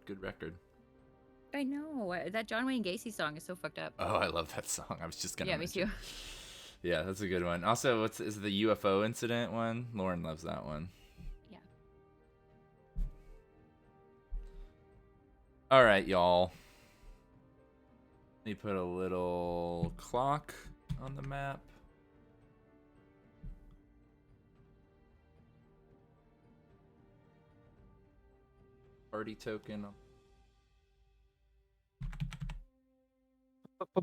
Good record. I know. That John Wayne Gacy song is so fucked up. Oh, I love that song. I was just gonna Yeah, me mention. too. Yeah, that's a good one. Also, is the UFO incident one? Lauren loves that one. Yeah. All right, y'all. Let me put a little clock on the map. Party token.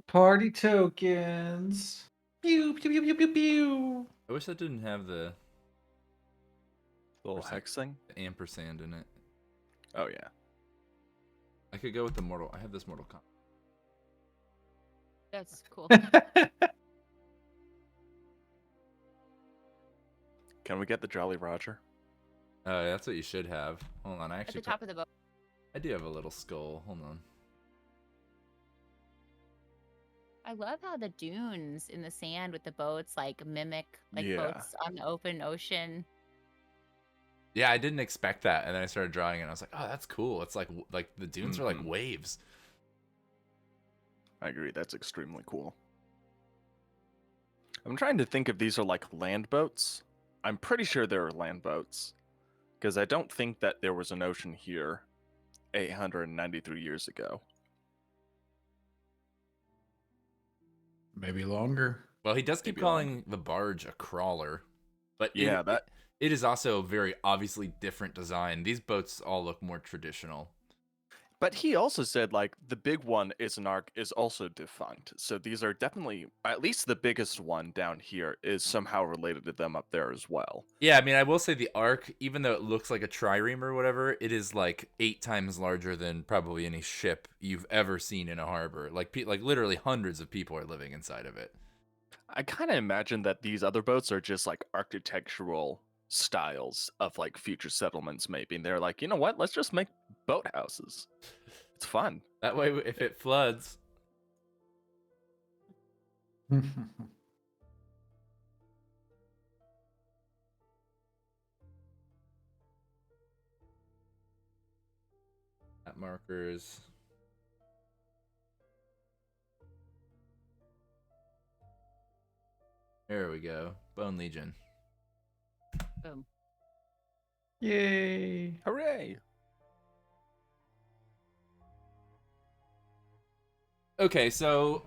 Party tokens. Pew pew pew pew pew pew. I wish that didn't have the Little hex thing. ampersand in it. Oh yeah. I could go with the Mortal. I have this Mortal Kombat. That's cool. Can we get the Jolly Roger? Oh, that's what you should have. Hold on, I At actually the top of the boat. I do have a little skull. Hold on. I love how the dunes in the sand with the boats like mimic Yeah. boats on the open ocean. Yeah, I didn't expect that, and then I started drawing it, and I was like, "Oh, that's cool." It's like the dunes are like Mhm. waves. I agree. That's extremely cool. I'm trying to think if these are like land boats. I'm pretty sure there are land boats, because I don't think that there was an ocean here 893 years ago. Maybe longer. Well, he does keep Maybe calling the barge a crawler, but Yeah, it is also a very obviously different design. These boats all look more traditional. But he also said like the big one is an arc is also defunct. So these are definitely, at least the biggest one down here is somehow related to them up there as well. Yeah, I mean, I will say the Ark, even though it looks like a trireme or whatever, it is like 8 times larger than probably any ship you've ever seen in a harbor. Like literally hundreds of people are living inside of it. I kind of imagine that these other boats are just like architectural styles of like future settlements maybe. And they're like, you know what? Let's just make boathouses. It's fun. That way, if it floods, that markers. There we go. Bone Legion. Boom. Yay. Hooray! Okay, so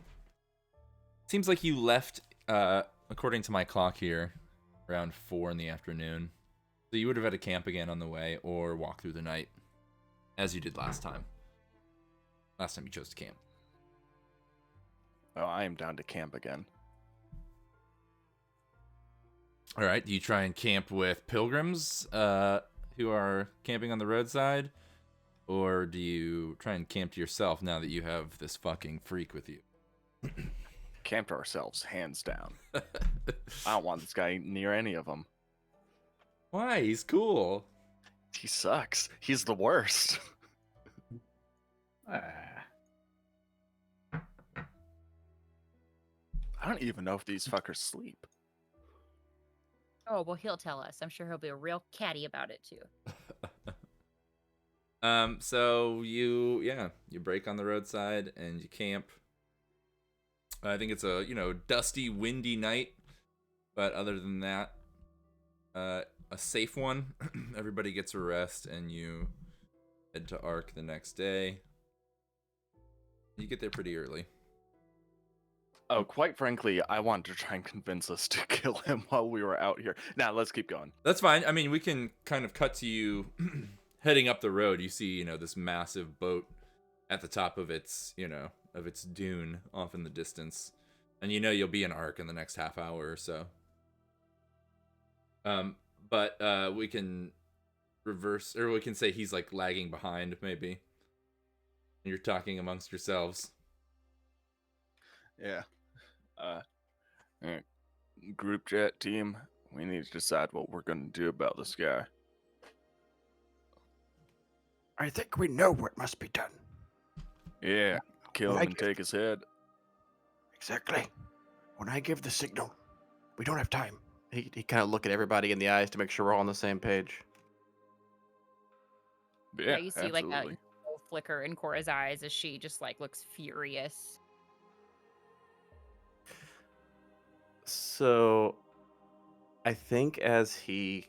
seems like you left, according to my clock here, around 4 in the afternoon. So you would have had to camp again on the way or walk through the night, as you did last time. Last time you chose to camp. Oh, I am down to camp again. All right, do you try and camp with pilgrims who are camping on the roadside? Or do you try and camp to yourself now that you have this fucking freak with you? Camped ourselves, hands down. I don't want this guy near any of them. Why? He's cool. He sucks. He's the worst. Ah. I don't even know if these fuckers sleep. Oh, well, he'll tell us. I'm sure he'll be real catty about it too. So you break on the roadside and you camp. I think it's a, dusty, windy night, but other than that, a safe one. Everybody gets a rest and you head to Ark the next day. You get there pretty early. Oh, quite frankly, I wanted to try and convince us to kill him while we were out here. Now, let's keep going. That's fine. I mean, we can kind of cut to you heading up the road. You see, this massive boat at the top of its, of its dune off in the distance. And you'll be in Ark in the next half hour or so. But we can reverse, or we can say he's like lagging behind, maybe. And you're talking amongst yourselves. Yeah. Group chat team, we need to decide what we're going to do about this guy. I think we know what must be done. Yeah, kill him Like and it. take his head. Exactly. When I give the signal, we don't have time. He kind of look at everybody in the eyes to make sure we're all on the same page. Yeah, you see absolutely. flicker in Cora's eyes as she just like looks furious. So I think as we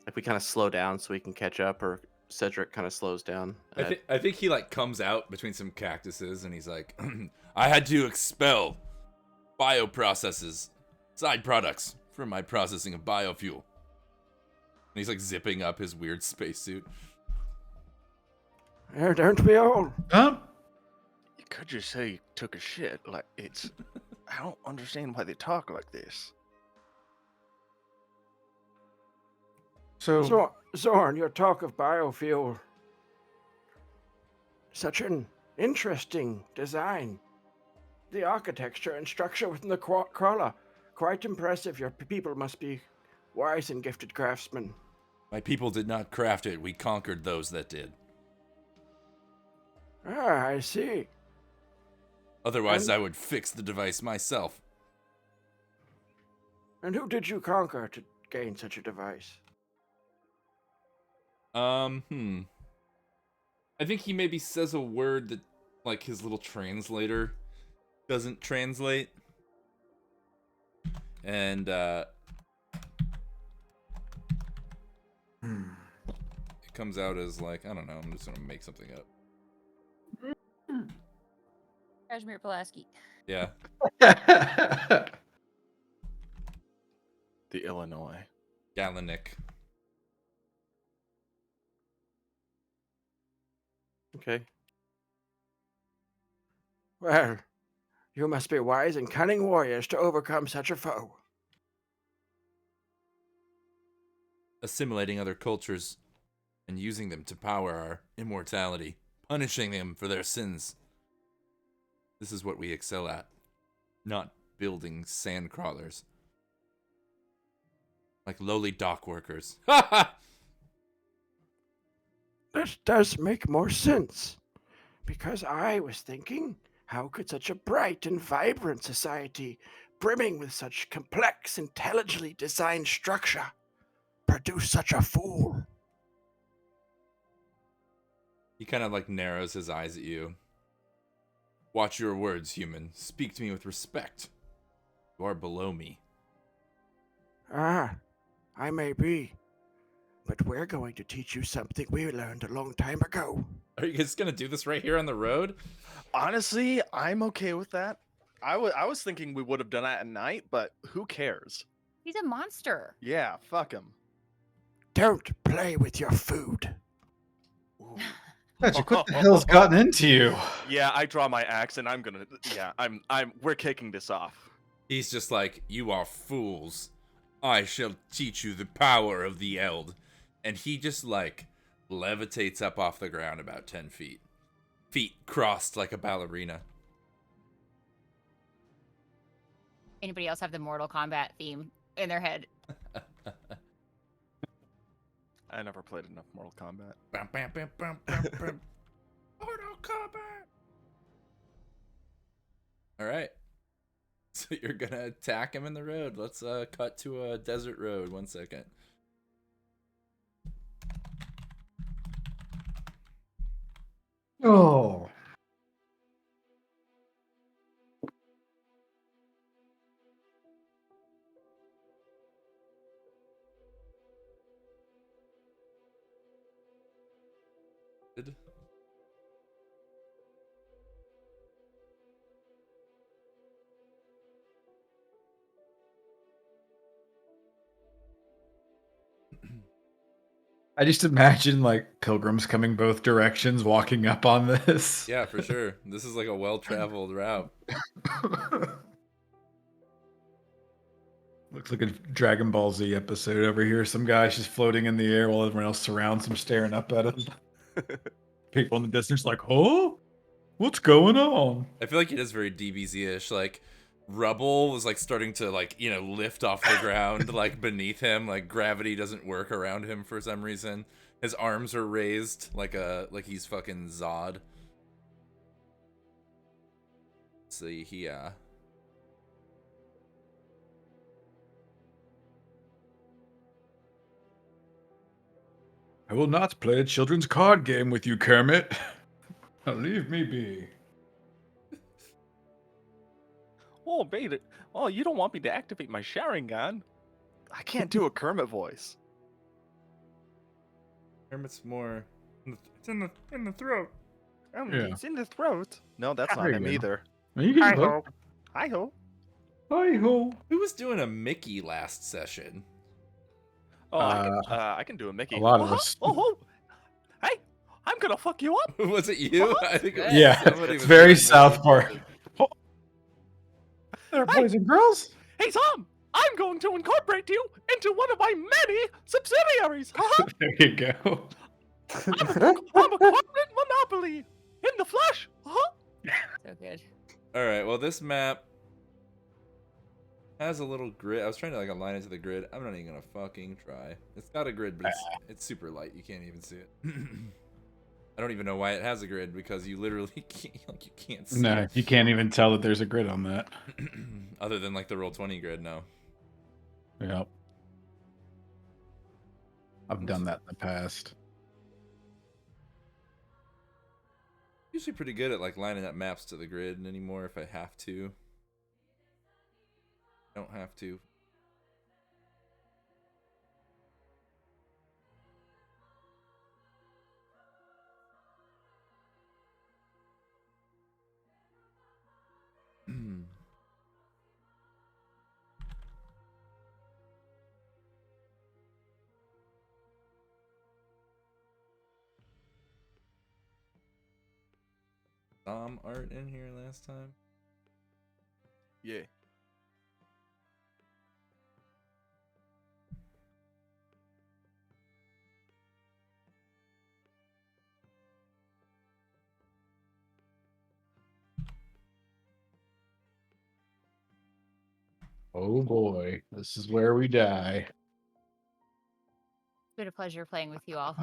kind of slow down so we can catch up, or Cedric kind of slows down. I think he like comes out between some cactuses and he's like, I had to expel bioprocesses, side products from my processing of biofuel. And he's like zipping up his weird spacesuit. Don't we all? Huh? You could just say you took a shit. Like, it's. I don't understand why they talk like this. So, Zorn, your talk of biofuel. Such an interesting design. The architecture and structure within the crawler. Quite impressive. Your people must be wise and gifted craftsmen. My people did not craft it. We conquered those that did. Ah, I see. Otherwise, And- I would fix the device myself. And who did you conquer to gain such a device? I think he maybe says a word that, like, his little translator doesn't translate. And, it comes out as, like, I don't know, I'm just gonna make something up. Kashmir Pulaski. Yeah. The Illinois. Galenic. Okay. Well, you must be wise and cunning warriors to overcome such a foe. Assimilating other cultures and using them to power our immortality, punishing them for their sins. This is what we excel at, not building sand crawlers. Like lowly dock workers. Ha ha! This does make more sense. Because I was thinking, how could such a bright and vibrant society, brimming with such complex, intelligently designed structure, produce such a fool? He kind of like narrows his eyes at you. Watch your words, human. Speak to me with respect. You are below me. Ah, I may be. But we're going to teach you something we learned a long time ago. Are you guys gonna do this right here on the road? Honestly, I'm okay with that. I was thinking we would have done that at night, but who cares? He's a monster. Yeah, fuck him. Don't play with your food. Magic, what the hell's gotten into you? Yeah, I draw my axe and I'm gonna. Yeah, we're kicking this off. He's just like, you are fools. I shall teach you the power of the Eld. And he just like levitates up off the ground about 10 feet. Feet crossed like a ballerina. Anybody else have the Mortal Kombat theme in their head? I never played enough Mortal Kombat. Bam, bam, bam, bam, bam, bam. Mortal Kombat. All right. So you're gonna attack him in the road. Let's cut to a desert road. 1 second. Oh. Good. I just imagine like pilgrims coming both directions, walking up on this. Yeah, for sure. This is like a well-traveled route. Looks like a Dragon Ball Z episode over here. Some guy's just floating in the air while everyone else surrounds him, staring up at him. People in the distance like, oh, what's going on? I feel like it is very DBZ-ish. Like, rubble was like starting to like, you know, lift off the ground like beneath him. Like gravity doesn't work around him for some reason. His arms are raised like he's fucking Zod. Let's see, he I will not play a children's card game with you, Kermit. Leave me be. Oh, baby. Oh, you don't want me to activate my Sharingan? I can't do a Kermit voice. Kermit's more. It's in the throat. Yeah. It's in the throat. No, that's not There him you go. either. You can do both. Hi ho. Hi ho. Who was doing a Mickey last session? Oh, I can do a Mickey. A lot of Uh-huh. us. Oh, hey, I'm gonna fuck you up. Was it you? I think it was Yeah, somebody it's was very doing South Mickey. Park. Oh. There, boys and girls. Hey, Tom, I'm going to incorporate you into one of my many subsidiaries. Huh? There you go. I'm a corporate monopoly in the flesh. Huh? So good. All right. Well, this map has a little grid. I was trying to like align it to the grid. I'm not even gonna fucking try. It's got a grid, but it's super light. You can't even see it. I don't even know why it has a grid because you literally can't see No, it. you can't even tell that there's a grid on that. Other than like the Roll20 grid, no. Yep. I've done that in the past. Usually pretty good at like lining up maps to the grid anymore if I have to. Don't have to. Art in here last time. Yeah. Oh boy, this is where we die. It's been a pleasure playing with you all.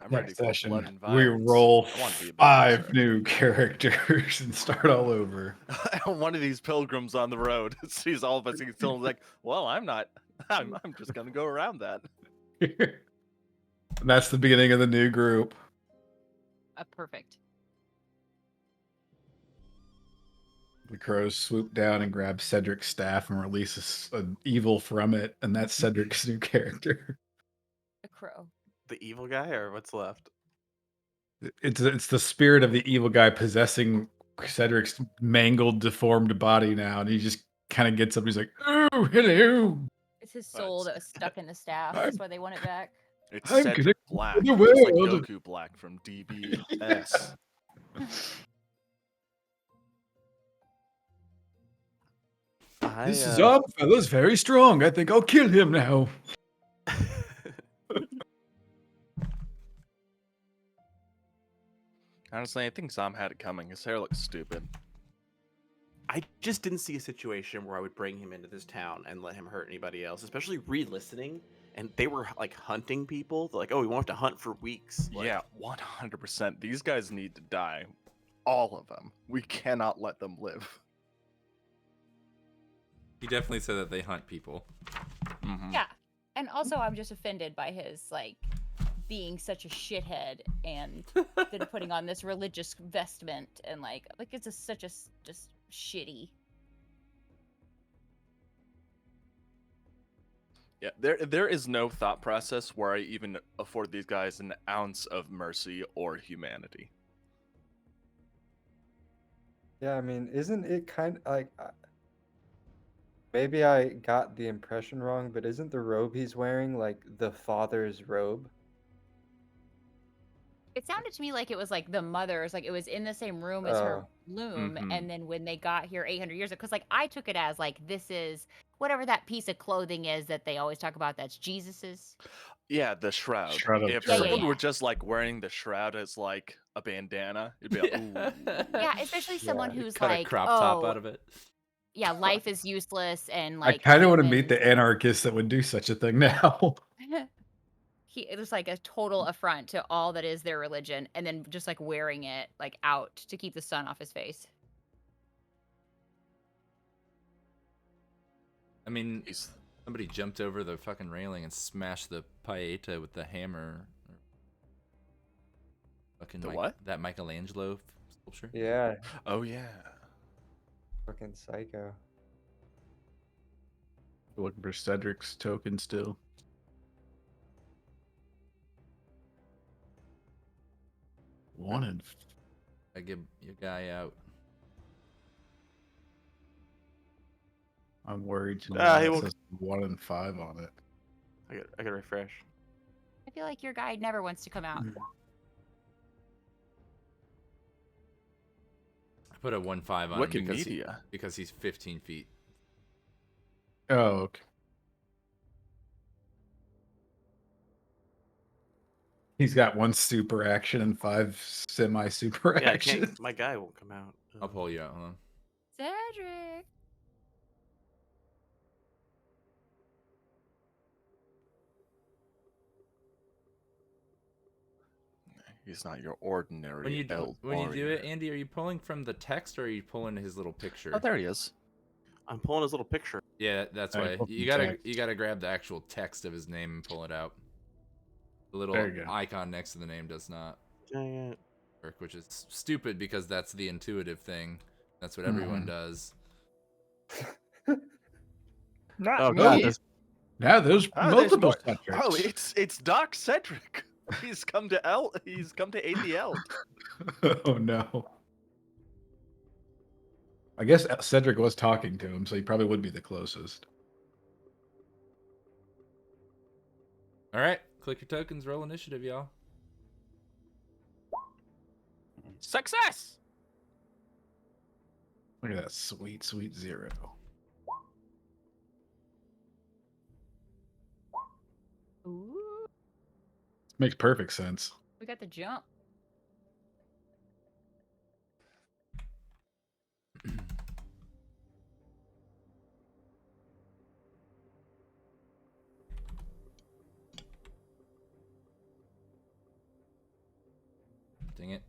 I'm ready Next for session, blood and we violence. roll I want to be a 5 new characters and start all over. One of these pilgrims on the road sees all of us and still like, well, I'm not. I'm just gonna go around that. And that's the beginning of the new group. Perfect. The crows swoop down and grab Cedric's staff and release an evil from it, and that's Cedric's new character. A crow. The evil guy, or what's left? It's the spirit of the evil guy possessing Cedric's mangled, deformed body now, and he just kind of gets up. And he's like, "Oh, hello! It's his soul that was stuck in the staff. That's why they want it back. It's I'm Cedric gonna Black, the just like world." Goku Black from DBS. This is up, fellas, very strong. I think I'll kill him now. Honestly, I think Zom had it coming. His hair looks stupid. I just didn't see a situation where I would bring him into this town and let him hurt anybody else, especially re-listening. And they were like hunting people. They're like, oh, we won't have to hunt for weeks. Like, Yeah, 100%. These guys need to die. All of them. We cannot let them live. He definitely said that they hunt people. Mhm. Yeah. And also, I'm just offended by his, like, being such a shithead and then putting on this religious vestment and, like it's such a just shitty. Yeah, there is no thought process where I even afford these guys an ounce of mercy or humanity. Yeah, I mean, isn't it kind of like maybe I got the impression wrong, but isn't the robe he's wearing like the father's robe? It sounded to me like it was like the mother's, like it was in the same room as her loom, Mhm. and then when they got here 800 years ago, because like I took it as like this is whatever that piece of clothing is that they always talk about. That's Jesus's. Yeah, the shroud. Shroud of If Turin. someone Yeah. were just like wearing the shroud as like a bandana, it'd be like, ooh. Yeah, especially someone Yeah. who's Cut like, a crop top oh, out of it. yeah, life is useless and I like kind of want to meet humans- the anarchists that would do such a thing now. it was like a total affront to all that is their religion, and then just like wearing it like out to keep the sun off his face. I mean, He's- somebody jumped over the fucking railing and smashed the paeta with the hammer. Fucking The what? That Michelangelo sculpture. Yeah, Oh yeah. fucking psycho. Looking for Cedric's token still. One and I give your guy out. I'm worried to know Ah, he it won't- says 1 and 5 on it. I gotta refresh. I feel like your guide never wants to come out. I put a 1-5 on him Wikimedia. because he's 15 feet. Oh, okay. He's got 1 super action and 5 semi-super Yeah, I action. can't. My guy won't come out. I'll pull you out. Hold on. Cedric. He's not your ordinary When you elf when you do warrior. it, Andy, are you pulling from the text or are you pulling his little picture? Oh, there he is. I'm pulling his little picture. Yeah, that's Alright, why pull you from gotta text. grab the actual text of his name and pull it out. The little There you go. icon next to the name does not Dang it. work, which is stupid because that's the intuitive thing. That's what everyone Mhm. does. Not Oh, me. God, there's- Now there's Oh, there's multiple more- Cedrics. Oh, it's Doc Cedric. He's come to aid the elf. Oh no. I guess Cedric was talking to him, so he probably would be the closest. All right, click your tokens, roll initiative, y'all. Success. Look at that sweet, sweet 0. Ooh, Makes perfect sense. we got the jump. Dang it.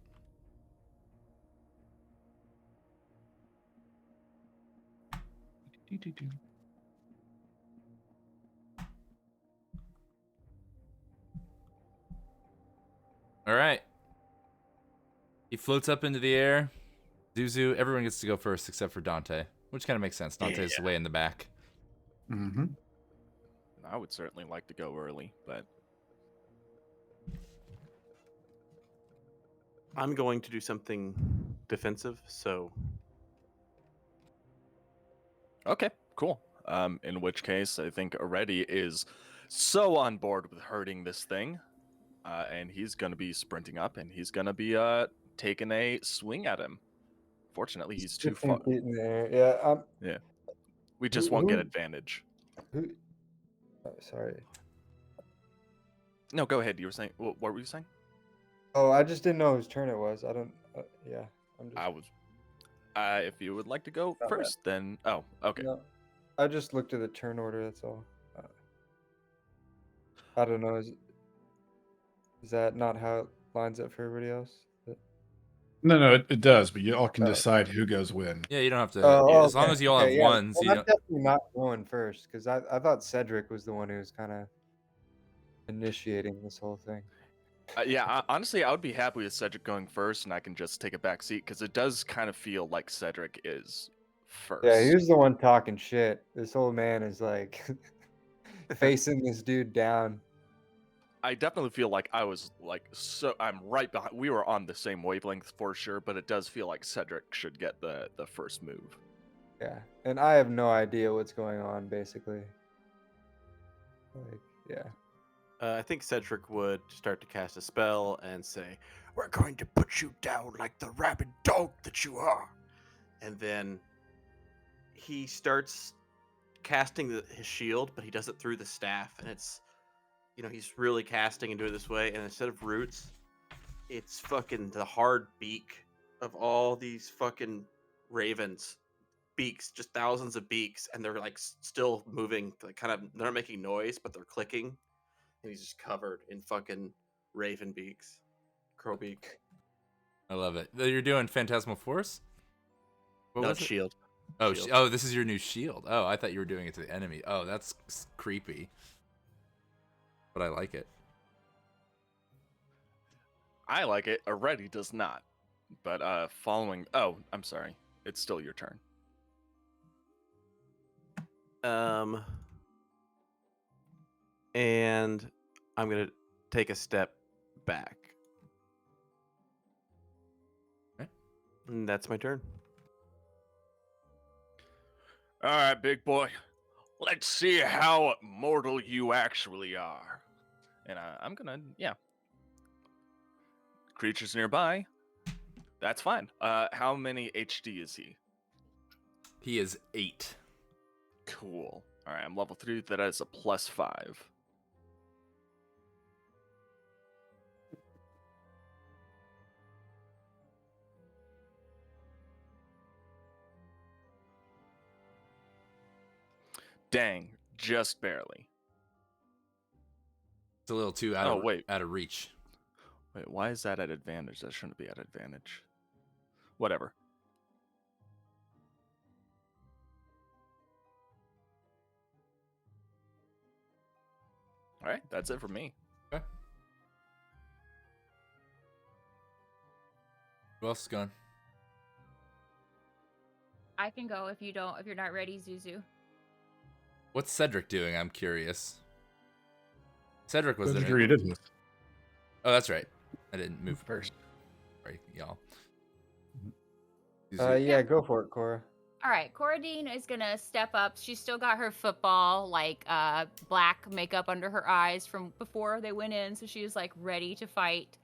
All right. He floats up into the air. Zuzu, everyone gets to go first except for Dante, which kind of makes sense. Dante's way in the back. Mm-hmm. I would certainly like to go early, but I'm going to do something defensive, so okay, cool. In which case, I think Already is so on board with hurting this thing, and he's gonna be sprinting up, and he's gonna be taking a swing at him. Fortunately, he's too 15 far. feet in the air. Yeah. We just Who- won't get who- advantage. Who? Oh, sorry. No, go ahead. You were saying what were you saying? Oh, I just didn't know whose turn it was. I don't. Yeah. I'm just. I was. If you would like to go Not bad. first, then oh, okay. No, I just looked at the turn order. That's all. I don't know. Is that not how it lines up for everybody else? No, it does, but you all can Oh. decide who goes when. Yeah, you don't have to. Oh, As long okay, as you all okay, have yeah. ones, Well, you I'm don't. definitely not going first because I thought Cedric was the one who was kind of initiating this whole thing. Honestly, I would be happy with Cedric going first, and I can just take a back seat because it does kind of feel like Cedric is first. Yeah, he was the one talking shit. This old man is like facing this dude down. I definitely feel like I was like I'm right behind. We were on the same wavelength for sure, but it does feel like Cedric should get the first move. Yeah, and I have no idea what's going on, basically. Like, yeah. I think Cedric would start to cast a spell and say, "We're going to put you down like the rabid dog that you are." And then he starts casting his shield, but he does it through the staff, and it's, he's really casting and doing it this way, and instead of roots, it's fucking the hard beak of all these fucking ravens. Beaks, just thousands of beaks, and they're like still moving, like kind of, they're not making noise, but they're clicking. And he's just covered in fucking raven beaks, crow beak. I love it. You're doing Phantasmal Force? What No, was it? shield. Oh, Shield. this is your new shield. Oh, I thought you were doing it to the enemy. Oh, that's creepy. But I like it. I like it. Already does not. But following. Oh, I'm sorry. It's still your turn. And I'm gonna take a step back. Okay. And that's my turn. All right, big boy. Let's see how mortal you actually are. And I'm gonna, yeah. Creatures nearby. That's fine. How many HD is he? He is 8. Cool. All right, I'm level 3. That is a +5. Dang, just barely. It's a little too out of reach. Wait, why is that at advantage? That shouldn't be at advantage. Whatever. All right, that's it for me. Okay. Who else is gone? I can go if you're not ready, Zuzu. What's Cedric doing? I'm curious. Cedric was Cedric there. already did this. Oh, that's right. I didn't move first. Sorry, y'all. Yeah, go for it, Cora. All right, Coradine is gonna step up. She's still got her football, like black makeup under her eyes from before they went in, so she's like ready to fight.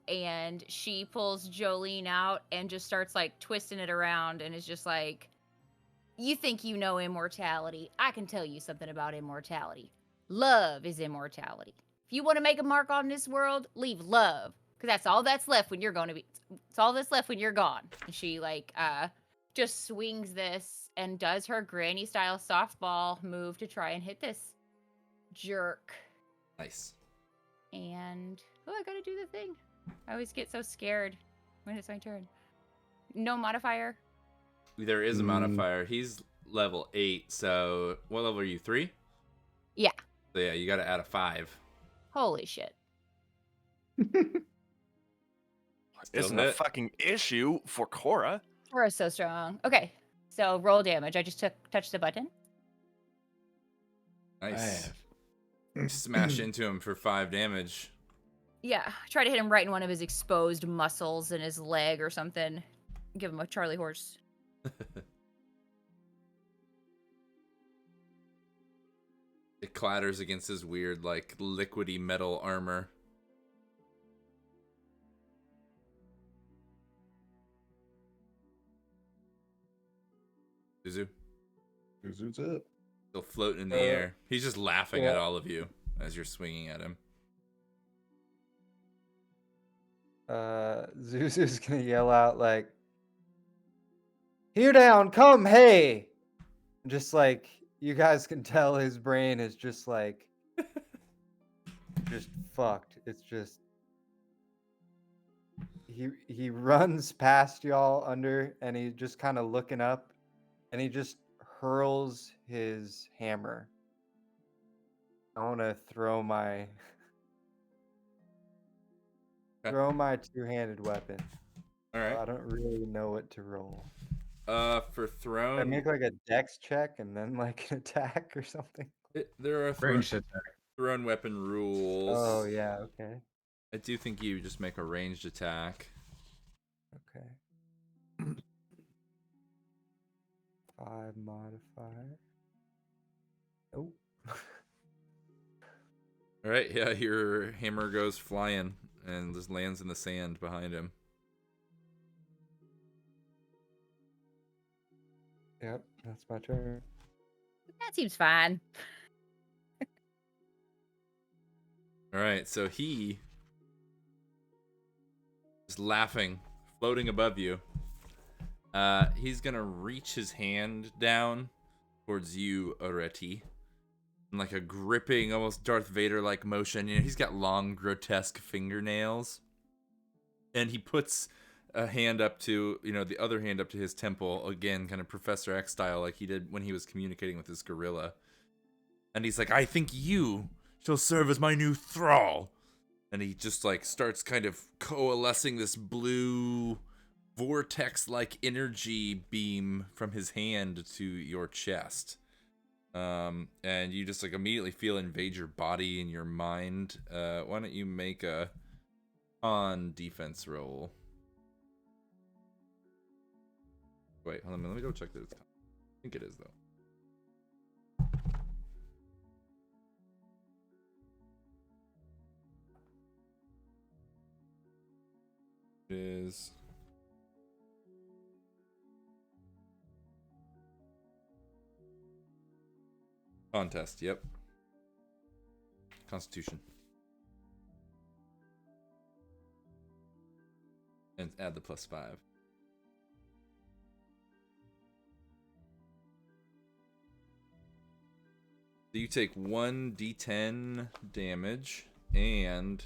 And she pulls Jolene out and just starts like twisting it around, and is just like, "You think you know immortality? I can tell you something about immortality. Love is immortality. If you want to make a mark on this world, leave love, because that's all that's left when you're going to be. It's all that's left when you're gone." And she like just swings this and does her granny style softball move to try and hit this jerk. Nice. And I gotta do the thing. I always get so scared when it's my turn. No modifier. There is a modifier. He's level 8, so what level are you? 3? Yeah. So yeah, you gotta add a 5. Holy shit. Isn't a fucking issue for Cora. Cora's so strong. Okay, so roll damage. I just touched the button. Nice. Smash into him for 5 damage. Yeah, try to hit him right in one of his exposed muscles in his leg or something. Give him a Charlie horse. It clatters against his weird, like, liquidy metal armor. Zuzu? Zuzu's up. Still floating in the air. He's just laughing at all of you as you're swinging at him. Zuzu's gonna yell out like, "Here down, come, hey!" Just like you guys can tell, his brain is just like, just fucked. It's just he runs past y'all under, and he's just kind of looking up, and he just hurls his hammer. I want to throw my two-handed weapon. All right. I don't really know what to roll. For I thrown, make like a dex check and then like an attack or something. there are Ranged attack. thrown weapon rules. Oh yeah, okay. I do think you just make a ranged attack. Okay. 5 modifier. Oh. All right, yeah, your hammer goes flying and just lands in the sand behind him. Yep, that's my turn. That seems fine. All right, so he is laughing, floating above you. He's gonna reach his hand down towards you, Areti, in like a gripping, almost Darth Vader-like motion. You know, he's got long, grotesque fingernails, and he puts a hand up to, the other hand up to his temple, again, kind of Professor X style, like he did when he was communicating with his gorilla. And he's like, "I think you shall serve as my new thrall." And he just like starts kind of coalescing this blue vortex-like energy beam from his hand to your chest. And you just like immediately feel it invade your body and your mind. Why don't you make a con defense roll? Wait, hold on, let me go check that it's con. I think it is though. It is contest, yep. Constitution. And add the +5. So you take 1d10 damage and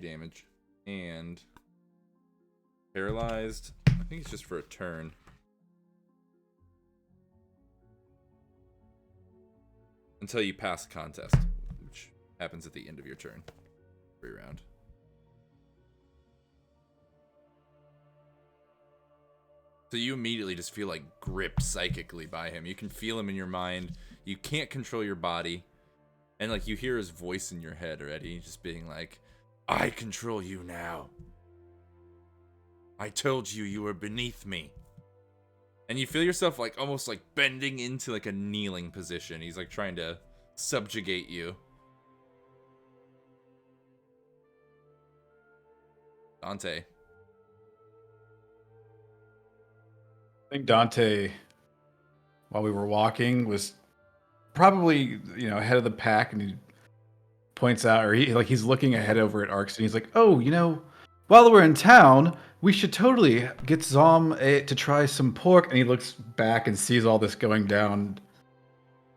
damage and paralyzed. I think it's just for a turn. Until you pass the contest, which happens at the end of your turn. Every round. So you immediately just feel like gripped psychically by him. You can feel him in your mind. You can't control your body. And like you hear his voice in your head already, just being like, I control you now. I told you you were beneath me. And you feel yourself like almost like bending into like a kneeling position. He's like trying to subjugate you. Dante. I think Dante, while we were walking, was probably, ahead of the pack, and he points out, or he's looking ahead over at Arx, and he's like, oh, while we're in town, we should totally get Xhom to try some pork. And he looks back and sees all this going down,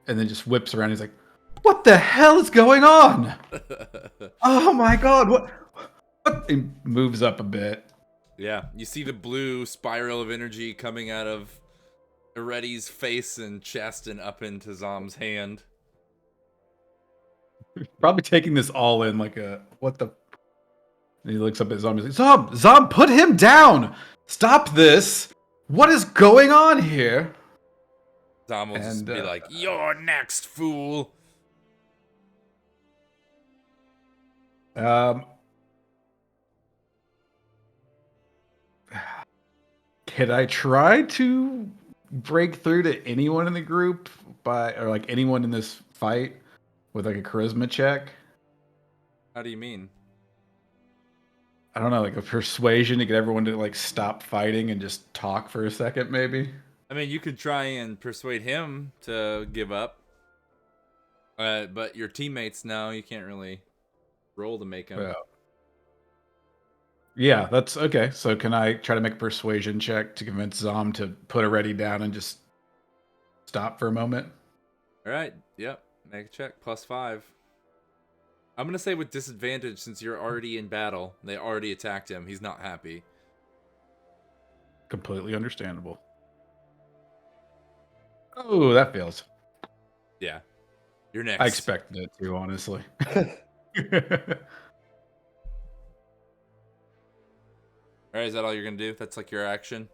and then just whips around. He's like, what the hell is going on? Oh my god, what? He moves up a bit. Yeah, you see the blue spiral of energy coming out of Eretti's face and chest and up into Xhom's hand. Probably taking this all in like a, what the... And he looks up at Xhom. He's like, Xhom, put him down! Stop this! What is going on here? Xhom will just be like, you're next, fool! Could I try to break through to anyone in the group or like anyone in this fight with like a charisma check? How do you mean? I don't know, like a persuasion to get everyone to like stop fighting and just talk for a second, maybe? I mean, you could try and persuade him to give up. But your teammates now, you can't really roll to make him. Yeah, that's okay. So can I try to make a persuasion check to convince Xhom to put Eretti down and just stop for a moment? All right. Yep. Make a check. +5. I'm going to say with disadvantage since you're already in battle. They already attacked him. He's not happy. Completely understandable. Oh, that fails. Yeah. You're next. I expected it to, honestly. All right, is that all you're gonna do? That's like your action?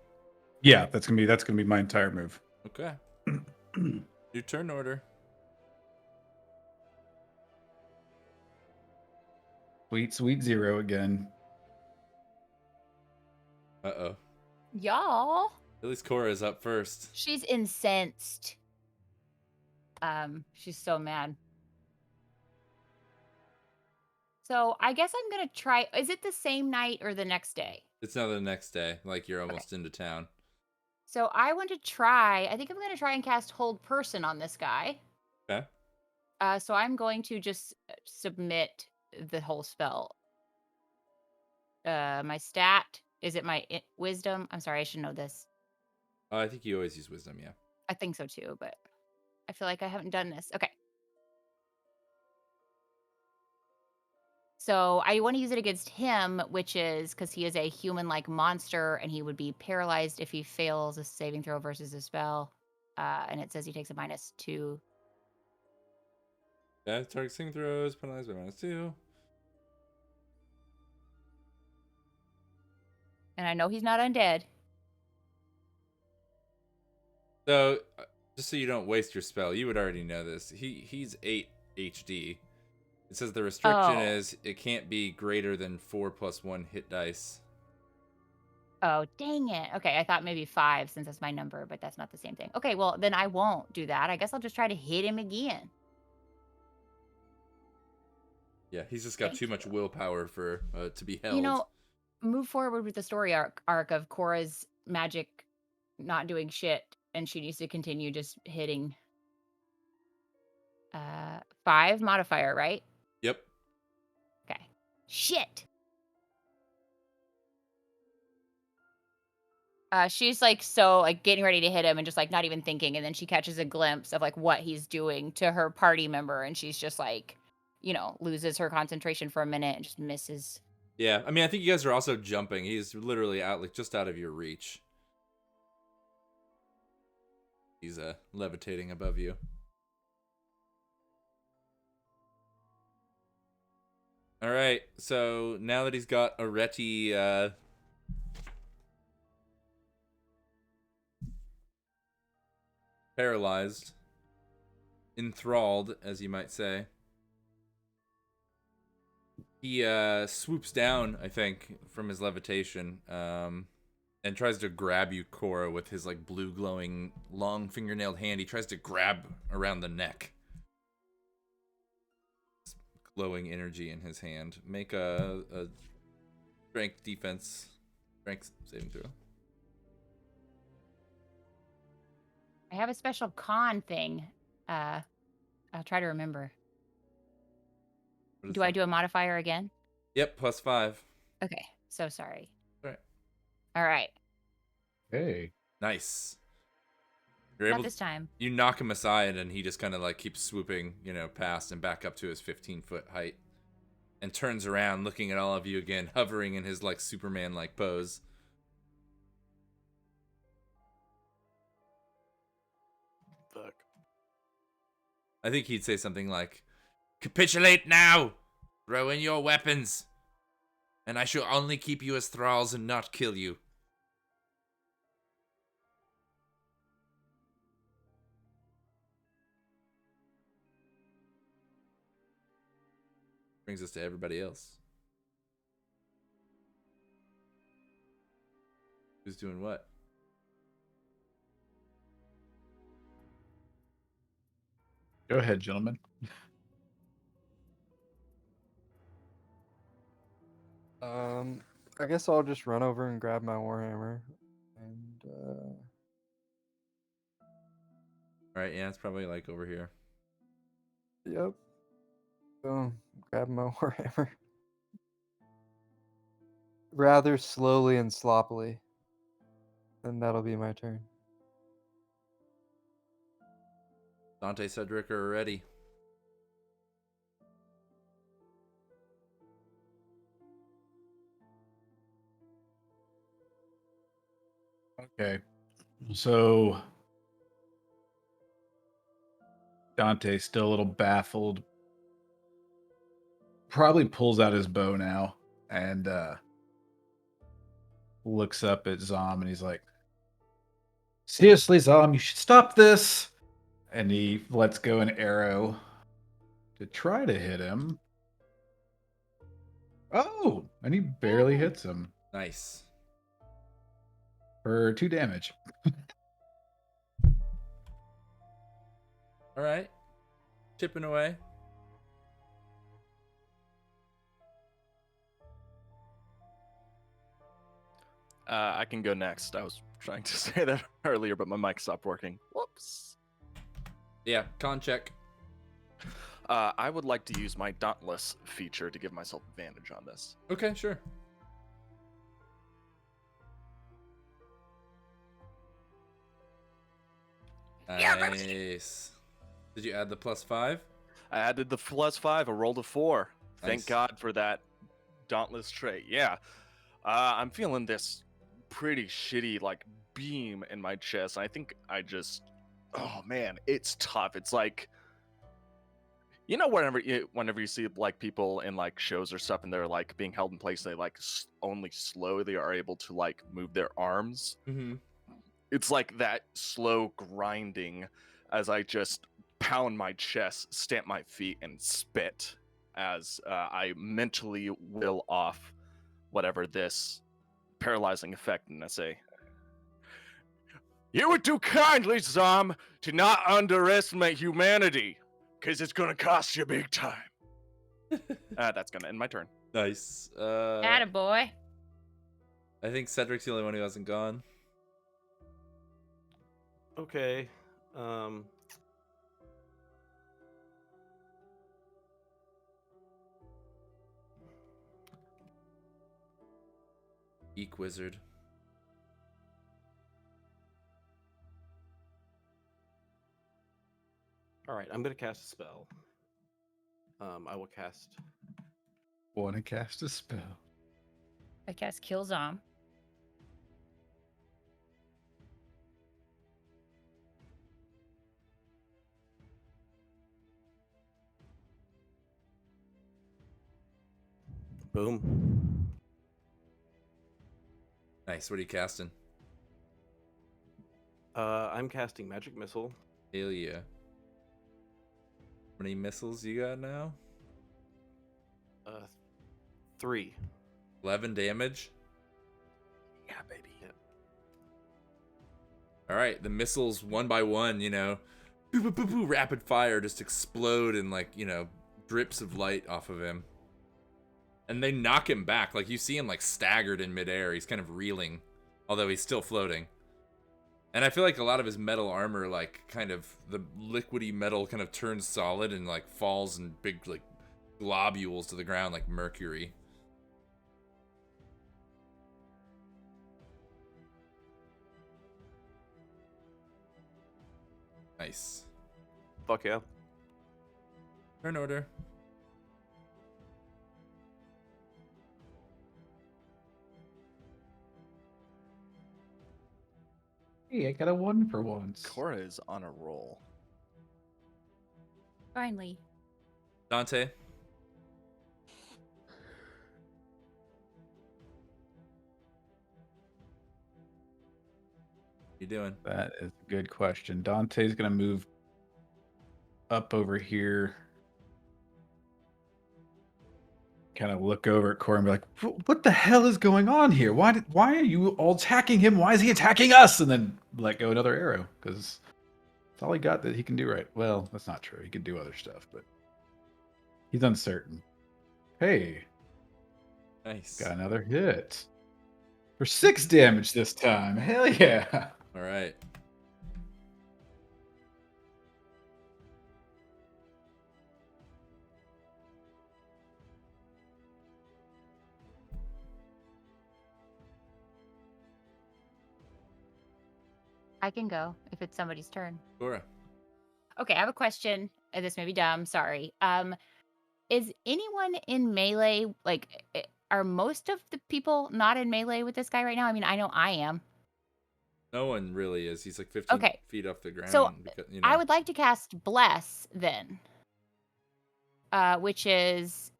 Yeah, that's gonna be my entire move. Okay. New turn order. Sweet zero again. Uh-oh. Y'all. At least Cora is up first. She's incensed. She's so mad. So I guess I'm gonna try. Is it the same night or the next day? It's now the next day. Like you're almost into town. So I want to try. I think I'm gonna try and cast Hold Person on this guy. Okay. So I'm going to just submit the whole spell. My stat, is it my wisdom? I'm sorry, I should know this. I think you always use wisdom, yeah. I think so too, but I feel like I haven't done this. Okay. So I want to use it against him, which is because he is a human-like monster, and he would be paralyzed if he fails a saving throw versus a spell. And it says he takes a -2. Yeah, target saving throws penalized by -2. And I know he's not undead. So, just so you don't waste your spell, you would already know this. He's 8 HD. It says the restriction Oh. is it can't be greater than 4+1 hit dice. Oh, dang it. Okay, I thought maybe 5 since that's my number, but that's not the same thing. Okay, well, then I won't do that. I guess I'll just try to hit him again. Yeah, he's just got Thank too much you. willpower for to be held. You know, move forward with the story arc of Cora's magic not doing shit, and she needs to continue just hitting. 5 modifier, right? Yep. Okay. Shit. She's like so like getting ready to hit him and just like not even thinking, and then she catches a glimpse of like what he's doing to her party member, and she's just like, loses her concentration for a minute and just misses. Yeah, I mean, I think you guys are also jumping. He's literally out, like just out of your reach. He's levitating above you. All right, so now that he's got Areti paralyzed, enthralled, as you might say, he swoops down, I think, from his levitation, and tries to grab you, Cora, with his like blue glowing long fingernailed hand. He tries to grab around the neck. Glowing energy in his hand. Make a strength saving throw. I have a special con thing. I'll try to remember. Do I do a modifier again? Yep, +5. Okay, so sorry. All right. All right. Hey. Nice. You're Not able this time. You knock him aside, and he just kind of like keeps swooping, past and back up to his 15-foot height, and turns around, looking at all of you again, hovering in his like Superman-like pose. Fuck. I think he'd say something like, "Capitulate now! Throw in your weapons, and I shall only keep you as thralls and not kill you." Brings us to everybody else. Who's doing what? Go ahead, gentlemen. I guess I'll just run over and grab my warhammer, and All right, yeah, it's probably like over here. yep. So grab my warhammer. Rather slowly and sloppily. And that'll be my turn. Dante, Cedric are ready. Okay. So Dante's still a little baffled. Probably pulls out his bow now and looks up at Xhom and he's like, "Seriously, Xhom, you should stop this." And he lets go an arrow to try to hit him. Oh, and he barely hits him Nice. for 2 damage. All right. Chipping away. I can go next. I was trying to say that earlier, but my mic stopped working. Whoops. Yeah, con check. I would like to use my Dauntless feature to give myself advantage on this. Okay, sure. Nice. Did you add the +5? I added the +5. I rolled a 4. Thank Nice. God for that Dauntless trait. Yeah. I'm feeling this pretty shitty, like, beam in my chest. I think I just... Oh, man. It's tough. It's like... You know, whenever you see like people in like shows or stuff, and they're like being held in place, they like only slowly are able to like move their arms. Mm-hmm. It's like that slow grinding as I just pound my chest, stamp my feet, and spit as I mentally will off whatever this paralyzing effect, and I say, "You would do kindly, Xhom, to not underestimate humanity, because it's gonna cost you big time." That's gonna end my turn. Nice. Attaboy. I think Cedric's the only one who hasn't gone. Okay. Eek wizard. All right, I'm gonna cast a spell. I will cast. Want to cast a spell? I cast Kill Xhom. Boom. Nice. What are you casting? I'm casting Magic Missile. Hell yeah. How many missiles you got now? 3. 11 damage. Yeah, baby. All right, the missiles one by one, you know, boo, boo, boo, boo, rapid fire, just explode and like, you know, drips of light off of him. And they knock him back. Like you see him like staggered in midair. He's kind of reeling, although he's still floating. And I feel like a lot of his metal armor, like kind of the liquidy metal kind of turns solid and like falls in big like globules to the ground like mercury. Nice. Fuck yeah. Turn order. Hey, I got a 1 for once. Cora is on a roll. Finally. Dante. You doing? That is a good question. Dante's gonna move up over here. Kind of look over at Cora and be like, "What the hell is going on here? Why are you all attacking him? Why is he attacking us?" And then let go another arrow because it's all he got that he can do right. Well, that's not true. He can do other stuff, but he's uncertain. Hey, Nice. got another hit for 6 damage this time. Hell yeah! All right. I can go if it's somebody's turn. Cora. Okay, I have a question. This may be dumb. Sorry. Is anyone in melee? Like, are most of the people not in melee with this guy right now? I mean, I know I am. No one really is. He's like 15 Okay. feet off the ground. So because, you know. I would like to cast Bless then, which is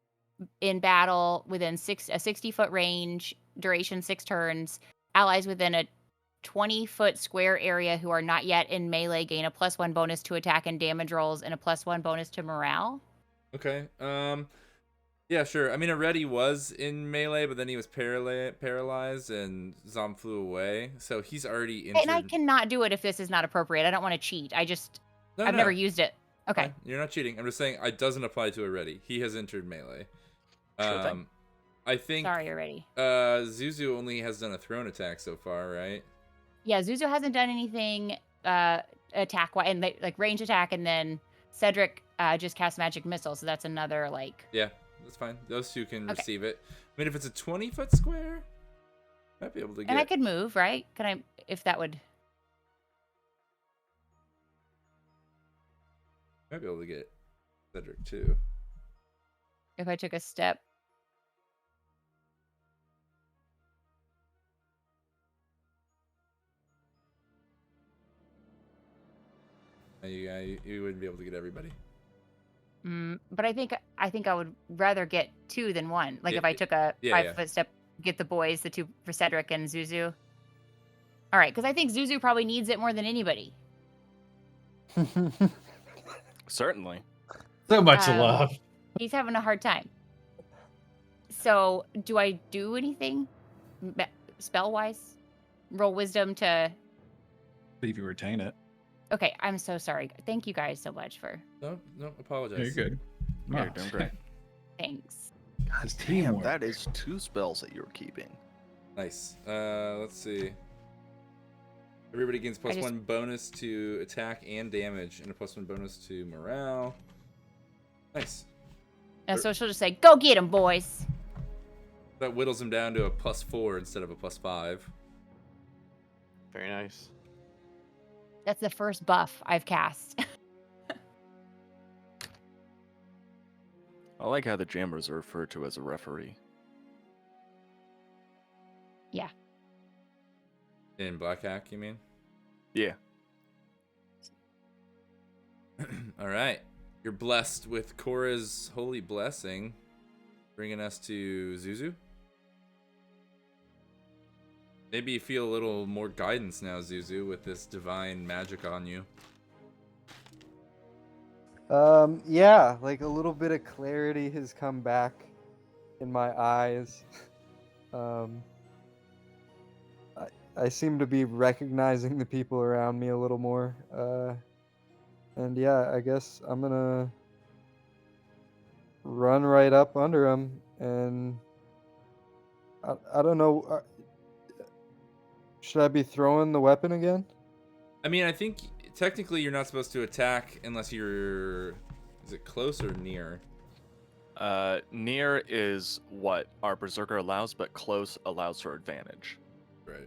in battle within a 60-foot range, duration 6 turns. Allies within a 20-foot square area who are not yet in melee gain a +1 bonus to attack and damage rolls and a +1 bonus to morale. Okay. Yeah, sure. I mean, already was in melee, but then he was paralyzed, and Zom flew away. So he's already entered. And I cannot do it if this is not appropriate. I don't want to cheat. No, I've no. never used it. Okay. Fine. You're not cheating. I'm just saying it doesn't apply to already. He has entered melee. Sure thing. I think. Sorry already. Zuzu only has done a thrown attack so far, right? Yeah, Zuzu hasn't done anything attack and like range attack, and then Cedric just cast magic missile, so that's another like. Yeah, that's fine. Those two can Okay. receive it. I mean, if it's a 20-foot square, might be able to get. And I could move, right? Can I? If that would. Might be able to get Cedric too. If I took a step. You wouldn't be able to get everybody. But I think I would rather get 2 than 1. Like Yeah, if I took a yeah, 5-foot step, get the boys, the 2 for Cedric and Zuzu. All right, because I think Zuzu probably needs it more than anybody. Certainly. So much Um, love. He's having a hard time. So, do I do anything spell wise? Roll wisdom to. See if you retain it. Okay, I'm so sorry. Thank you guys so much for. No, apologize. You're good. Yeah, Wow. you're doing great. Thanks. God's Damn, teamwork. that is 2 spells that you're keeping. Nice. Let's see. Everybody gains plus 1 bonus to attack and damage, and a plus 1 bonus to morale. Nice. And so she'll just say, "Go get him, boys." That whittles him down to a plus 4 instead of a plus 5. Very nice. That's the first buff I've cast. I like how the jammers are referred to as a referee. Yeah. In Black Hack, you mean? Yeah. All right. You're blessed with Korra's holy blessing, bringing us to Zuzu. Maybe you feel a little more guidance now, Zuzu, with this divine magic on you. Yeah, like a little bit of clarity has come back in my eyes. I seem to be recognizing the people around me a little more. And yeah, I guess I'm gonna run right up under him, and I don't know. Should I be throwing the weapon again? I mean, I think technically you're not supposed to attack unless you're... Is it close or near? Near is what our Berserker allows, but close allows for advantage. Right.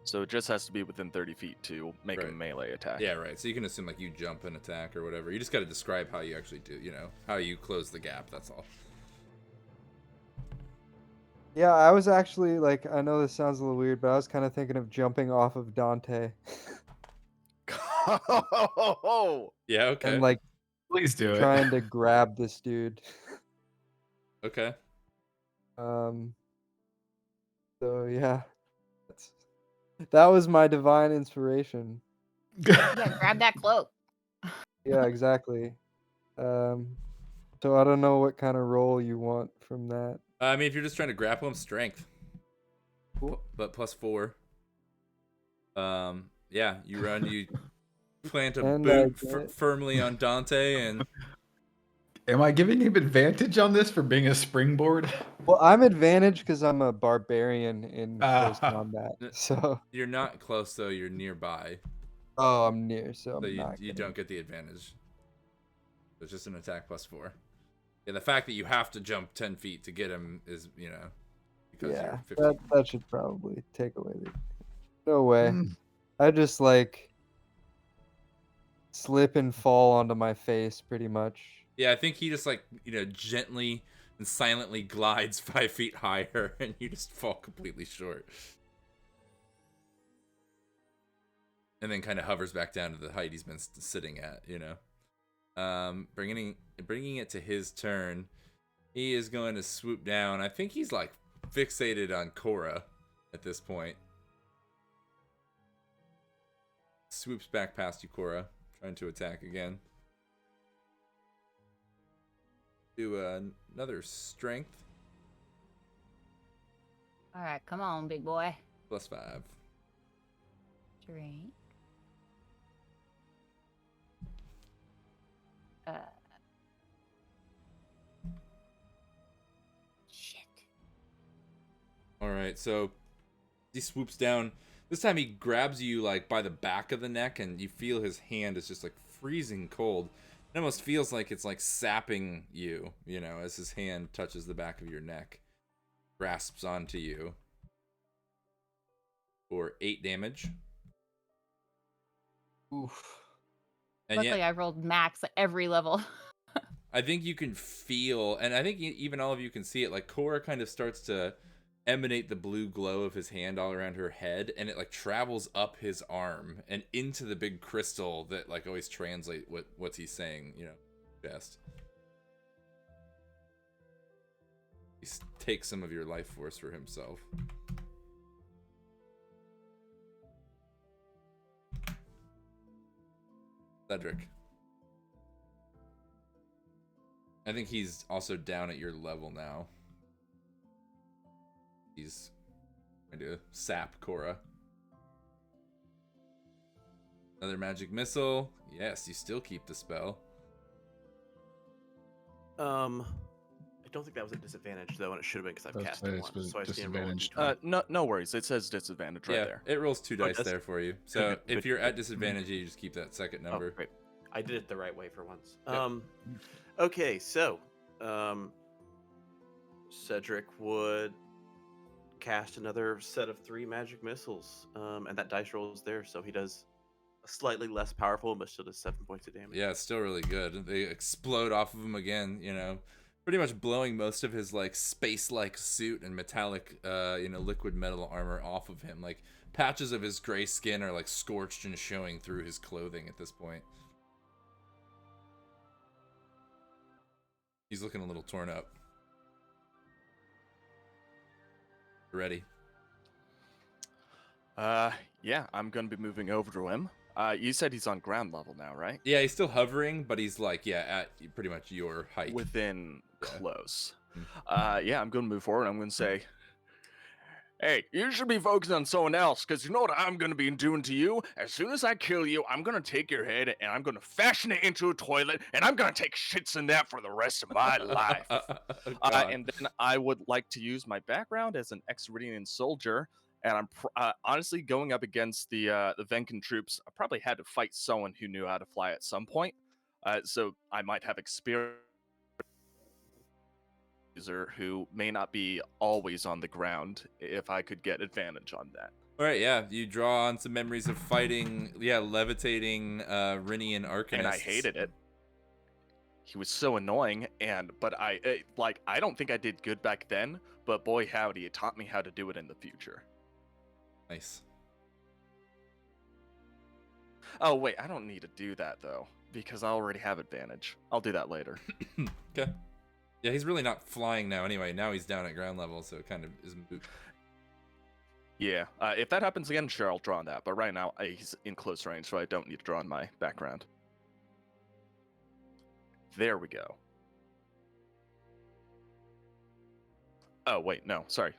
So it just has to be within 30 feet to make a Right. melee attack. Yeah, right. So you can assume like you jump and attack or whatever. You just got to describe how you actually do, how you close the gap. That's all. Yeah, I was actually like, I know this sounds a little weird, but I was kind of thinking of jumping off of Dante Yeah, okay. and like Please do it. trying to grab this dude. Okay. So yeah, that was my divine inspiration. Yeah, grab that cloak. Yeah, exactly. So I don't know what kind of roll you want from that. I mean, if you're just trying to grapple him, strength. Cool. But plus 4. Yeah, you run, you plant a And boot I get- firmly on Dante, and Am I giving him advantage on this for being a springboard? Well, I'm advantaged because I'm a barbarian in close combat. N- So you're not close though. You're nearby, I'm near, so so I'm not. you gonna- don't get the advantage. So it's just an attack plus 4. Yeah, the fact that you have to jump 10 feet to get him is, because Yeah, you're 15. that should probably take away the. No way. Mm. I just like slip and fall onto my face, pretty much. Yeah, I think he just gently and silently glides 5 feet higher, and you just fall completely short. And then kind of hovers back down to the height he's been sitting at, bringing it to his turn. He is going to swoop down. I think he's like fixated on Korra at this point. Swoops back past you, Korra, trying to attack again. Do another strength. All right, come on, big boy. Plus 5. Drink. Shit. All right, so he swoops down. This time he grabs you like by the back of the neck, and you feel his hand is just like freezing cold. It almost feels like it's like sapping you, as his hand touches the back of your neck. Grasps onto you. For 8 damage. Oof. And Luckily, yet, I rolled max at every level. I think you can feel, and I think even all of you can see it, like Korra kind of starts to emanate the blue glow of his hand all around her head, and it like travels up his arm and into the big crystal that like always translate what he's saying, chest. takes some of your life force for himself. Cedric. I think he's also down at your level now. He's trying to sap Cora. Another magic missile. Yes, you still keep the spell. I don't think that was a disadvantage though, and it should have been because I've That's cast right, it it's once. a So I stand roll a disadvantage. d20. No worries. It says disadvantage right Yeah, there. it rolls 2 Oh, it dice does? there for you. Good, So good, if good, you're at good. disadvantage, you just keep that second Oh, number. great. I did it the right way for once. Yep. Okay, so Cedric would cast another set of 3 magic missiles, and that dice roll is there, so he does a slightly less powerful, but still does 7 points of damage. Yeah, it's still really good. They explode off of him again, you know, pretty much blowing most of his like space-like suit and metallic, liquid metal armor off of him. Like patches of his gray skin are like scorched and showing through his clothing at this point. He's looking a little torn up. Ready? Yeah, I'm gonna be moving over to him. You said he's on ground level now, right? Yeah, he's still hovering, but he's like, at pretty much your height. Within Yeah. close. Yeah, I'm gonna move forward. I'm gonna say, hey, you should be focused on someone else, because you know what I'm gonna be doing to you? As soon as I kill you, I'm gonna take your head and I'm gonna fashion it into a toilet, and I'm gonna take shits in that for the rest of my life. God. And then I would like to use my background as an ex-Ridian soldier, and I'm honestly going up against the Venkan troops. I probably had to fight someone who knew how to fly at some point, so I might have experience who may not be always on the ground if I could get advantage on that. All right, yeah, you draw on some memories of fighting, levitating Rinny Arcanists. And I hated it. He was so annoying, but I don't think I did good back then, but boy howdy, it taught me how to do it in the future. Nice. Oh wait, I don't need to do that though, because I already have advantage. I'll do that later. Okay. Yeah, he's really not flying now anyway. Now he's down at ground level, so it kind of is moot. Yeah, if that happens again, sure, I'll draw on that. But right now, he's in close range, so I don't need to draw on my background. There we go. Oh, wait, no, sorry.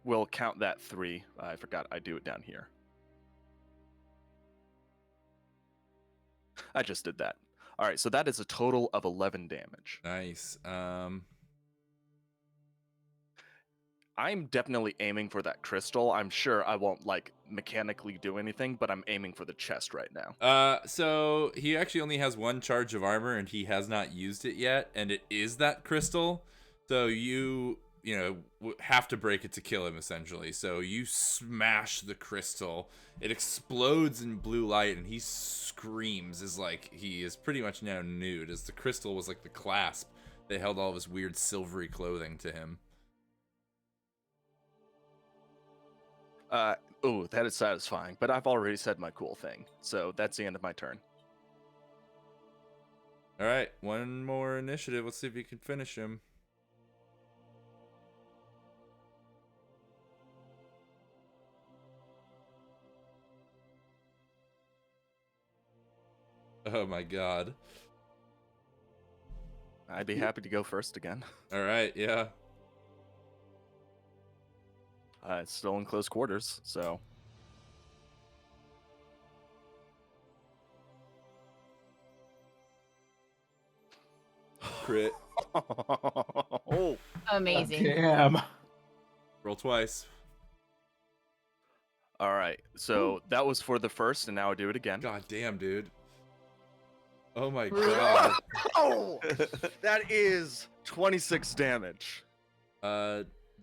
We'll count that 3. I forgot I do it down here. I just did that. All right, so that is a total of 11 damage. Nice. I'm definitely aiming for that crystal. I'm sure I won't, mechanically do anything, but I'm aiming for the chest right now. So he actually only has 1 charge of armor, and he has not used it yet, and it is that crystal. So you have to break it to kill him, essentially. So you smash the crystal. It explodes in blue light, and he screams as he is pretty much now nude, as the crystal was like the clasp that held all of his weird silvery clothing to him. Oh, that is satisfying, but I've already said my cool thing, so that's the end of my turn. All right, 1 more initiative. Let's see if you can finish him. Oh my god. I'd be happy to go first again. All right, yeah. It's still in close quarters, so... Crit. Oh, Amazing. Damn. Roll twice. all right. So that was for the first, and now I do it again. God damn, dude. Oh my god. Oh, that is 26 damage.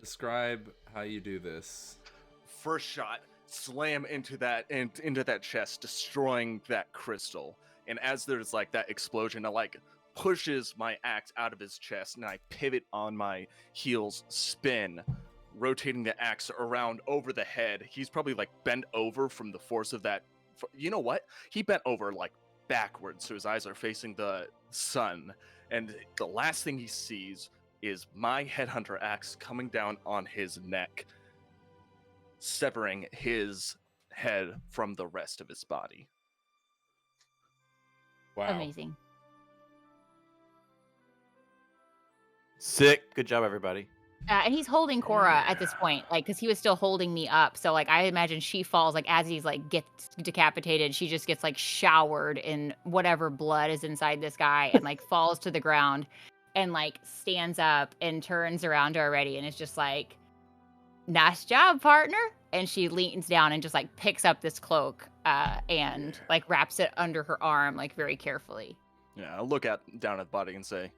Describe how you do this. First shot, slam into that chest, destroying that crystal. And as there's that explosion, I pushes my axe out of his chest, and I pivot on my heels, spin, rotating the axe around over the head. He's probably bent over from the force of that. You know what? He bent over backwards, so his eyes are facing the sun. And the last thing he sees, is my headhunter axe coming down on his neck, severing his head from the rest of his body. Wow. Amazing. Sick. Good job, everybody. And he's holding Cora at this point, like, because he was still holding me up. So, like, I imagine she falls, like, as he's, like, gets decapitated, she just gets, like, showered in whatever blood is inside this guy and, like, falls to the ground and, like, stands up and turns around already and is just like, nice job, partner. And she leans down and just, like, picks up this cloak and, like, wraps it under her arm, like, very carefully. Yeah, I'll look down at the body and say,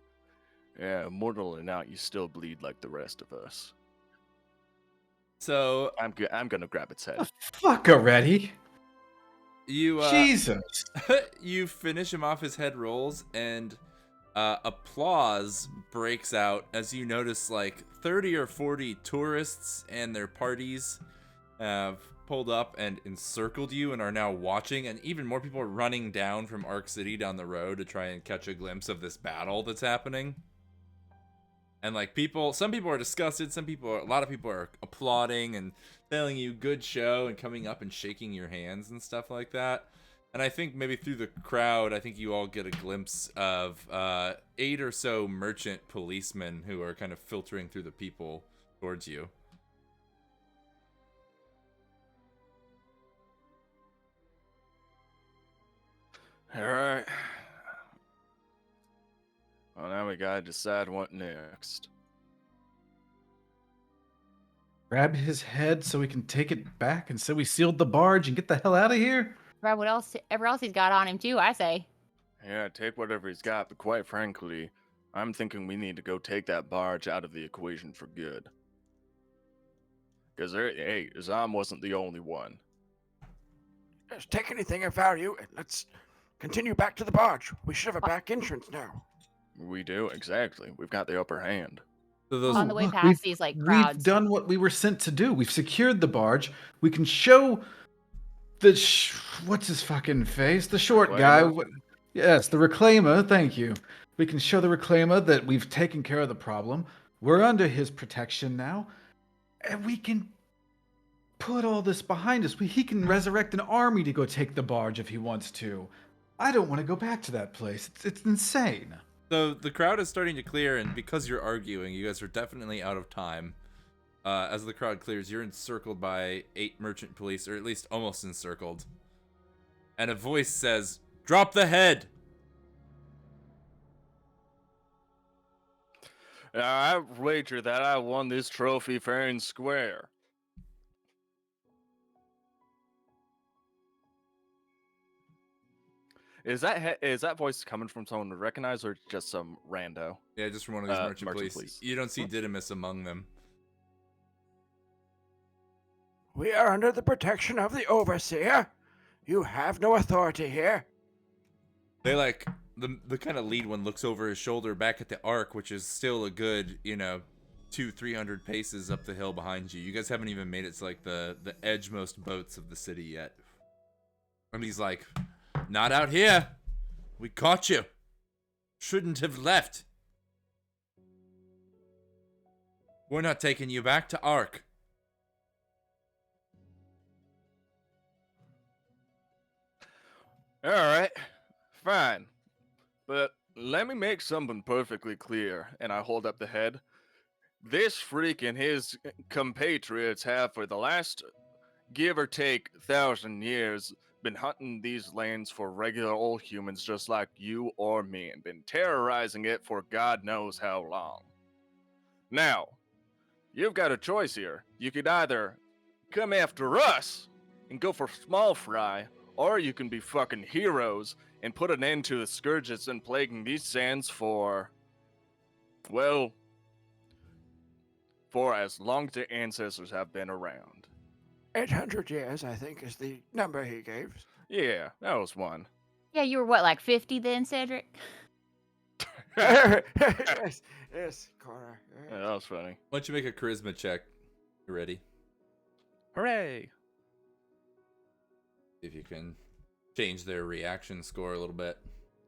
yeah, immortal or not, you still bleed like the rest of us. So I'm gonna grab its head. Fuck already. you Jesus. you finish him off. His head rolls, and applause breaks out as you notice like 30 or 40 tourists and their parties have pulled up and encircled you and are now watching, and even more people are running down from Arc City down the road to try and catch a glimpse of this battle that's happening. And like some people are disgusted, a lot of people are applauding and telling you good show and coming up and shaking your hands and stuff like that. And I think maybe through the crowd, I think you all get a glimpse of 8 or so merchant policemen who are kind of filtering through the people towards you. All right. Well, now we gotta decide what next. Grab his head so we can take it back and so we sealed the barge and get the hell out of here? Grab whatever else he's got on him, too, I say. Yeah, take whatever he's got, but quite frankly, I'm thinking we need to go take that barge out of the equation for good. Because, hey, Xhom wasn't the only one. Just take anything of value and let's continue back to the barge. We should have a back entrance now. We do, exactly. We've got the upper hand. So those On the way Look, past these, like, We've crowds. done what we were sent to do. We've secured the barge. We can show the what's his fucking face? The short guy. Reclaimer? Yes, the reclaimer. Thank you. We can show the reclaimer that we've taken care of the problem. We're under his protection now, and we can put all this behind us. He can resurrect an army to go take the barge if he wants to. I don't want to go back to that place. It's insane. So the crowd is starting to clear, and because you're arguing, you guys are definitely out of time. As the crowd clears, you're encircled by 8 merchant police, or at least almost encircled. And a voice says, "Drop the head!" I wager that I won this trophy fair and square. Is that voice coming from someone we recognize or just some rando? Yeah, just from one of these merchant merchant police. police. You don't see Didymus among them. We are under the protection of the overseer. You have no authority here. They like the kind of lead one looks over his shoulder back at the Ark, which is still a good 200-300 paces up the hill behind you. You guys haven't even made it to like the edgemost boats of the city yet. And he's like, "Not out here. We caught you. Shouldn't have left. We're not taking you back to Ark." All right, fine. But let me make something perfectly clear, and I hold up the head. This freak and his compatriots have, for the last, give or take, 1,000 years, been hunting these lands for regular old humans just like you or me, and been terrorizing it for God knows how long. Now, you've got a choice here. You could either come after us and go for small fry, or you can be fucking heroes and put an end to the scourge that's been plaguing these sands for, well, for as long as the ancestors have been around. 800 years, I think, is the number he gave. Yeah, that was one. Yeah, you were what, like 50 then, Cedric? Yes, Cora. Yeah, that was funny. Why don't you make a charisma check? You ready? Hooray! See if you can change their reaction score a little bit.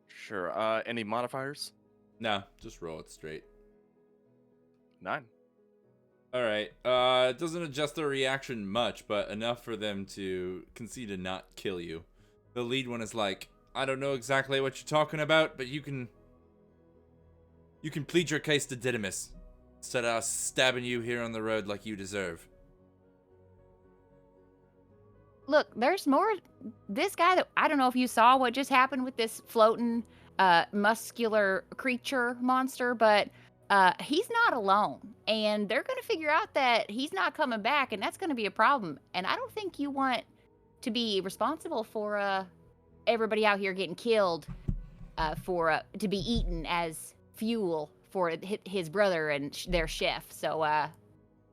Sure. Any modifiers? No, just roll it straight. 9. All right. It doesn't adjust their reaction much, but enough for them to concede to not kill you. The lead one is like, I don't know exactly what you're talking about, but you can plead your case to Didymus instead of us stabbing you here on the road like you deserve. Look, there's more. This guy that I don't know if you saw what just happened with this floating, muscular creature monster, but he's not alone, and they're gonna figure out that he's not coming back, and that's gonna be a problem. And I don't think you want to be responsible for everybody out here getting killed, to be eaten as fuel for his brother and their chef. So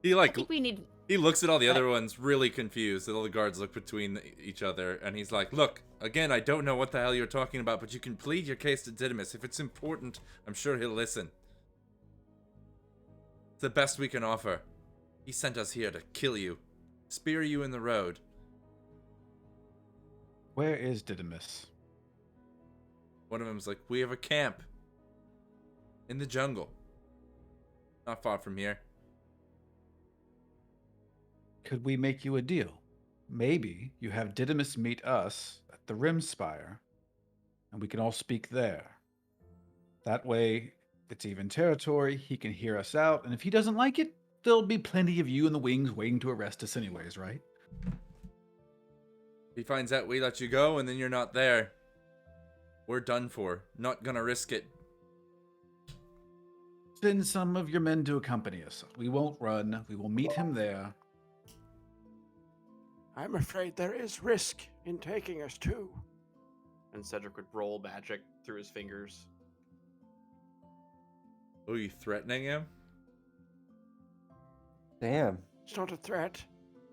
He I think we need. He looks at all the other ones really confused, and all the guards look between each other, and he's like, look, again, I don't know what the hell you're talking about, but you can plead your case to Didymus. If it's important, I'm sure he'll listen. It's the best we can offer. He sent us here to kill you, spear you in the road. Where is Didymus? One of them's like, we have a camp in the jungle, not far from here. Could we make you a deal? Maybe you have Didymus meet us at the Rim Spire, and we can all speak there. That way, it's even territory, he can hear us out, and if he doesn't like it, there'll be plenty of you in the wings waiting to arrest us anyways, right? He finds out we let you go, and then you're not there. We're done for. Not gonna risk it. Send some of your men to accompany us. We won't run. We will meet him there. I'm afraid there is risk in taking us too. And Cedric would roll magic through his fingers. Oh, you threatening him? Damn. It's not a threat.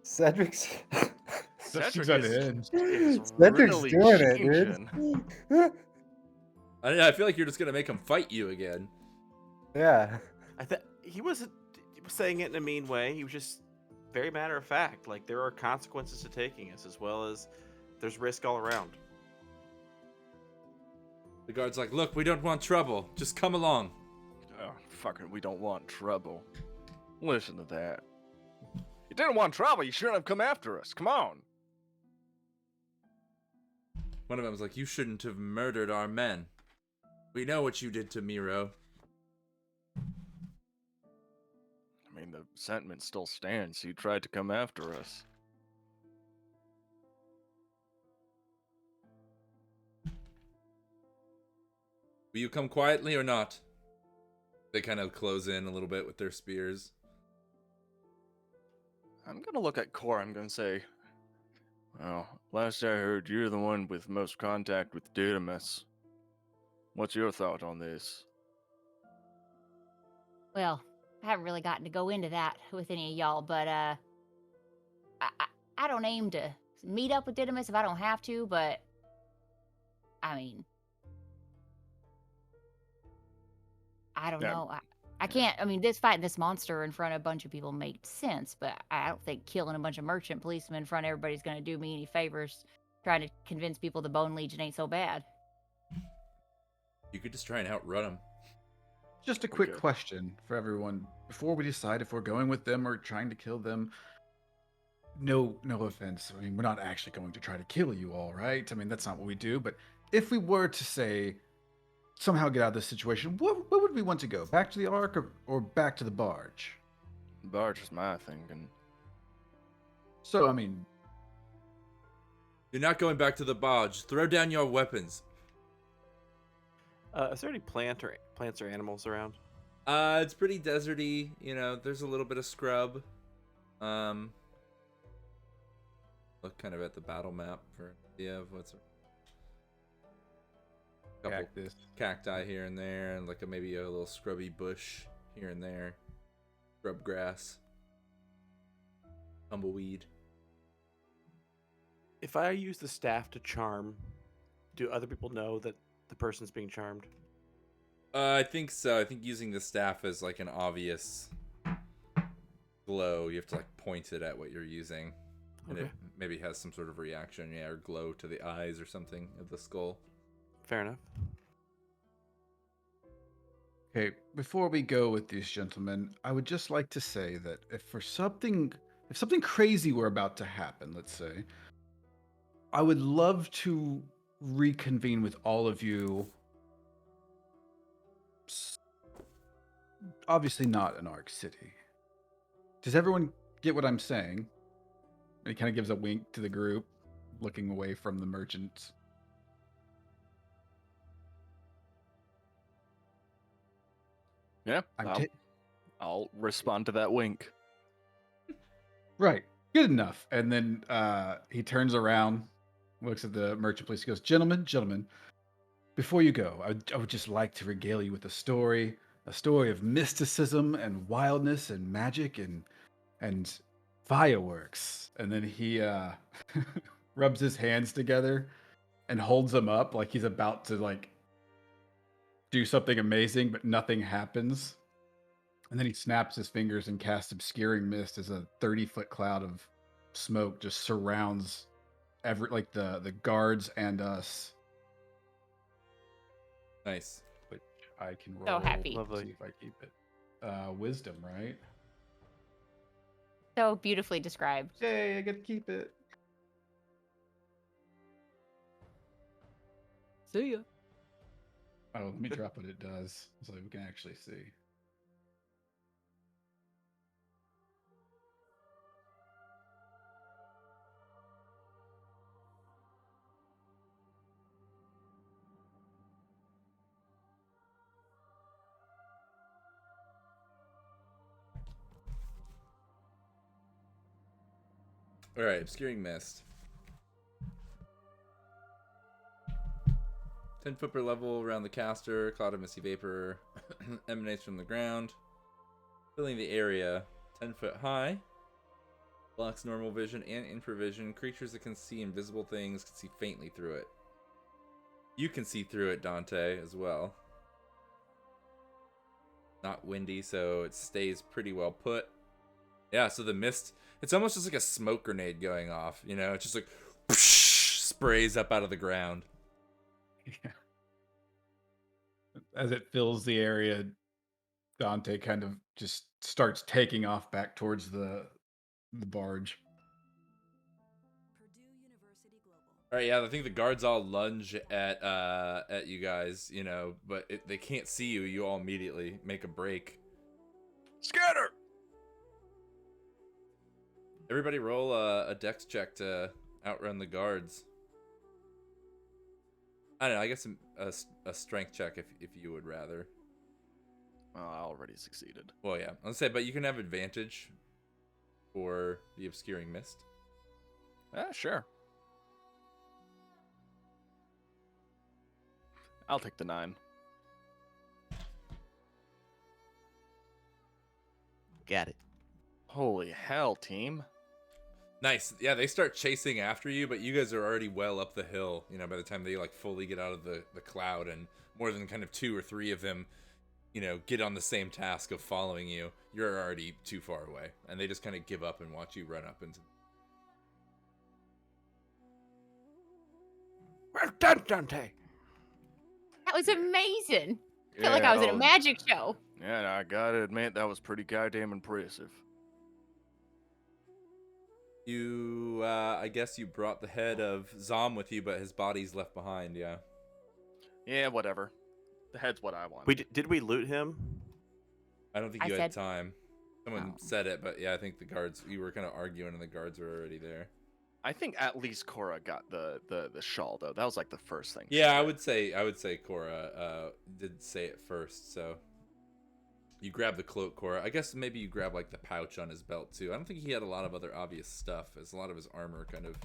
Cedric's Cedric at is, the end. is Cedric's really doing it, changing. dude. I feel like you're just gonna make him fight you again. Yeah. He wasn't saying it in a mean way. He was just very matter of fact. Like, there are consequences to taking us, as well as there's risk all around. The guard's like, look, we don't want trouble. Just come along. Oh, fucking, we don't want trouble. Listen to that. You didn't want trouble, you shouldn't have come after us. Come on. One of them's like, you shouldn't have murdered our men. We know what you did to Miro. I mean, the sentiment still stands. You tried to come after us. Will you come quietly or not? They kind of close in a little bit with their spears. I'm gonna look at Cor. I'm gonna say, well, last I heard, you're the one with most contact with Didymus. What's your thought on this? Well, I haven't really gotten to go into that with any of y'all, but I don't aim to meet up with Didymus if I don't have to, but I mean, I don't Yeah. know. I can't. I mean, fighting this monster in front of a bunch of people made sense, but I don't think killing a bunch of merchant policemen in front of everybody's going to do me any favors. Trying to convince people the Bone Legion ain't so bad. You could just try and outrun them. Just a quick Okay. question for everyone before we decide if we're going with them or trying to kill them. No offense. I mean, we're not actually going to try to kill you all, right? I mean, that's not what we do. But if we were to say somehow get out of this situation, where would we want to go? Back to the Ark or back to the barge? Barge is my thinking. So, I mean, You're not going back to the barge. Throw down your weapons. Is there any plants or animals around? It's pretty deserty. You know, there's a little bit of scrub. Look kind of at the battle map for an idea of what's a couple cactus. cacti here and there, and like maybe a little scrubby bush here and there. Scrub grass. Tumbleweed. If I use the staff to charm, do other people know that the person's being charmed? I think so. I think using the staff is like an obvious glow. You have to like point it at what you're using. And Okay. it maybe has some sort of reaction, yeah, or glow to the eyes or something of the skull. Fair enough. Okay, before we go with these gentlemen, I would just like to say that if something crazy were about to happen, let's say, I would love to reconvene with all of you. Obviously not in Arc City. Does everyone get what I'm saying? And he kind of gives a wink to the group, looking away from the merchants. Yeah, I'm I'll respond to that wink. Right. Good enough. And then he turns around, looks at the merchant place. He goes, Gentlemen, before you go, I would just like to regale you with a story of mysticism and wildness and magic and fireworks. And then he rubs his hands together and holds them up like he's about to like do something amazing, but nothing happens. And then he snaps his fingers and casts obscuring mist as a 30-foot cloud of smoke just surrounds the guards and us. Nice. Which I can roll. So happy. Lovely. See if I keep it. Wisdom, right? So beautifully described. Yay, I get to keep it. See ya. Oh, let me drop what it does so we can actually see. All right, obscuring mist. 10 foot per level around the caster. Cloud of misty vapor emanates from the ground, filling the area. 10 foot high. Blocks normal vision and infravision. Creatures that can see invisible things can see faintly through it. You can see through it, Dante, as well. Not windy, so it stays pretty well put. Yeah, so the mist, it's almost just like a smoke grenade going off, you know? It's just like whoosh, sprays up out of the ground. Yeah. As it fills the area, Dante kind of just starts taking off back towards the barge. All right, yeah, I think the guards all lunge at you guys, you know, but they can't see you. You all immediately make a break. Scatter! Everybody roll a dex check to outrun the guards. I don't know, I guess a strength check if you would rather. Well, I already succeeded. Well, yeah, I'll say, but you can have advantage for the obscuring mist. Yeah, sure. I'll take the 9. Got it. Holy hell, team. Nice. Yeah, they start chasing after you, but you guys are already well up the hill, you know, by the time they like fully get out of the cloud, and more than kind of 2 or 3 of them, you know, get on the same task of following you. You're already too far away, and they just kind of give up and watch you run up into. Well done, Dante. That was amazing. I feel like I was in a magic show. Yeah, I gotta admit, that was pretty goddamn impressive. You, I guess you brought the head of Xhom with you, but his body's left behind, yeah. Yeah, whatever. The head's what I want. Did we loot him? I don't think I you had said- time. Someone Oh. said it, but yeah, I think the guards, you were kind of arguing and the guards were already there. I think at least Cora got the shawl though. That was like the first thing. she Yeah, I said. would say Cora did say it first, so you grab the cloak, Cora. I guess maybe you grab like the pouch on his belt too. I don't think he had a lot of other obvious stuff, as a lot of his armor kind of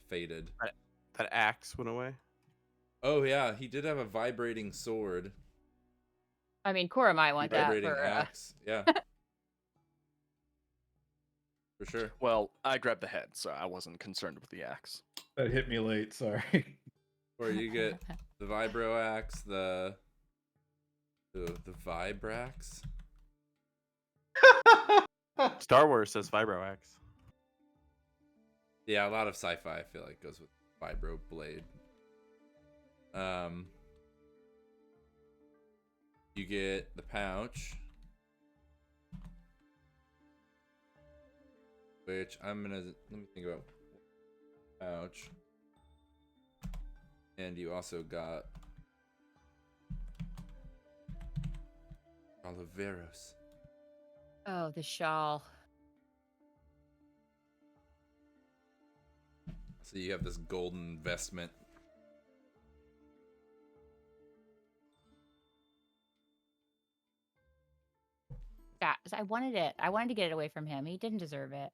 faded. That axe went away. Oh yeah, he did have a vibrating sword. I mean, Cora might want that Vibrating for. axe. Yeah. For sure. Well, I grabbed the head, so I wasn't concerned with the axe. That hit me late, sorry. Or you get the vibro axe, the vibrax. Star Wars says vibro axe. Yeah, a lot of sci-fi I feel like goes with vibro You get the pouch, which I'm gonna let me think about pouch, and you also got Oliveros. Oh, the shawl. So you have this golden vestment. Guys, I wanted it. I wanted to get it away from him. He didn't deserve it.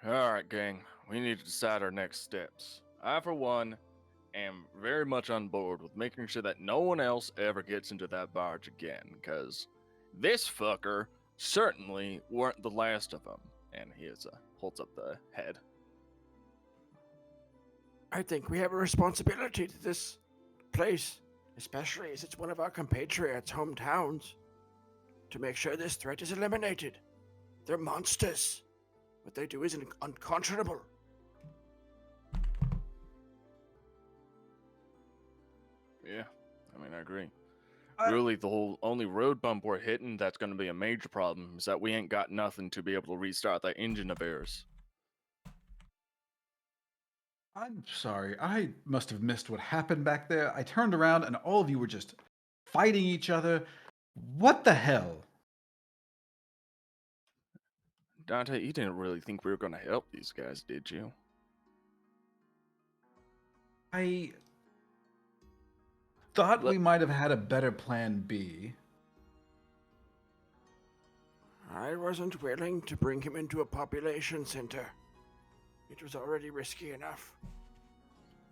All right, gang. We need to decide our next steps. I, for one, am very much on board with making sure that no one else ever gets into that barge again, because this fucker certainly weren't the last of them. And he holds up the head. I think we have a responsibility to this place, especially as it's one of our compatriots' hometowns, to make sure this threat is eliminated. They're monsters. What they do is unconscionable. Yeah, I mean, I agree. Really, the whole only road bump we're hitting that's going to be a major problem is that we ain't got nothing to be able to restart that engine of theirs. I'm sorry. I must have missed what happened back there. I turned around and all of you were just fighting each other. What the hell? Dante, you didn't really think we were going to help these guys, did you? I thought we might have had a better plan B. I wasn't willing to bring him into a population center. It was already risky enough.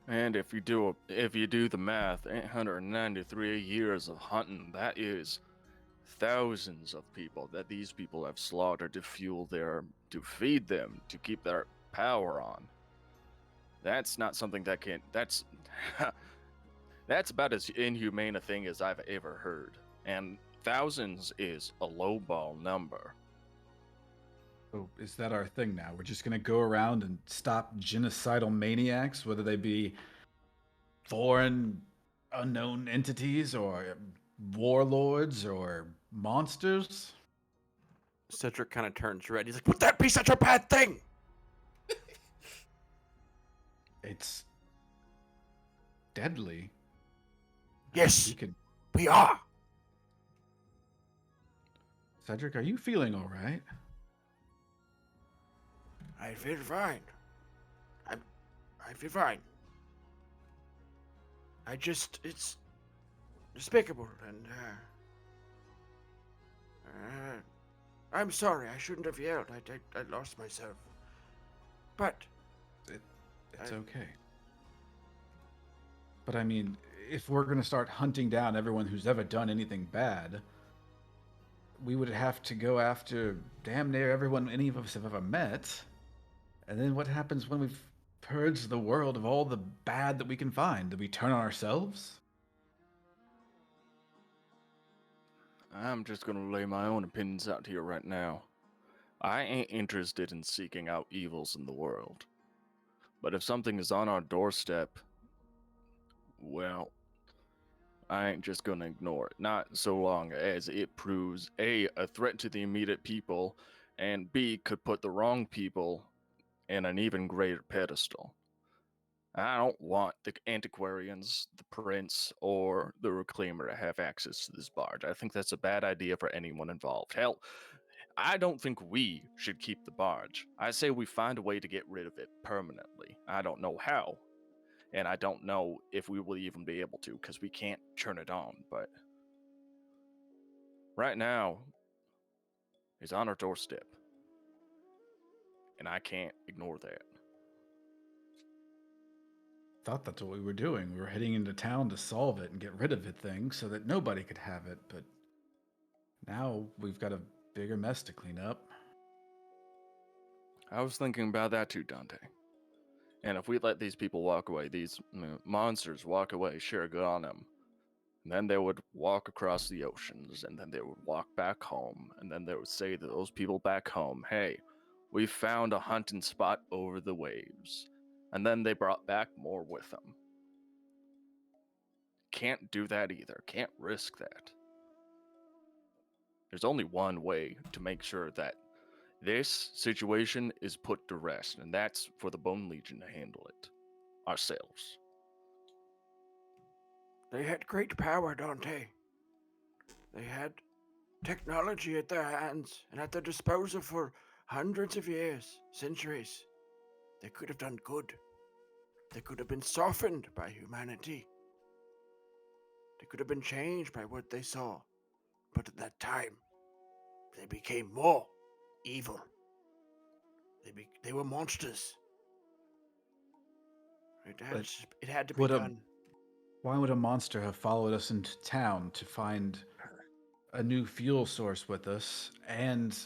And if you do the math, 893 years of hunting, that is thousands of people that these people have slaughtered to to feed them, to keep their power on. That's not something that's that's about as inhumane a thing as I've ever heard. And thousands is a lowball number. Oh, is that our thing now? We're just gonna go around and stop genocidal maniacs, whether they be foreign unknown entities or warlords or monsters? Cedric kind of turns red. He's like, Would that be such a bad thing? It's deadly. Yes, You could. we are. Cedric, are you feeling all right? I feel fine. I feel fine. It's despicable, and I'm sorry. I shouldn't have yelled. I lost myself. But It's okay. But I mean, if we're gonna start hunting down everyone who's ever done anything bad, we would have to go after damn near everyone any of us have ever met. And then what happens when we've purged the world of all the bad that we can find? Do we turn on ourselves? I'm just gonna lay my own opinions out here right now. I ain't interested in seeking out evils in the world. But if something is on our doorstep, well, I ain't just gonna ignore it. Not so long as it proves A, a threat to the immediate people, and B, could put the wrong people in an even greater pedestal. I don't want the antiquarians, the prince, or the reclaimer to have access to this barge. I think that's a bad idea for anyone involved. Hell, I don't think we should keep the barge. I say we find a way to get rid of it permanently. I don't know how, and I don't know if we will even be able to, because we can't turn it on, but right now, it's on our doorstep, and I can't ignore that. Thought that's what we were doing. We were heading into town to solve it and get rid of the thing so that nobody could have it, but now we've got a bigger mess to clean up. I was thinking about that too, Dante. And if we let these people walk away, these monsters walk away, sure, good on them. And then they would walk across the oceans, and then they would walk back home, and then they would say to those people back home, hey, we found a hunting spot over the waves. And then they brought back more with them. Can't do that either. Can't risk that. There's only one way to make sure that this situation is put to rest, and that's for the Bone Legion to handle it ourselves. They had great power, Dante. They had technology at their hands and at their disposal for hundreds of years, centuries. They could have done good. They could have been softened by humanity. They could have been changed by what they saw. But at that time, they became more evil. They were monsters. It had to be done. Why would a monster have followed us into town to find a new fuel source with us and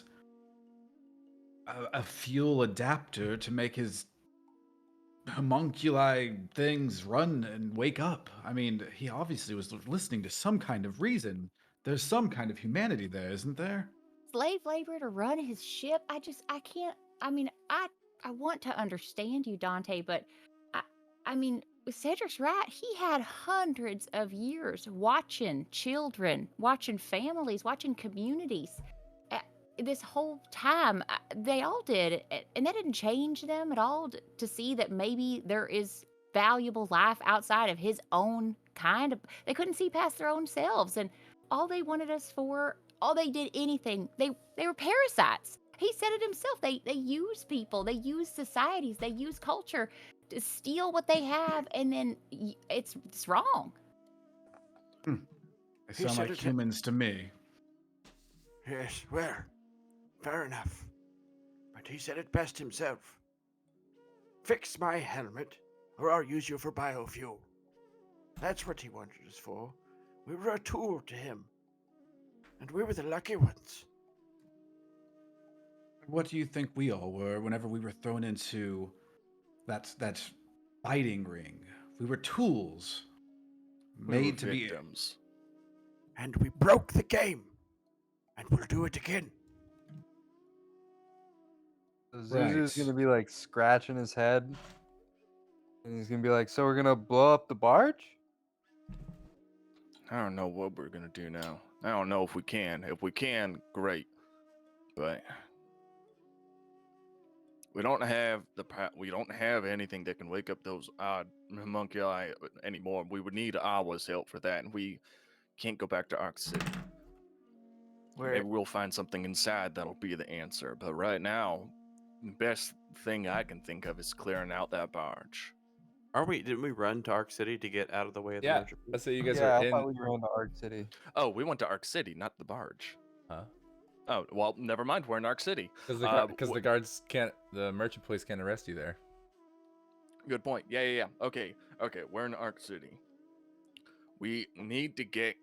a fuel adapter to make his homunculi things run and wake up? I mean, he obviously was listening to some kind of reason. There's some kind of humanity there, isn't there? Slave labor to run his ship. I can't. I mean, I want to understand you, Dante, but I mean, Cedric's right. He had hundreds of years watching children, watching families, watching communities. This whole time, they all did, and that didn't change them at all to see that maybe there is valuable life outside of his own kind of. They couldn't see past their own selves, and all they wanted us for, all they did anything. They were parasites. He said it himself. They use people. They use societies. They use culture to steal what they have, and then it's wrong. They sound like humans to me. Yes, well, fair enough. But he said it best himself. Fix my helmet, or I'll use you for biofuel. That's what he wanted us for. We were a tool to him. And we were the lucky ones. What do you think we all were whenever we were thrown into that fighting ring? We were tools. Made to be victims. And we broke the game. And we'll do it again. So Zuzu's gonna be like scratching his head. And he's gonna be like, so we're gonna blow up the barge? I don't know what we're gonna do now. I don't know if we can. If we can, great. But we don't have we don't have anything that can wake up those odd homunculi anymore. We would need Awa's help for that, and we can't go back to Arc City. Maybe we'll find something inside that'll be the answer. But right now, the best thing I can think of is clearing out that barge. Didn't we run to Arc City to get out of the way of the Yeah, merchant? let's say you guys Yeah, are I in. thought we were in the Arc City. Oh, we went to Arc City, not the barge. Huh? Oh, well, never mind. We're in Arc City. Because the guards can't, the merchant police can't arrest you there. Good point. Yeah. Okay, we're in Arc City. We need to get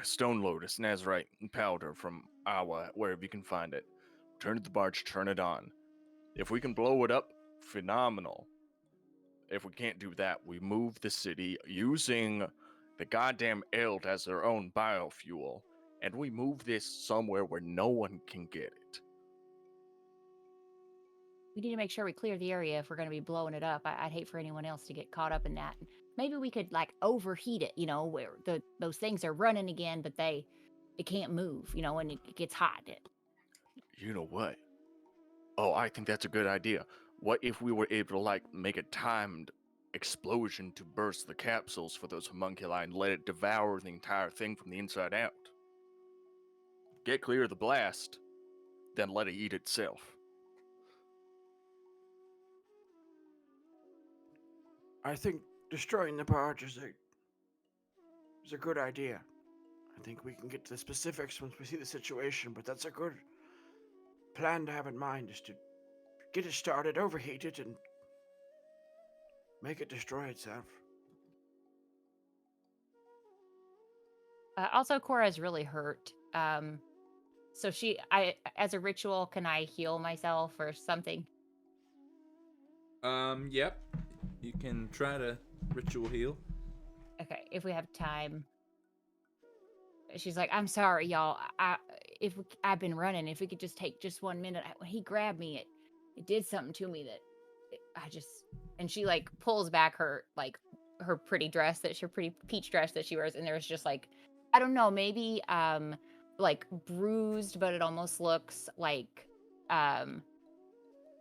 Stone Lotus, Nazarite, and powder from Awa, wherever you can find it. Turn to the barge, turn it on. If we can blow it up, phenomenal. If we can't do that, we move the city using the goddamn Eld as their own biofuel, and we move this somewhere where no one can get it. We need to make sure we clear the area if we're going to be blowing it up. I'd hate for anyone else to get caught up in that. Maybe we could like overheat it, where those things are running again, but it can't move, and it gets hot. You know what? Oh, I think that's a good idea. What if we were able to make a timed explosion to burst the capsules for those homunculi and let it devour the entire thing from the inside out? Get clear of the blast, then let it eat itself. I think destroying the barge is a good idea. I think we can get to the specifics once we see the situation, but that's a good plan to have in mind, is to get it started, overheat it, and make it destroy itself. Also, Cora's really hurt. So as a ritual, can I heal myself or something? Yep. You can try to ritual heal. Okay, if we have time. she's like, I'm sorry, y'all. I've been running. If we could just take just 1 minute. When he grabbed me, it did something to me that I just. And she like pulls back her pretty dress her pretty peach dress that she wears, and there's just like, I don't know, maybe like bruised, but it almost looks like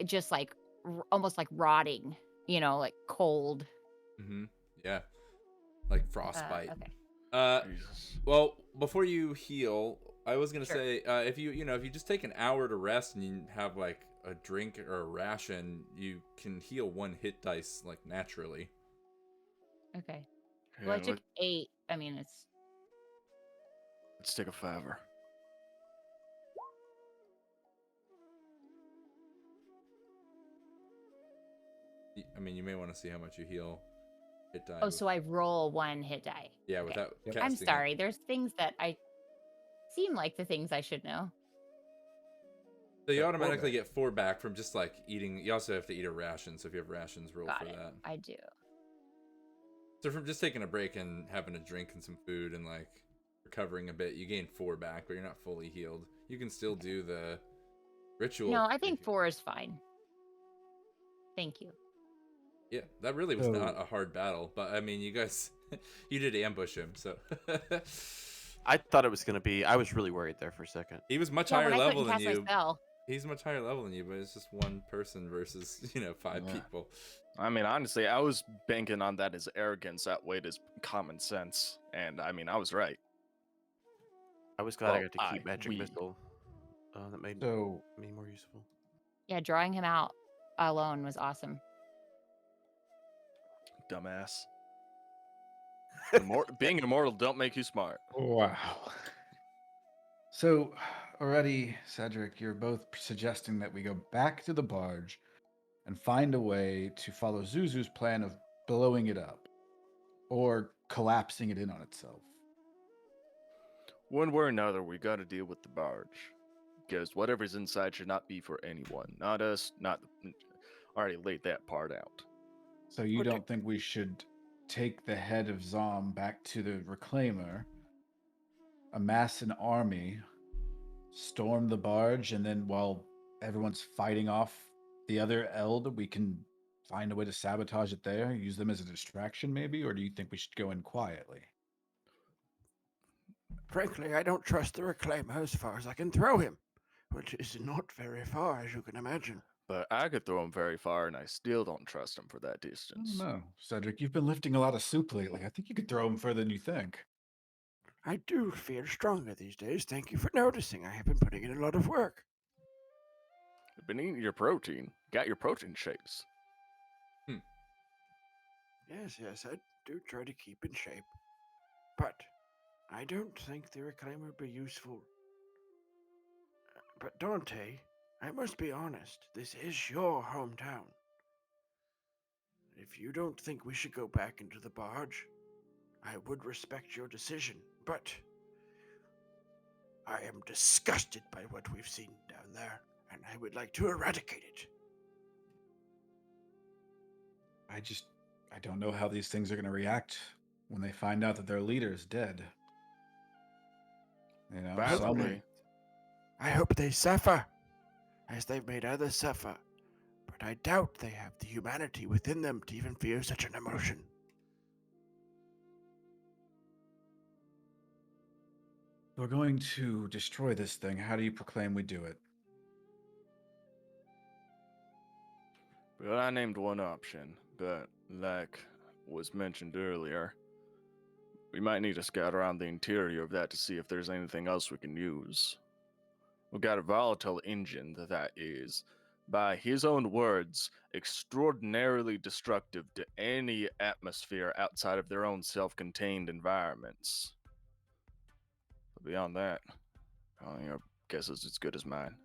just like almost like rotting, like cold. Mm-hmm. Yeah, like frostbite. Okay. Jesus. Well, before you heal, I was gonna Sure. say, if you just take an hour to rest and you have like a drink or a ration, you can heal 1 hit dice like naturally. Okay. Well, I Yeah, took 8. I mean, it's let's take a fiver. I mean, you may want to see how much you heal hit die. so I roll 1 hit die. Yeah, Okay. without Yep. casting I'm it. sorry. There's things that I seem like the things I should know. So you Got 4 automatically back. get 4 back from just like eating. You also have to eat a ration, so if you have rations, roll Got for it. that. I do. So from just taking a break and having a drink and some food and like recovering a bit, you gain 4 back, but you're not fully healed. You can still do the ritual. No, I think 4 is fine. Thank you. Yeah, that really was So- not a hard battle, but I mean, you guys, you did ambush him, so I thought it was gonna be. I was really worried there for a second. he was much Yeah, higher when I level couldn't than cast my you. spell. He's much higher level than you, but it's just 1 person versus 5 Yeah. people. I mean, honestly, I was banking on that as arrogance outweighed as common sense, and I mean, I was right. I was glad I Well, got to keep magic we- missile. That made So me more useful. Yeah, drawing him out alone was awesome. Dumbass. Being immortal don't make you smart. wow. So already, Cedric, you're both suggesting that we go back to the barge and find a way to follow Zuzu's plan of blowing it up or collapsing it in on itself. One way or another, we gotta deal with the barge. Because whatever's inside should not be for anyone. Not us, not the... Already laid that part out. So you Okay. don't think we should take the head of Xhom back to the Reclaimer, amass an army, storm the barge, and then while everyone's fighting off the other Eld, we can find a way to sabotage it there, use them as a distraction maybe? Or do you think we should go in quietly? Frankly, I don't trust the Reclaimer as far as I can throw him, which is not very far, as you can imagine. But I could throw him very far, and I still don't trust him for that I distance. don't know. Cedric, you've been lifting a lot of soup lately. I think you could throw him further than you think. I do feel stronger these days. Thank you for noticing. I have been putting in a lot of work. You've been eating your protein. Got your protein shakes. Yes, I do try to keep in shape. But I don't think the Reclaimer would be useful. But Dante, I must be honest, this is your hometown. If you don't think we should go back into the barge, I would respect your decision, but I am disgusted by what we've seen down there, and I would like to eradicate it. I don't know how these things are going to react when they find out that their leader is dead. You know, some- Probably. I hope they suffer, as they've made others suffer, but I doubt they have the humanity within them to even feel such an emotion. we're going to destroy this thing. How do you proclaim we do it? Well, I named one option, but like was mentioned earlier, we might need to scout around the interior of that to see if there's anything else we can use. We've got a volatile engine that is, by his own words, extraordinarily destructive to any atmosphere outside of their own self-contained environments. But beyond that, your guess is as good as mine.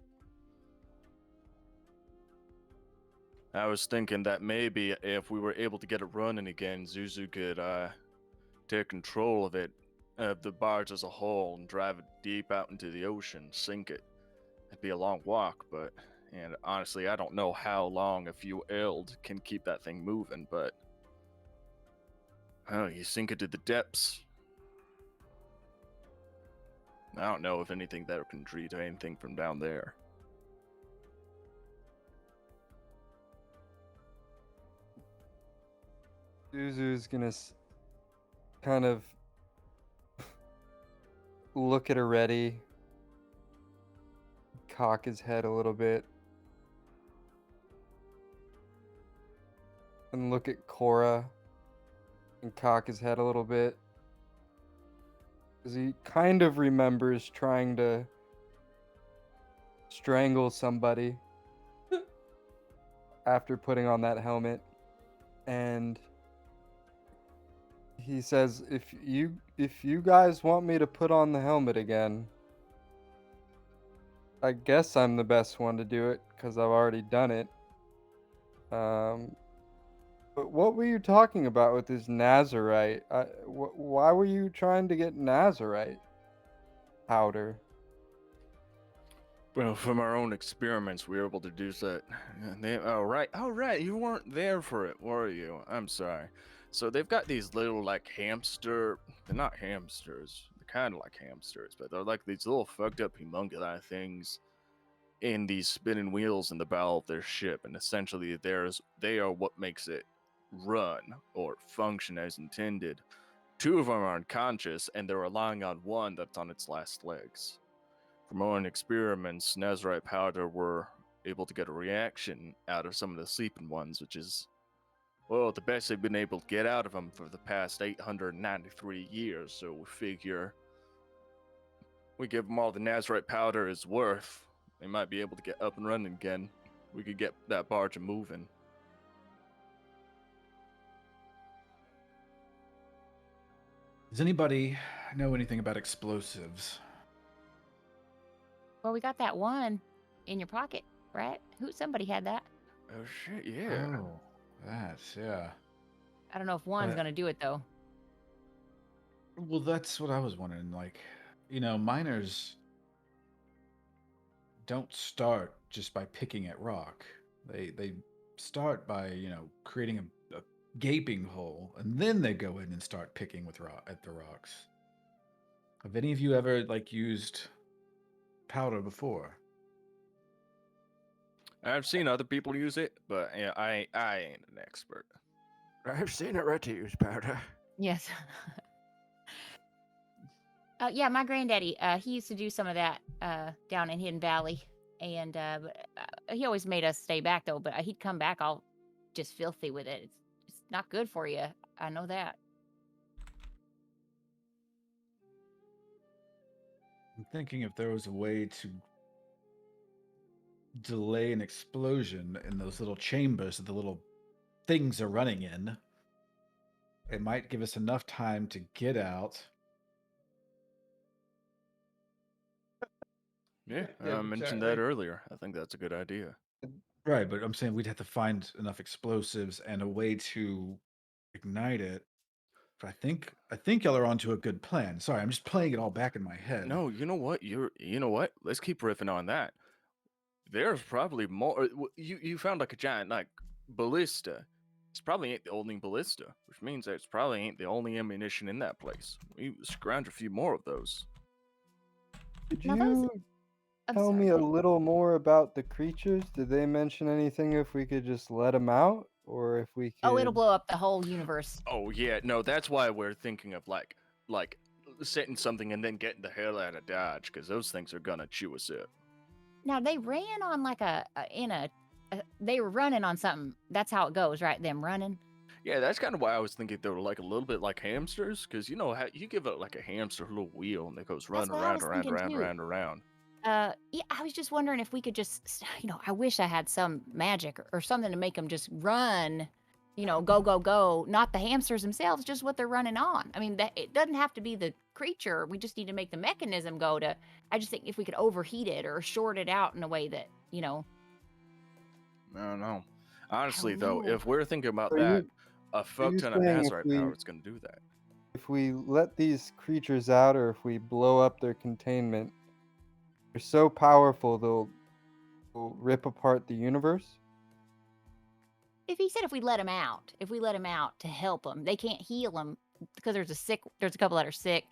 I was thinking that maybe if we were able to get it running again, Zuzu could take control of it, of the barge as a whole, and drive it deep out into the ocean, sink it. It'd be a long walk, and honestly, I don't know how long a few Eld can keep that thing moving, but oh, you sink it to the depths. I don't know if anything there can treat anything from down there. Zuzu's gonna kind of look at Already, cock his head a little bit, and look at Cora and cock his head a little bit. Because he kind of remembers trying to strangle somebody after putting on that helmet. And he says, if you guys want me to put on the helmet again, I guess I'm the best one to do it because I've already done it. But what were you talking about with this Nazarite? Why were you trying to get Nazarite powder? Well, from our own experiments, we were able to do that. Oh right, you weren't there for it, were you? I'm sorry. So they've got these little like hamster. They're not hamsters. They're kind of like hamsters, but they're like these little fucked up homunculi things in these spinning wheels in the bow of their ship, and essentially they are what makes it run or function as intended. Two of them are unconscious, and they're relying on one that's on its last legs. From our own experiments, Nazarite powder were able to get a reaction out of some of the sleeping ones, which is, well, the best they've been able to get out of them for the past 893 years. So we figure we give them all the Nazarite powder is worth. They might be able to get up and running again. We could get that barge moving. Does anybody know anything about explosives? Well, we got that one in your pocket, right? Somebody had that. Oh shit, yeah. Oh, that's, yeah. I don't know if one's gonna do it though. Well, that's what I was wondering. Like, miners don't start just by picking at rock. They start by, creating a gaping hole, and then they go in and start picking at the rocks. Have any of you ever used powder before? I've seen other people use it, but yeah, I ain't an expert. I've seen Already use powder. Yes. Yeah, my granddaddy, he used to do some of that down in Hidden Valley, and he always made us stay back though. But he'd come back all just filthy with it. It's not good for you. I know that. I'm thinking if there was a way to delay an explosion in those little chambers that the little things are running in, it might give us enough time to get out. Yeah, Yeah, I mentioned exactly. that earlier. I think that's a good idea. Right, but I'm saying we'd have to find enough explosives and a way to ignite it. But I think y'all are onto a good plan. Sorry, I'm just playing it all back in my head. No, you know what? You know what? Let's keep riffing on that. There's probably more. You found like a giant ballista. It's probably ain't the only ballista, which means that it's probably ain't the only ammunition in that place. We scrounge a few more of those. Could Now those- you I'm tell me sorry. a little more about the creatures? Did they mention anything if we could just let them out, or if we could? Oh, it'll blow up the whole universe. Oh yeah, no, that's why we're thinking of like setting something and then getting the hell out of Dodge, because those things are gonna chew us up. Now they ran on like they were running on something. That's how it goes, right? Them running. Yeah, that's kind of why I was thinking they were like a little bit like hamsters, because you know how you give it like a hamster a little wheel and it goes running what I around, was around, thinking around, too. around. Yeah, I was just wondering if we could just, I wish I had some magic or something to make them just run, go, go, go. Not the hamsters themselves, just what they're running on. I mean, it doesn't have to be the creature. We just need to make the mechanism go to. I just think if we could overheat it or short it out in a way that, I don't know. Honestly, don't though, know. if we're thinking about Are that, you- a fuck you ton of saying if Nazarite we- power is going to do that. If we let these creatures out, or if we blow up their containment, they're so powerful they'll rip apart the universe. If he said if we let him out to help them, they can't heal them because there's a couple that are sick.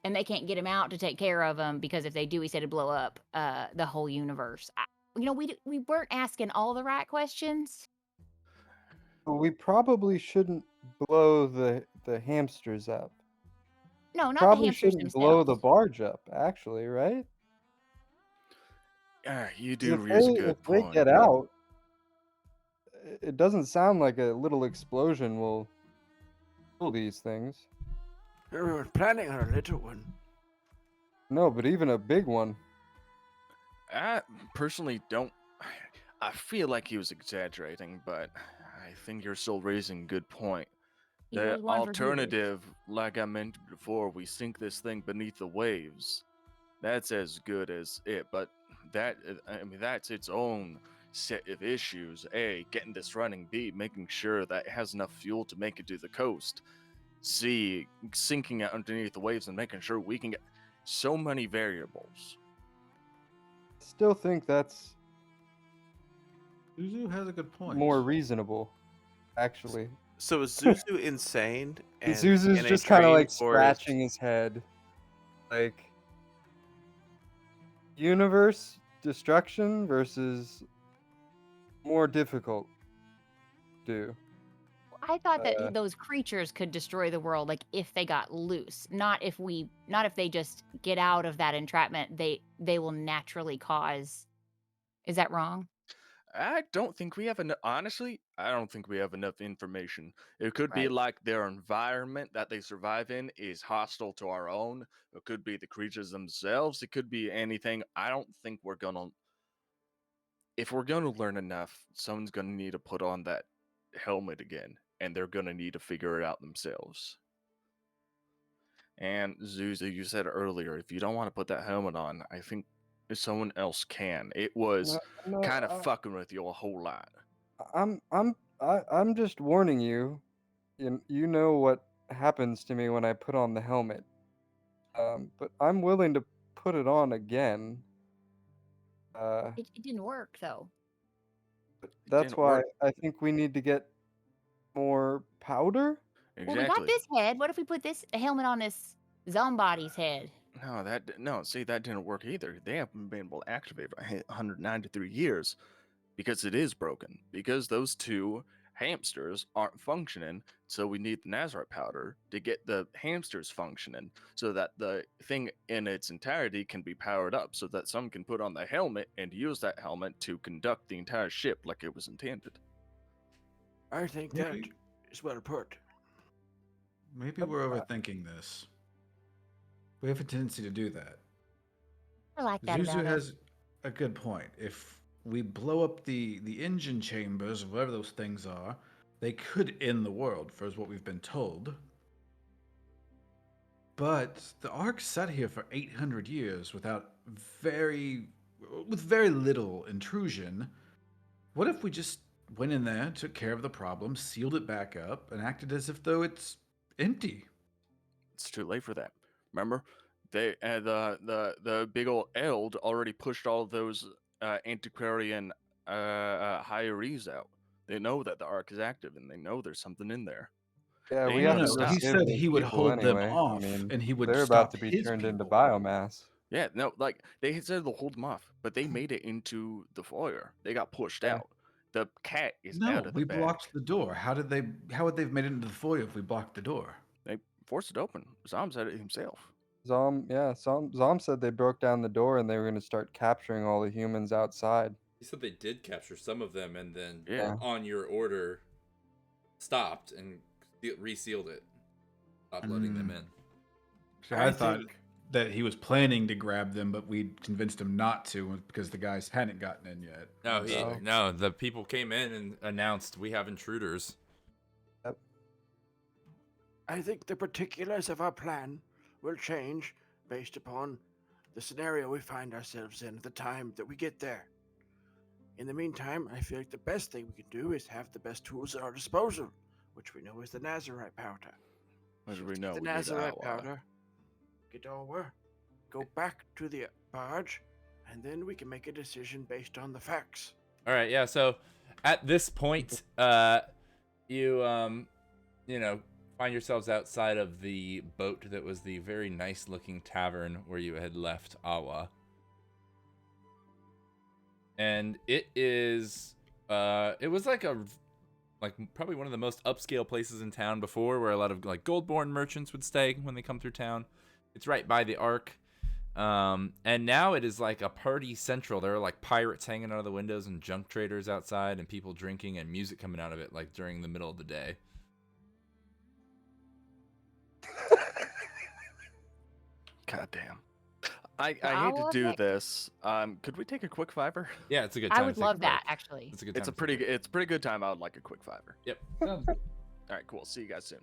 and they can't get him out to take care of him because if they do, he said it'd blow up the whole universe. We weren't asking all the right questions. We probably shouldn't blow the hamsters up. No, not the Probably hamsters shouldn't blow the themselves. barge up, actually, right? You 'Cause do raise a good if they point. get out, it doesn't sound like a little explosion will kill these things. We were planning on a little one. No, but even a big one. I personally don't. I feel like he was exaggerating, but I think you're still raising a good point. He The was one for Hooters. alternative, like I mentioned before, we sink this thing beneath the waves. That's as good as it, but that's its own set of issues. A, getting this running. B, making sure that it has enough fuel to make it to the coast. C, sinking it underneath the waves and making sure we can get so many variables. Still think that's Zuzu has a good point. more reasonable, actually. So is Zuzu insane? And Zuzu's in a just kind of dream, like or is- scratching his head. Like, universe destruction versus more difficult do. I thought that those creatures could destroy the world, like if they got loose. Not if they just get out of that entrapment. They will naturally cause. Is that wrong? I don't think we have enough. Honestly, I don't think we have enough information. It could be Right. like their environment that they survive in is hostile to our own. It could be the creatures themselves. It could be anything. I don't think we're gonna. If we're gonna learn enough, someone's gonna need to put on that helmet again, and they're gonna need to figure it out themselves. And Zuzu, you said earlier, if you don't want to put that helmet on, I think someone else can. It was No, kind of fucking with you a whole lot. I'm just warning you. You know what happens to me when I put on the helmet. But I'm willing to put it on again. It didn't work though. That's didn't why work. I think we need to get more powder. Well, we got this head. What if we put this helmet on this zombody's head? No, see, that didn't work either. They haven't been able to activate for 193 years because it is broken. Because those two hamsters aren't functioning, so we need the Nazarite powder to get the hamsters functioning so that the thing in its entirety can be powered up so that someone can put on the helmet and use that helmet to conduct the entire ship like it was intended. I think that is well put. Maybe we're overthinking this. We have a tendency to do that. I like that Zuzu about us. has a good point. If we blow up the engine chambers, or whatever those things are, they could end the world, for what we've been told. But the Ark sat here for 800 years with very little intrusion. What if we just went in there, took care of the problem, sealed it back up, and acted as if though it's empty? It's too late for that. Remember, they the big old Eld already pushed all of those antiquarian hirees out. They know that the Ark is active, and they know there's something in there. Yeah, They we ain't have gonna to stop. He save said those he would people hold them anyway. off, I mean, and he would they're stop about to be his turned into people. biomass. Yeah, no, like they had said they'll hold them off, but they made it into the foyer. They got pushed Yeah. out. The cat is No, out of the we bag. blocked the door. How would they have made it into the foyer if we blocked the door? They forced it open. Zom said it himself. Zom said they broke down the door and they were going to start capturing all the humans outside. He said they did capture some of them, and then Yeah. on your order, stopped and resealed it. Stopped letting them in. So I thought that he was planning to grab them, but we convinced him not to because the guys hadn't gotten in yet. No, the people came in and announced we have intruders. Yep. I think the particulars of our plan will change based upon the scenario we find ourselves in at the time that we get there. In the meantime, I feel like the best thing we can do is have the best tools at our disposal, which we know is the Nazarite powder. As we Let's know, get we the need Nazarite our- powder, get over, go back to the barge, and then we can make a decision based on the facts. All right, yeah. So at this point, you find yourselves outside of the boat that was the very nice looking tavern where you had left Awa. And it is it was like probably one of the most upscale places in town before, where a lot of like Goldborn merchants would stay when they come through town. It's right by the Ark. And now it is like a party central. There are like pirates hanging out of the windows and junk traders outside and people drinking and music coming out of it like during the middle of the day. God damn. I hate to Wow, do Nick. this. Could we take a quick fiver? Yeah, it's a good time. I would to take a love that, break. actually. It's a good time. It's a to take pretty good time. I would like a quick fiver. Yep. Sounds good. All right, cool. See you guys soon.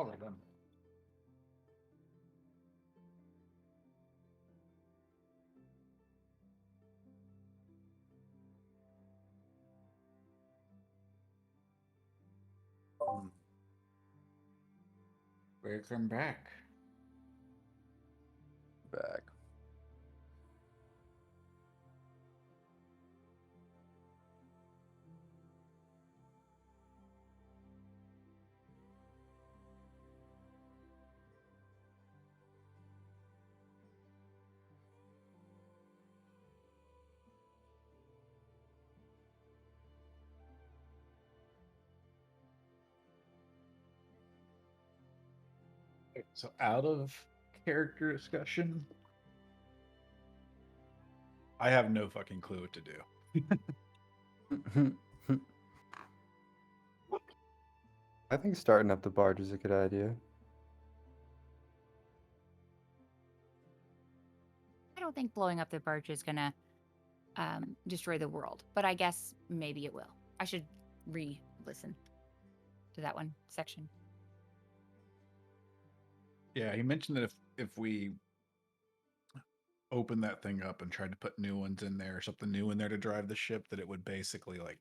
All of them. Welcome back. Back. So out of character discussion, I have no fucking clue what to do. I think starting up the barge is a good idea. I don't think blowing up the barge is gonna destroy the world, but I guess maybe it will. I should re-listen to that one section. Yeah, he mentioned that if we open that thing up and tried to put new ones in there, something new in there to drive the ship, that it would basically like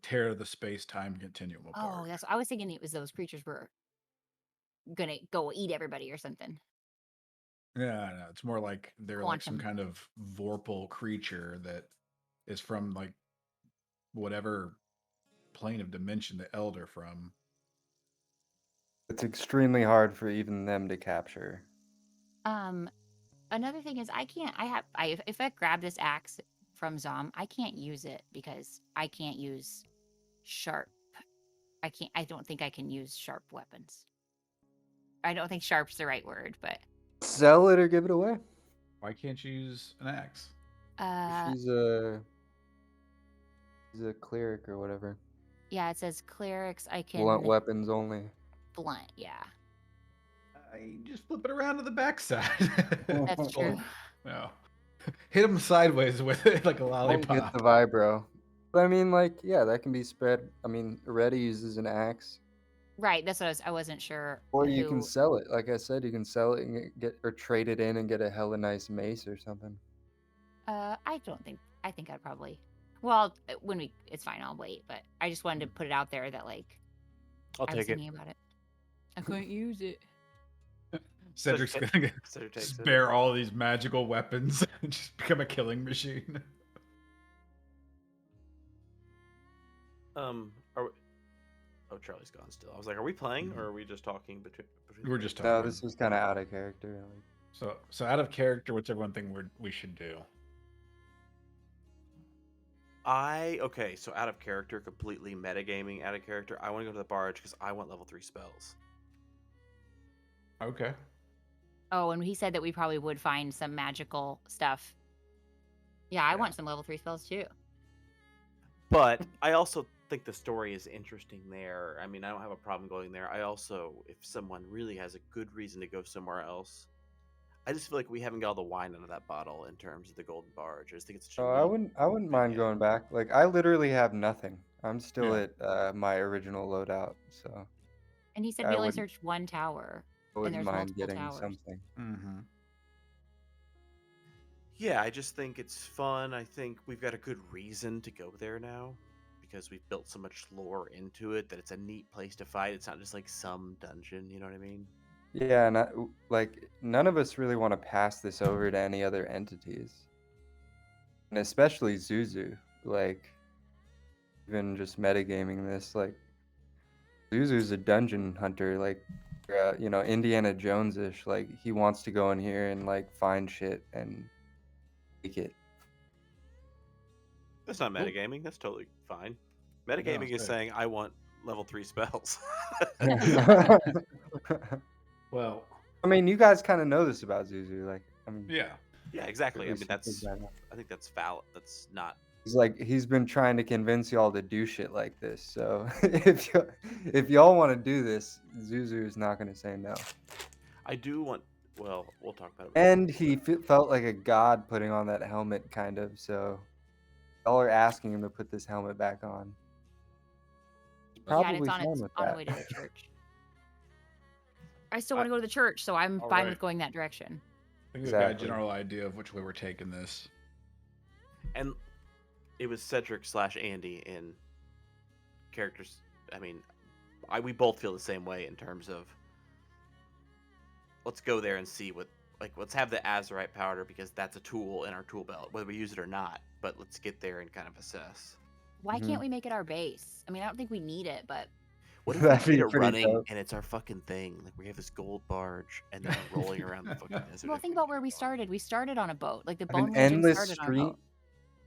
tear the space-time continuum apart. Oh, that's. I was thinking it was those creatures were gonna go eat everybody or something. Yeah, no, it's more like they're like some Quantum. kind of vorpal creature that is from like whatever plane of dimension the Elder from. It's extremely hard for even them to capture. Another thing is I can't. If I grab this axe from Xhom, I can't use it because I can't use sharp. I can't. I don't think I can use sharp weapons. I don't think sharp's the right word, but Sell it or give it away. Why can't you use an axe? She's a cleric or whatever. yeah, it says clerics. I can Blunt weapons only. blunt. Yeah, You just flip it around to the backside. that's true. No. Hit him sideways with it like a Don't lollipop. get the vibro. But I mean, like, yeah, that can be spread. I mean, Reddy uses an axe. Right. That's what I wasn't sure. Or you can who- sell it. Like I said, you can sell it and get or trade it in and get a hella nice mace or something. I don't think. I think I'd probably. Well, it's fine. I'll wait. But I just wanted to put it out there that like I'll I was take it. thinking about it. I couldn't use it. Cedric's Cedric gonna Cedric takes it. spare all these magical weapons and just become a killing machine. Are we... Oh, Charlie's gone still. I was like, are we playing or are we just talking between We're just talking. No, this was kind of out of character. Like, So out of character, what's everyone think we should do? Okay, so out of character, completely metagaming out of character. I want to go to the barge because I want level 3 spells. Okay. Oh, and he said that we probably would find some magical stuff. Yeah, I Yeah. want some level 3 spells too. But I also think the story is interesting there. I mean, I don't have a problem going there. I also, if someone really has a good reason to go somewhere else, I just feel like we haven't got all the wine out of that bottle in terms of the Golden Barge. I just think it's such a oh, I wouldn't mind yeah. going back. Like, I literally have nothing. I'm still Yeah. at my original loadout, so And he said I we only wouldn't- searched one tower. I wouldn't there's mind multiple getting towers. something. Mm-hmm. Yeah, I just think it's fun. I think we've got a good reason to go there now because we've built so much lore into it that it's a neat place to fight. It's not just like some dungeon, you know what I mean? Yeah, and like none of us really want to pass this over to any other entities, and especially Zuzu. Like, even just metagaming this, like Zuzu's a dungeon hunter, like Indiana Jones-ish. Like, he wants to go in here and like find shit and take it. That's not Cool. metagaming. That's totally fine. Metagaming is sick. saying I want level 3 spells. Well, I mean, you guys kind of know this about Zuzu. Like, I mean, yeah. Yeah, exactly. I at mean, least you think that. I think that's valid. That's not. He's been trying to convince y'all to do shit like this. So if y'all want to do this, Zuzu is not going to say no. I do want. Well, we'll talk about it. And he felt like a god putting on that helmet, kind of. So y'all are asking him to put this helmet back on. He's Yeah, and probably it's on fine its with on that. the way to the church. I still want to go to the church, so I'm fine right. with going that direction. I think we've got a Exactly. general idea of which way we're taking this. And it was Cedric / Andy in characters. I mean, we both feel the same way in terms of let's go there and see what, like, let's have the Azurite powder because that's a tool in our tool belt, whether we use it or not. But let's get there and kind of assess. Why can't we make it our base? I mean, I don't think we need it, but What if That'd we be get it pretty running dope. and it's our fucking thing? Like we have this gold barge and then we're rolling around the fucking desert. well, think about where we started. We started on a boat. Like the Have an Bone Legion endless started on a stream, boat.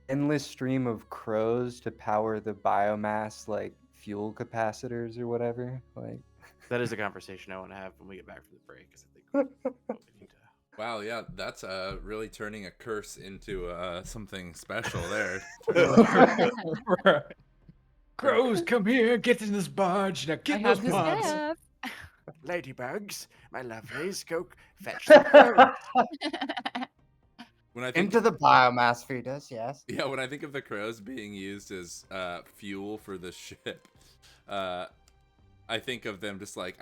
endless stream of crows to power the biomass like fuel capacitors or whatever. Like That is a conversation I want to have when we get back from the break. Because I think we need to. Wow, yeah, that's really turning a curse into something special there. Right. Crows, come here, get in this barge. Now I get have those the pods. staff. Ladybugs, my lovelies, go fetch the crow. When I think into the biomass feeders, yes. Yeah, when I think of the crows being used as fuel for the ship, I think of them just like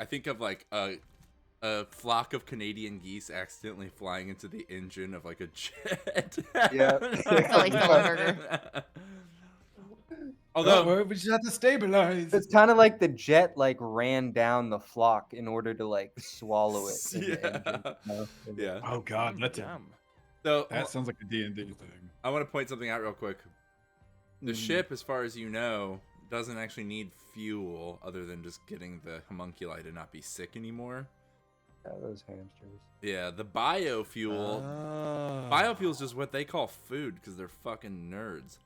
a flock of Canadian geese accidentally flying into the engine of like a jet. Yeah. Sully Sullenberger. Although we just have to stabilize. It's kind of like the jet like ran down the flock in order to like swallow it. In the engine, you know? yeah, Oh God, Damn. so that sounds like a D&D thing. I want to point something out real quick. The ship, as far as you know, doesn't actually need fuel other than just getting the homunculi to not be sick anymore. Yeah, those hamsters. Yeah, the biofuel. Biofuel is just what they call food because they're fucking nerds.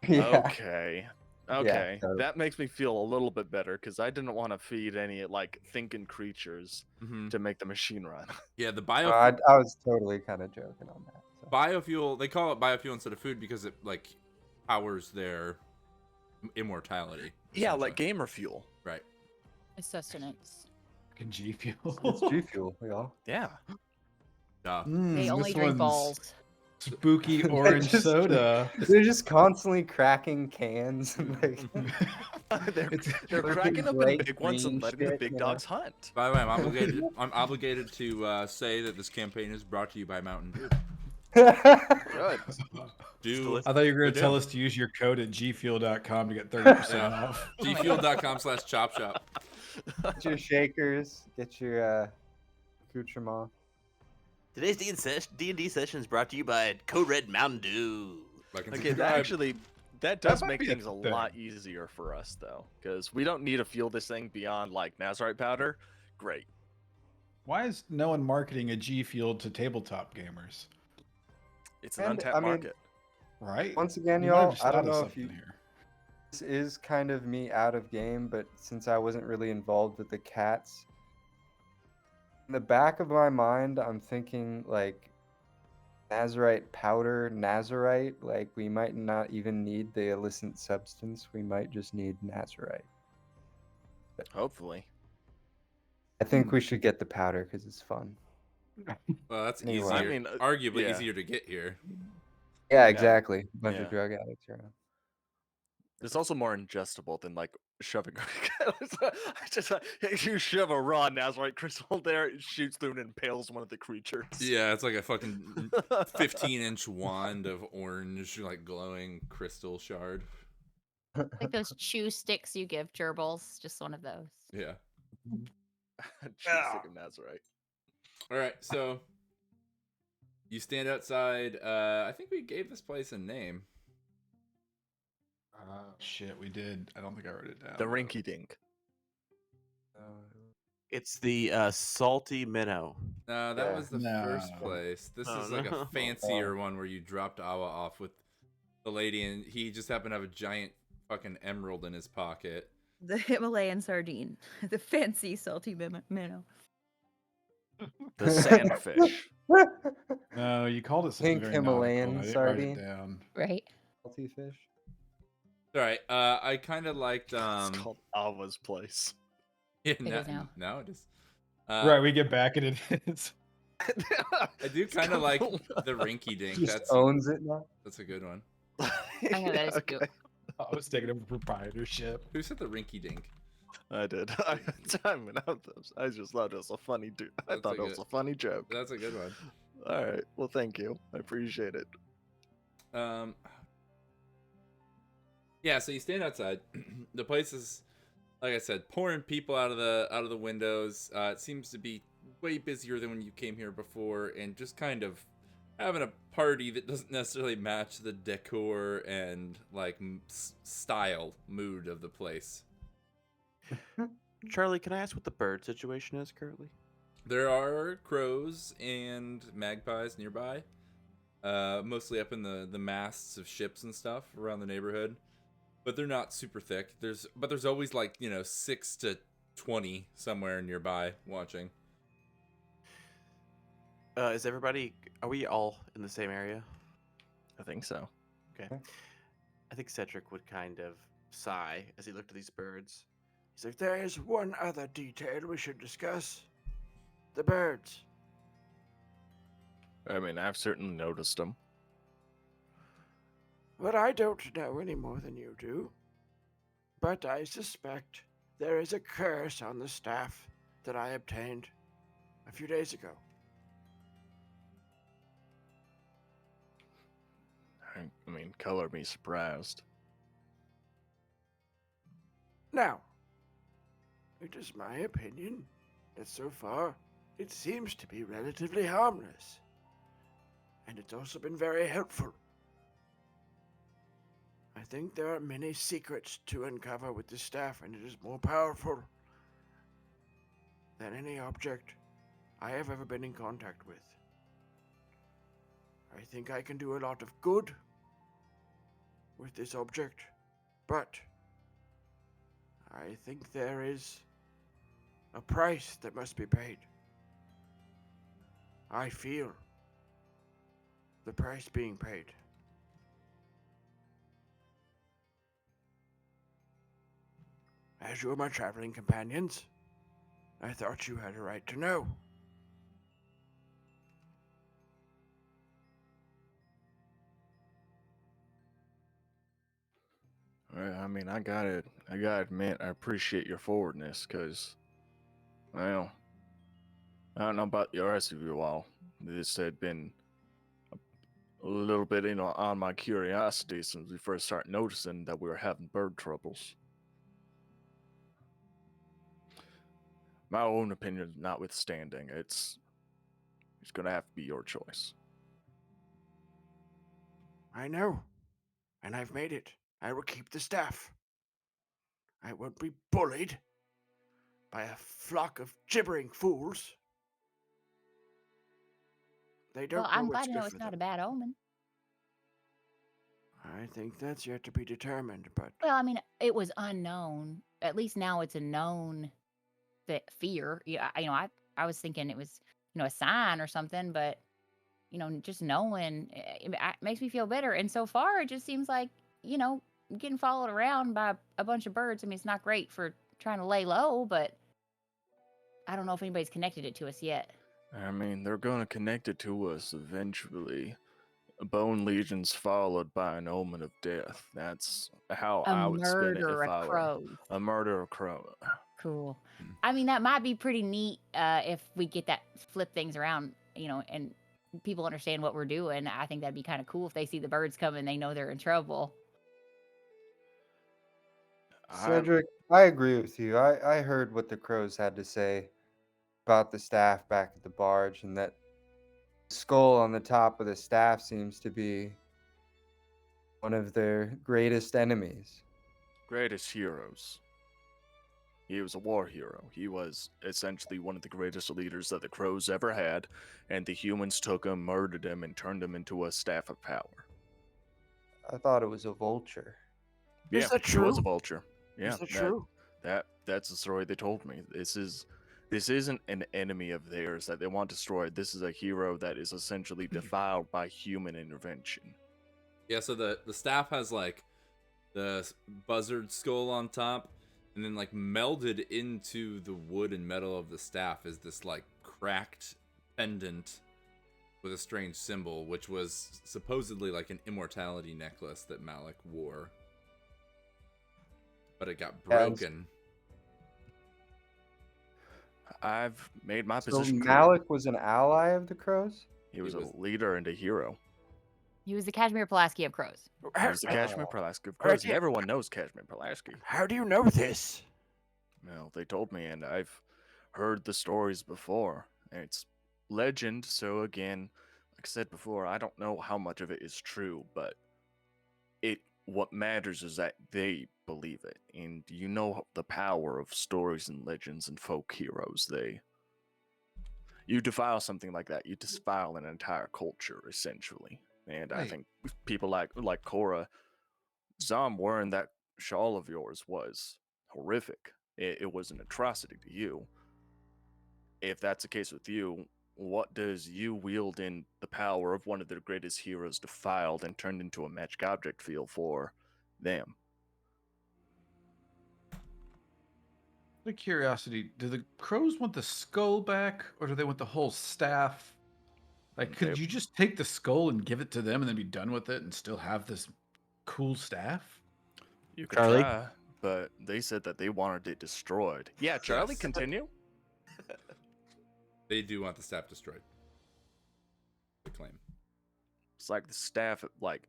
Yeah. Okay. Okay. totally. That makes me feel a little bit better because I didn't want to feed any like thinking creatures Mm-hmm. to make the machine run. Yeah, the I was totally kind of joking on that. So. biofuel. They call it biofuel instead of food because it like powers their immortality. Yeah, essentially. like gamer fuel. Right. It's sustenance. Fucking G Fuel. It's G Fuel, y'all. Yeah. Duh. They only drink balls. Spooky orange just- soda. They're just constantly cracking cans and like they're freaking cracking up in bright big ones and green letting the shit, big you dogs hunt. By the way, I'm obligated to say that this campaign is brought to you by Mountain Dew. Good. Do I thought you were going They to do. tell us to use your code at gfuel.com to get 30% Yeah. off. gfuel.com/chopshop. Get your shakers, get your accoutrement. Today's D&D session is brought to you by Code Red Mountain Dew. Like and Okay, subscribe. that does might make be a things a thing. lot easier for us though, because we don't need to fuel this thing beyond like Nazarite powder. Great. Why is no one marketing a G Fuel to tabletop gamers? It's an And, untapped I mean, market. Right? Once again, You might have y'all, just I thought don't of know if something you. here. This is kind of me out of game, but since I wasn't really involved with the cats, in the back of my mind, I'm thinking like Nazarite powder, Nazarite. Like we might not even need the illicit substance. We might just need Nazarite. Hopefully. I think we should get the powder because it's fun. Well, that's Anyway. easier. I mean, arguably yeah. easier to get here. Yeah, exactly. A bunch Yeah. of drug addicts around. It's also more ingestible than like shoving. Just you shove a raw Nazarite crystal there, it shoots through and impales one of the creatures. Yeah, it's like a fucking 15-inch wand of orange, like glowing crystal shard. Like those chew sticks you give gerbils. Just one of those. Yeah. Stick of Nazarite. All right, so you stand outside. I think we gave this place a name. Shit, we did. I don't think I wrote it down. The Rinky Dink. It's the salty minnow. No, that Yeah. was the No. first place. This Oh, is like no. a fancier one where you dropped Awa off with the lady, and he just happened to have a giant fucking emerald in his pocket. The Himalayan sardine. The fancy salty minnow. The sandfish. No, you called it something Pink very nautical. Himalayan I didn't sardine. write it down. Right. Salty fish. All right, I kind of liked It's called Ava's place. yeah, It is now. now it is. Right, we get back and it is. I do kind of like the Rinky Dink. Just owns it now. That's a good one. I know that is cute. I was taking over proprietorship. Who said the Rinky Dink? I did. I just thought it was a funny dude. I That's thought a it was good- a funny joke. That's a good one. All right. Well, thank you. I appreciate it. Yeah, so you stand outside. The place is, like I said, pouring people out of the windows. It seems to be way busier than when you came here before, and just kind of having a party that doesn't necessarily match the decor and like style mood of the place. Charlie, can I ask what the bird situation is currently? There are crows and magpies nearby, mostly up in the masts of ships and stuff around the neighborhood. But they're not super thick. There's always like 6 to 20 somewhere nearby watching. Is everybody? Are we all in the same area? I think so. Okay. I think Cedric would kind of sigh as he looked at these birds. He's like, there is one other detail we should discuss. The birds. I mean, I've certainly noticed them. But I don't know any more than you do. But I suspect there is a curse on the staff that I obtained a few days ago. I mean, color me surprised. Now, it is my opinion that so far it seems to be relatively harmless. And it's also been very helpful. I think there are many secrets to uncover with this staff, and it is more powerful than any object I have ever been in contact with. I think I can do a lot of good with this object, but I think there is a price that must be paid. I feel the price being paid. As you are my traveling companions, I thought you had a right to know. I mean, I gotta admit, I appreciate your forwardness, cause, well, I don't know about the rest of you all. This had been a little bit, on my curiosity since we first started noticing that we were having bird troubles. My own opinion notwithstanding, it's gonna have to be your choice. I know, and I've made it. I will keep the staff. I won't be bullied by a flock of gibbering fools. They don't Well, know I'm what's glad to good know it's for not a them. bad omen. I think that's yet to be determined, but Well, I mean, it was unknown. At least now it's a known fear. Yeah, I was thinking it was, a sign or something, but just knowing it makes me feel better. And so far, it just seems like, getting followed around by a bunch of birds. I mean, it's not great for trying to lay low, but I don't know if anybody's connected it to us yet. I mean, they're gonna connect it to us eventually. Bone Legion's followed by an omen of death. That's how A I would spin it murder if of I were crows. a murder of crow. Cool. I mean, that might be pretty neat if we get that flip things around, and people understand what we're doing. I think that'd be kind of cool if they see the birds coming, they know they're in trouble. Cedric, I agree with you. I heard what the crows had to say about the staff back at the barge, and that skull on the top of the staff seems to be one of their greatest enemies. Greatest heroes. He was a war hero. He was essentially one of the greatest leaders that the crows ever had, and the humans took him, murdered him, and turned him into a staff of power. I thought it was a vulture. Yeah, Is that he was a true? vulture. Yeah, Is that true? That's the story they told me. This isn't an enemy of theirs that they want destroyed. This is a hero that is essentially defiled by human intervention. Yeah, so the staff has like the buzzard skull on top, and then like melded into the wood and metal of the staff is this like cracked pendant with a strange symbol, which was supposedly like an immortality necklace that Malik wore. But it got broken. I've made my So position clear. Malik was an ally of the Crows? He was was- a leader and a hero. He was the Kashmir Pulaski of crows. He was the Kashmir Oh. Pulaski of Alright, crows, and yeah. everyone knows Kashmir Pulaski. How do you know this? Well, they told me, and I've heard the stories before. And it's legend, so again, like I said before, I don't know how much of it is true, but what matters is that they believe it. And you know the power of stories and legends and folk heroes. You defile something like that, you defile an entire culture, essentially. And I Right. think people like Cora, Zom wearing that shawl of yours was horrific. It was an atrocity to you. If that's the case with you, what does you wielding the power of one of their greatest heroes defiled and turned into a magic object feel for them? Out of curiosity, do the crows want the skull back, or do they want the whole staff? Like, could They- you just take the skull and give it to them and then be done with it and still have this cool staff? You could Charlie? try, but they said that they wanted it destroyed. Yeah, Charlie, Yes. continue. They do want the staff destroyed. The claim. It's like the staff,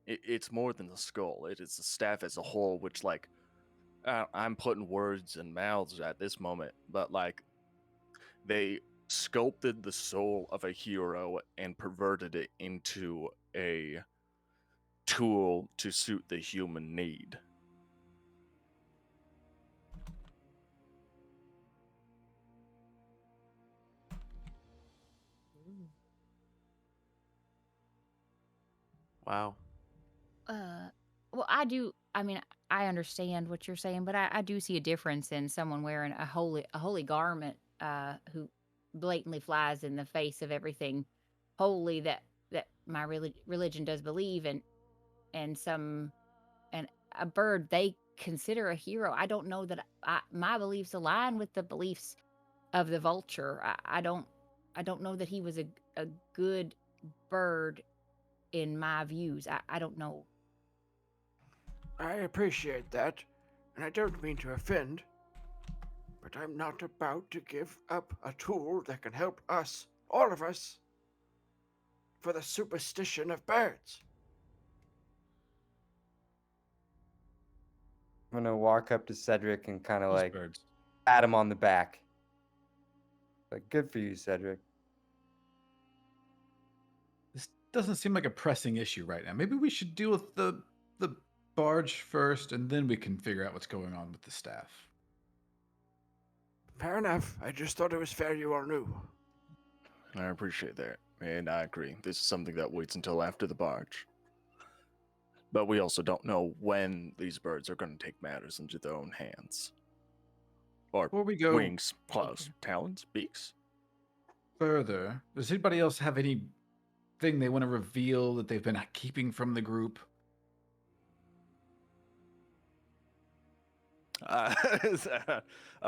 it's more than the skull. It is the staff as a whole, which, I'm putting words in mouths at this moment, but, they sculpted the soul of a hero and perverted it into a tool to suit the human need. Wow. Well, I mean, I understand what you're saying, but I do see a difference in someone wearing a holy garment, who blatantly flies in the face of everything holy that my religion does believe in, and a bird they consider a hero. I don't know that my beliefs align with the beliefs of the vulture. I don't know that he was a good bird in my views. I don't know. I appreciate that, and I don't mean to offend, but I'm not about to give up a tool that can help us, all of us, for the superstition of birds. I'm gonna walk up to Cedric and kind of Those like birds. pat him on the back. Like, good for you, Cedric. This doesn't seem like a pressing issue right now. Maybe we should deal with the barge first, and then we can figure out what's going on with the staff. Fair enough. I just thought it was fair you all knew. I appreciate that, and I agree. This is something that waits until after the barge. But we also don't know when these birds are going to take matters into their own hands. Or Before we go wings, claws, talons, beaks. further, does anybody else have anything they want to reveal that they've been keeping from the group?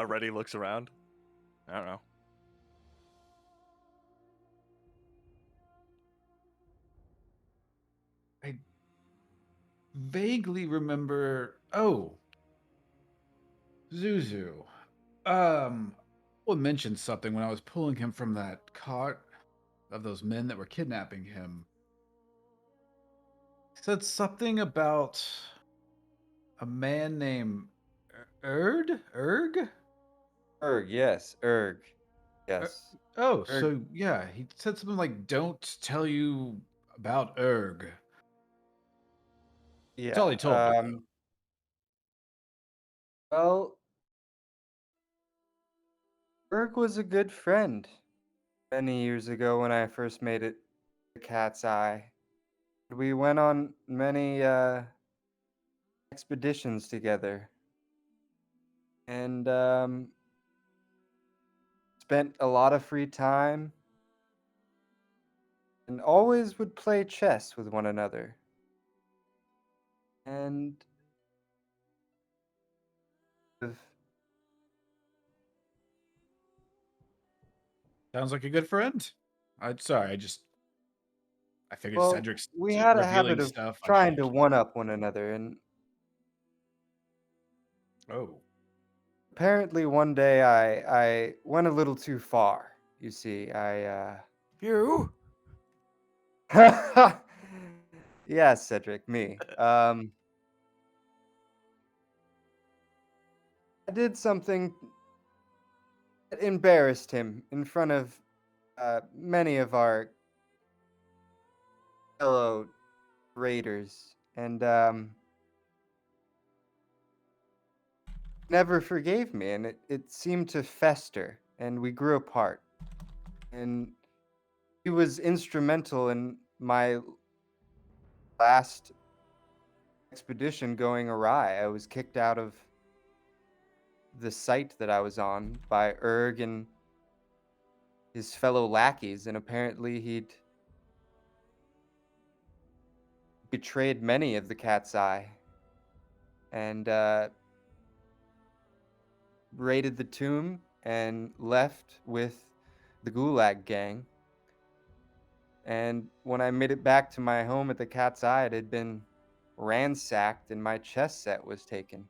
Reddy looks around. I don't know. I vaguely remember. Oh, Zuzu. One mentioned something when I was pulling him from that cart of those men that were kidnapping him. He said something about a man named Erg? Yes, Erg. Yes. Oh, Erg. so yeah, he said something like, "Don't tell you about Erg." Yeah. That's all he told me. Though. Well, Erg was a good friend many years ago when I first made it the Cat's Eye. We went on many expeditions together and spent a lot of free time and always would play chess with one another. And Sounds like a good friend. I figured well, Cedric's we had a revealing habit of stuff. trying to one up one another, and Oh, Apparently, one day I went a little too far. You see, You? Yes, Cedric, me. I did something that embarrassed him in front of many of our fellow raiders, and never forgave me, and it seemed to fester, and we grew apart. And he was instrumental in my last expedition going awry. I was kicked out of the site that I was on by Erg and his fellow lackeys, and apparently he'd betrayed many of the Cat's Eye and raided the tomb and left with the Gulag gang. And when I made it back to my home at the Cat's Eye, it had been ransacked and my chess set was taken.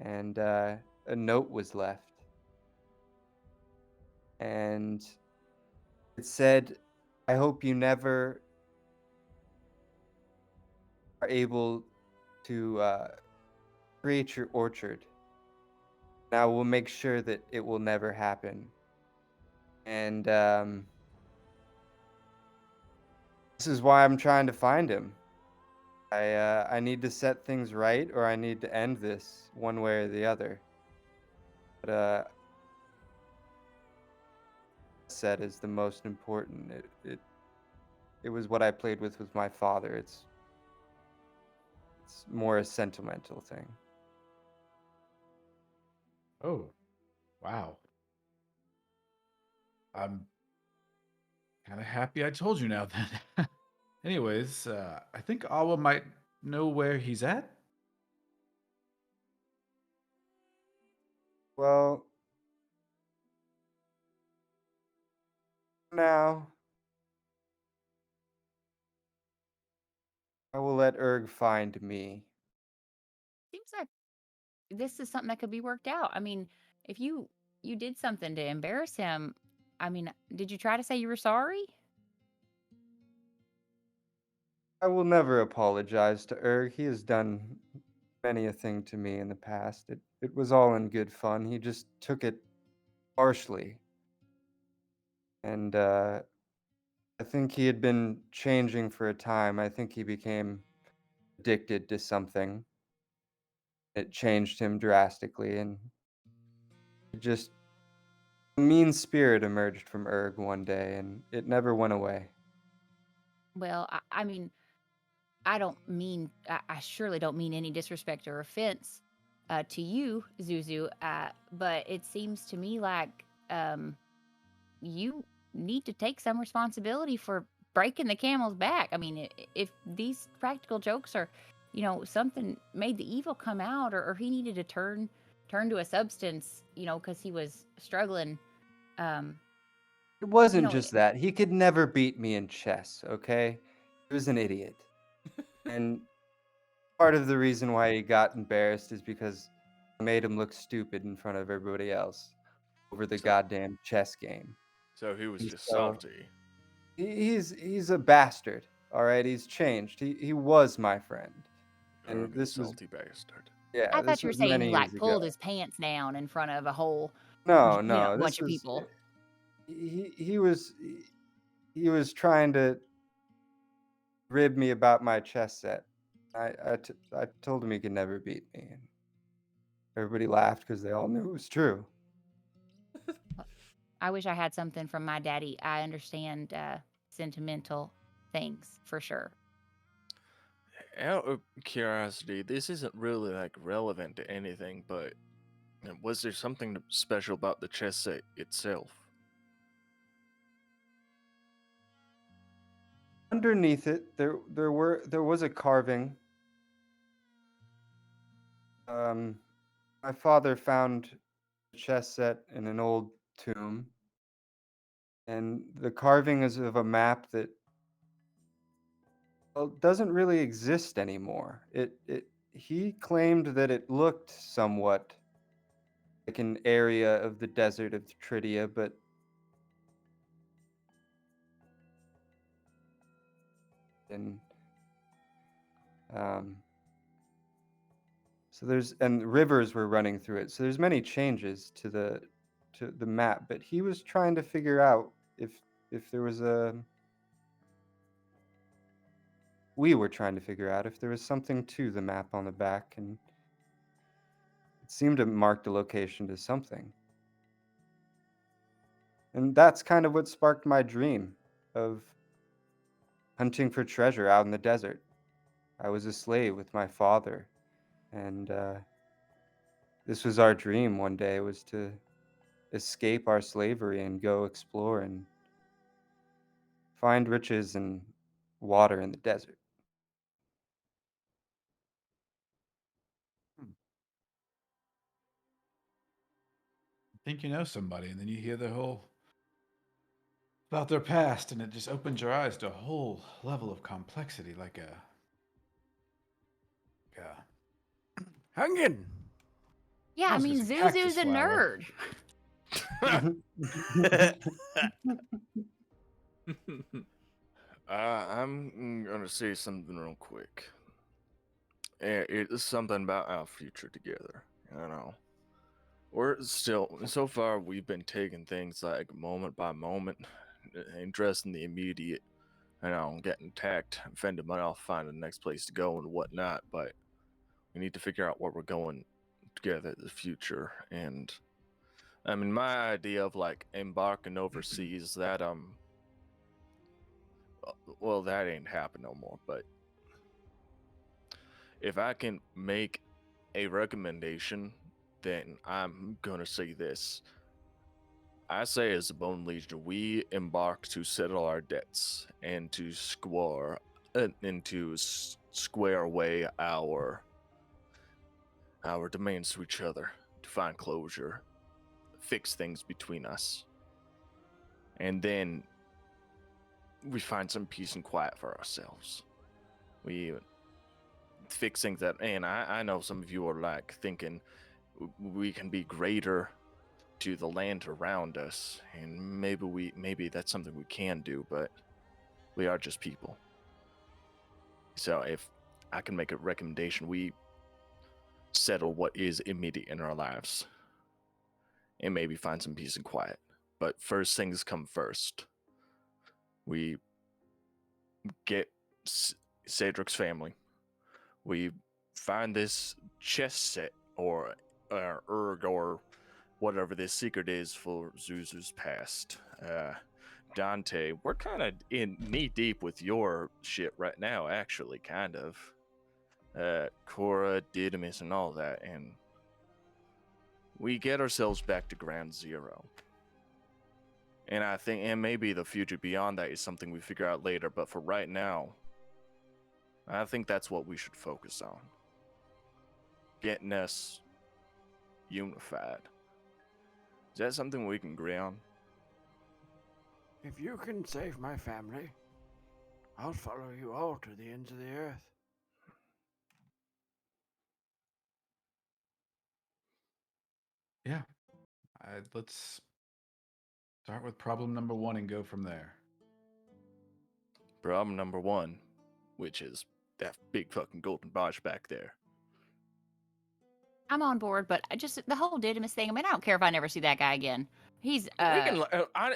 And a note was left. And it said, I hope you never are able to create your orchard. And I will make sure that it will never happen. And this is why I'm trying to find him. I need to set things right, or I need to end this one way or the other. But set is the most important. It was what I played with my father. It's more a sentimental thing. Oh, wow. I'm kind of happy I told you now then. Anyways, I think Awa might know where he's at. Well, now I will let Erg find me. Seems like this is something that could be worked out. I mean, if you did something to embarrass him, I mean, did you try to say you were sorry? I will never apologize to Erg. He has done many a thing to me in the past. It was all in good fun. He just took it harshly. And I think he had been changing for a time. I think he became addicted to something. It changed him drastically, and just a mean spirit emerged from Erg one day, and it never went away. Well, I mean, I surely don't mean any disrespect or offense to you, Zuzu, but it seems to me like you need to take some responsibility for breaking the camel's back. I mean, if these practical jokes are, something made the evil come out, or he needed to turn to a substance, because he was struggling. It wasn't You just that. He could never beat me in chess, okay? He was an idiot. And part of the reason why he got embarrassed is because I made him look stupid in front of everybody else over the So- goddamn chess game. So he was And just so- salty. He's a bastard, all right? He's changed. He was my friend. And Ugly, this was salty bastard. yeah, I this thought you were was saying many he years pulled ago. his pants down in front of a whole No, no, bunch this of was people. he was trying to rib me about my chess set. I told him he could never beat me, and everybody laughed because they all knew it was true. I wish I had something from my daddy. I understand sentimental things for sure. Out of curiosity, this isn't really like relevant to anything, but was there something special about the chess set itself? Underneath it, there was a carving. My father found the chess set in an old tomb, and the carving is of a map that doesn't really exist anymore. He claimed that it looked somewhat like an area of the desert of Tridia, but and um, so and rivers were running through it. So there's many changes to the map, but he was trying to figure out if there was we were trying to figure out if there was something to the map on the back, and it seemed to mark the location to something. And that's kind of what sparked my dream of hunting for treasure out in the desert. I was a slave with my father, and this was our dream one day, was to escape our slavery and go explore and find riches and water in the desert. Think you know somebody, and then you hear the whole about their past, and it just opens your eyes to a whole level of complexity, like Hungin. Yeah, I How's mean, this a cactus Zuzu's a flower? nerd. I'm gonna say something real quick. It's something about our future together. You know, we're still so far. We've been taking things like moment by moment, addressing the immediate. You know, getting attacked, fending off, finding the next place to go and whatnot. But we need to figure out where we're going together in the future. And I mean, my idea of like embarking overseas, that well, that ain't happen no more. But if I can make a recommendation, then I'm gonna say this. I say, as a Bone Legion, we embark to settle our debts and to square away our demands to each other, to find closure, fix things between us, and then we find some peace and quiet for ourselves. We fix things that, and I know some of you are like thinking we can be greater to the land around us, and maybe that's something we can do, but we are just people. So if I can make a recommendation, we settle what is immediate in our lives and maybe find some peace and quiet. But first things come first. We get Cedric's family. We find this chess set or erg or whatever this secret is for Zuzu's past. Dante, we're kind of in knee deep with your shit right now, actually, kind of. Cora, Didymus, and all that, and we get ourselves back to ground zero. And I think, and maybe the future beyond that is something we figure out later, but for right now, I think that's what we should focus on. Getting us unified. Is that something we can agree on? If you can save my family, I'll follow you all to the ends of the earth. Yeah. Let's start with problem number 1 and go from there. Problem number 1, which is that big fucking golden barge back there. I'm on board, but I just the whole Didymus thing. I mean, I don't care if I never see that guy again. He's We can,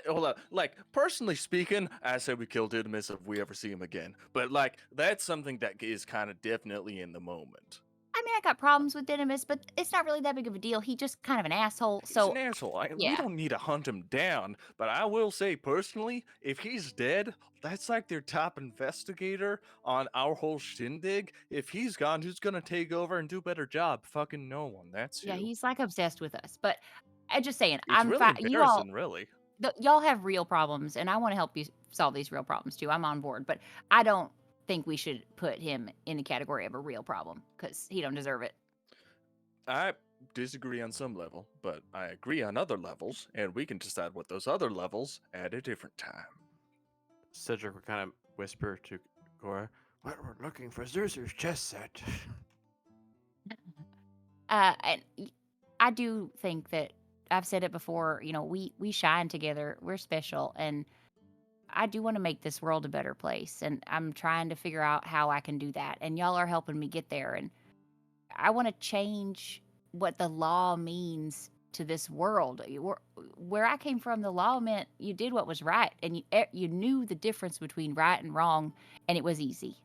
hold up. Like, personally speaking, I say we kill Didymus if we ever see him again. But, like, that's something that is kind of definitely in the moment. I mean, I got problems with Didymus, but it's not really that big of a deal. He just kind of an asshole. He's So an asshole. We yeah. don't need to hunt him down. But I will say, personally, if he's dead, that's like their top investigator on our whole shindig. If he's gone, who's gonna take over and do a better job? Fucking no one. That's Yeah, who. he's like obsessed with us. But I just saying, It's I'm really fine. You all, embarrassing, really. y'all have real problems, and I want to help you solve these real problems too. I'm on board, but I don't think we should put him in the category of a real problem because he don't deserve it. I disagree on some level, but I agree on other levels, and we can decide what those other levels at a different time. Cedric would kind of whisper to Cora, Well, we're looking for Zuzu's chess set. And I do think that I've said it before, we shine together. We're special, and I do want to make this world a better place, and I'm trying to figure out how I can do that. And y'all are helping me get there, and I want to change what the law means to this world. Where I came from, the law meant you did what was right, and you knew the difference between right and wrong, and it was easy.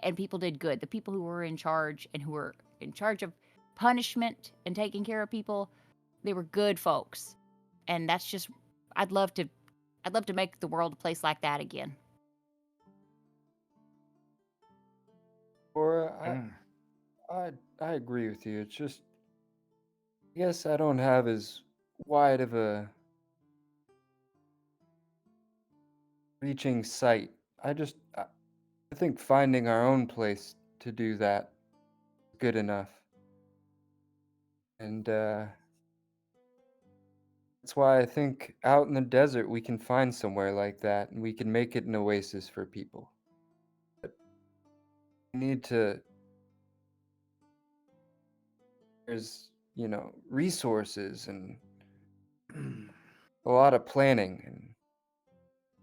And people did good. The people who were in charge and who were in charge of punishment and taking care of people, they were good folks. And that's just I'd love to make the world a place like that again. Or Mm. I agree with you. It's just, I guess I don't have as wide of a reaching sight. I think finding our own place to do that is good enough. And that's why I think out in the desert we can find somewhere like that and we can make it an oasis for people. But we need to, there's, resources and a lot of planning. And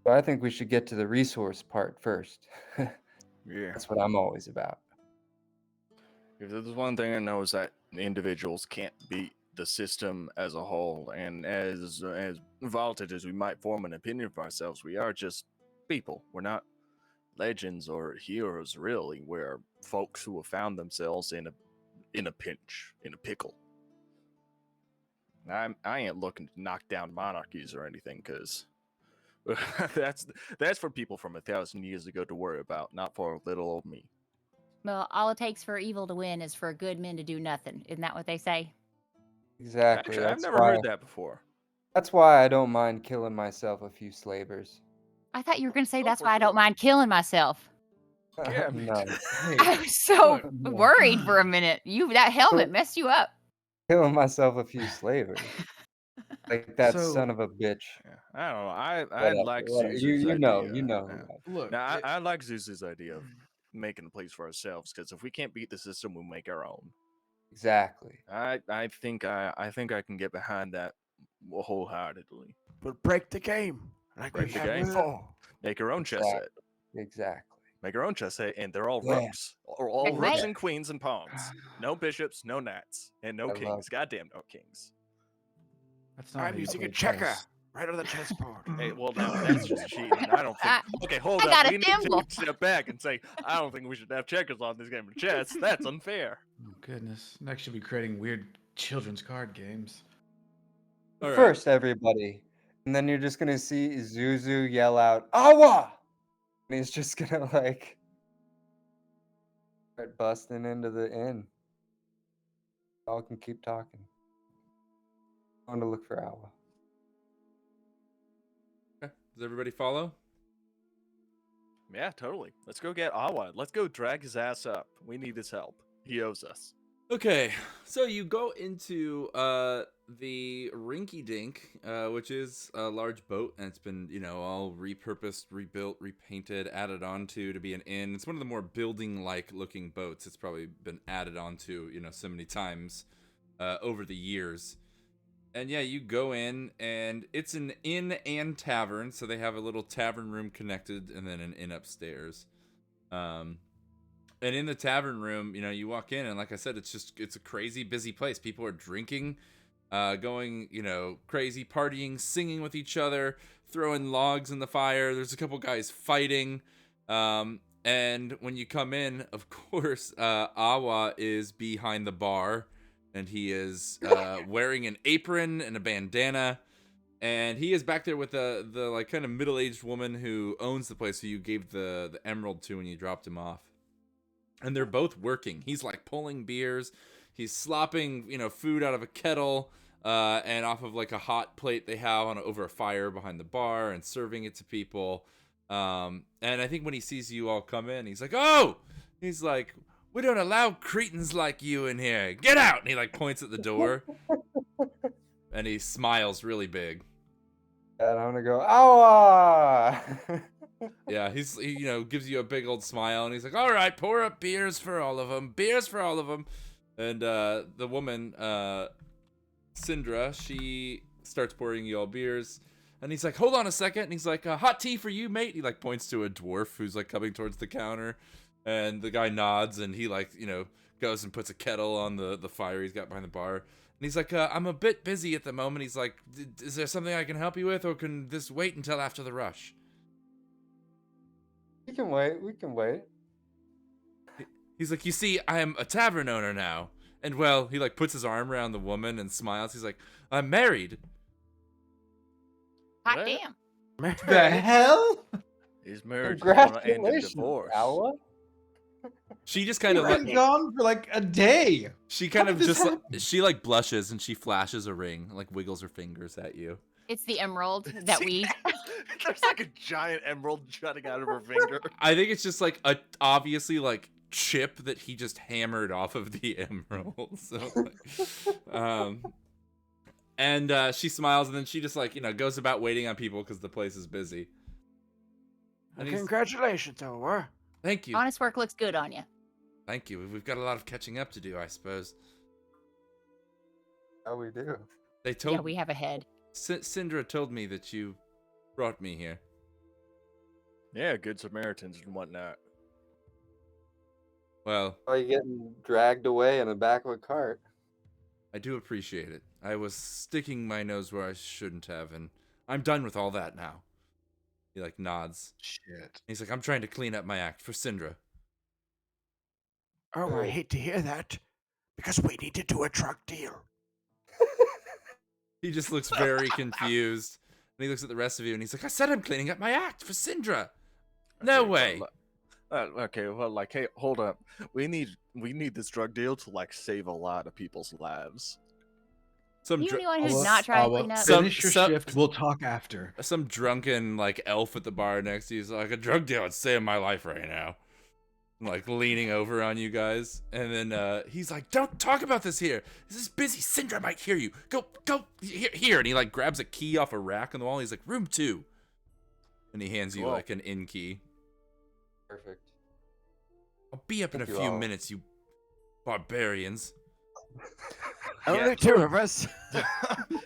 so I think we should get to the resource part first. Yeah. That's what I'm always about. If there's one thing I know is that individuals can't beat the system as a whole, and as vaulted as we might form an opinion of ourselves, we are just people. We're not legends or heroes, really. We're folks who have found themselves in a pinch, in a pickle. I ain't looking to knock down monarchies or anything, because that's for people from 1,000 years ago to worry about, not for little old me. Well, all it takes for evil to win is for good men to do nothing. Isn't that what they say? Exactly. Actually, I've never heard that before. That's why I don't mind killing myself a few slavers. I thought you were going to say Oh, that's for why I sure. don't mind killing myself. Yeah, me No. too. I was so Look. worried for a minute. That helmet messed you up. Killing myself a few slavers. Like that So- son of a bitch. Yeah, I don't know. I Whatever, like whatever. Zuzu's You know, idea. you know. Yeah. Look, Now, I like Zuzu's idea of making a place for ourselves, because if we can't beat the system, we'll make our own. Exactly. I think I can get behind that wholeheartedly. But break the game like Break we the have game. before. Make our own chess set. Exactly. Make our own chess set, and they're all Yeah. rooks. Or all Checkmate. rooks and queens and pawns. No bishops, no knights, and no I love kings. it. Goddamn no kings. that's not how I'm you using a play checker chess. right on the chessboard. Hey, well, now that's just cheating. I don't think. Okay, hold I up. got a We need thimble. to step back and say, I don't think we should have checkers on this game of chess. That's unfair. Oh goodness! Next, you'll be creating weird children's card games. All right. First, everybody. And then you're just going to see Zuzu yell out, Awa! And he's just going to, start busting into the inn. Y'all can keep talking. I'm going to look for Awa. Okay. Does everybody follow? Yeah, totally. Let's go get Awa. Let's go drag his ass up. We need his help. He owes us. Okay, so you go into the Rinky Dink, which is a large boat, and it's been, all repurposed, rebuilt, repainted, added onto to be an inn. It's one of the more building-like looking boats. It's probably been added onto, so many times over the years. And yeah, you go in, and it's an inn and tavern, so they have a little tavern room connected, and then an inn upstairs. And in the tavern room, you walk in, and like I said, it's a crazy busy place. People are drinking, going, crazy, partying, singing with each other, throwing logs in the fire. There's a couple guys fighting. And when you come in, of course, Awa is behind the bar, and he is wearing an apron and a bandana. And he is back there with the kind of middle-aged woman who owns the place, who you gave the emerald to when you dropped him off. And they're both working. He's pulling beers. He's slopping, food out of a kettle and off of a hot plate they have over a fire behind the bar, and serving it to people. And I think when he sees you all come in, he's like, "Oh!" He's like, "We don't allow cretins like you in here. Get out!" And he points at the door. And he smiles really big. And I'm going to go, Awa! Yeah, he gives you a big old smile, and he's like, "All right, pour up beers for all of them. Beers for all of them." And the woman, Syndra, she starts pouring you all beers. And he's like, hold on a second. And he's like, hot tea for you, mate. He like points to a dwarf who's like coming towards the counter. And the guy nods and he like, goes and puts a kettle on the fire he's got behind the bar. And he's like, I'm a bit busy at the moment. He's like, is there something I can help you with, or can this wait until after the rush? We can wait. He's like, you see, I am a tavern owner now. And well, he like puts his arm around the woman and smiles. He's like, I'm married. Hot What? damn. The hell? His marriage is gonna end in Congratulations, divorce. Ella. She just kind You've of been gone for like a day. she kind How of did this just happen? she like blushes and she flashes a ring, like wiggles her fingers at you. It's the emerald that we. There's like a giant emerald jutting out of her finger. I think it's just like a obviously like chip that he just hammered off of the emerald. So, and she smiles and then she just like goes about waiting on people because the place is busy. And he's, Congratulations, Ower. thank you, Honest work looks good on you. thank you. We've got a lot of catching up to do, I suppose. Oh, we do. They told Yeah, we have a head. Syndra told me that you brought me here. Yeah, good Samaritans and whatnot. Well, Oh, you getting dragged away in the back of a cart. I do appreciate it. I was sticking my nose where I shouldn't have, and I'm done with all that now. He like nods. Shit. He's like, I'm trying to clean up my act for Syndra. Oh, I hate to hear that. Because we need to do a drug deal. He just looks very confused. And he looks at the rest of you and he's like, I said I'm cleaning up my act for Syndra. No Okay, way. Okay, well, like, hey, hold up. We need this drug deal to like save a lot of people's lives. Some You dr- anyone who's I'll- not trying to I'll clean up? Finish your Some- shift. We'll talk after. some drunken like elf at the bar next to you is like, a drug deal would save my life right now. Like leaning over on you guys, and then he's like, "Don't talk about this here. This is busy. Syndra might hear you. Go here." And he like grabs a key off a rack on the wall. He's like, "Room 2," and he hands you Cool. like an inn key. Perfect. I'll be up in a Thank you few all. minutes, you barbarians. Only two of us.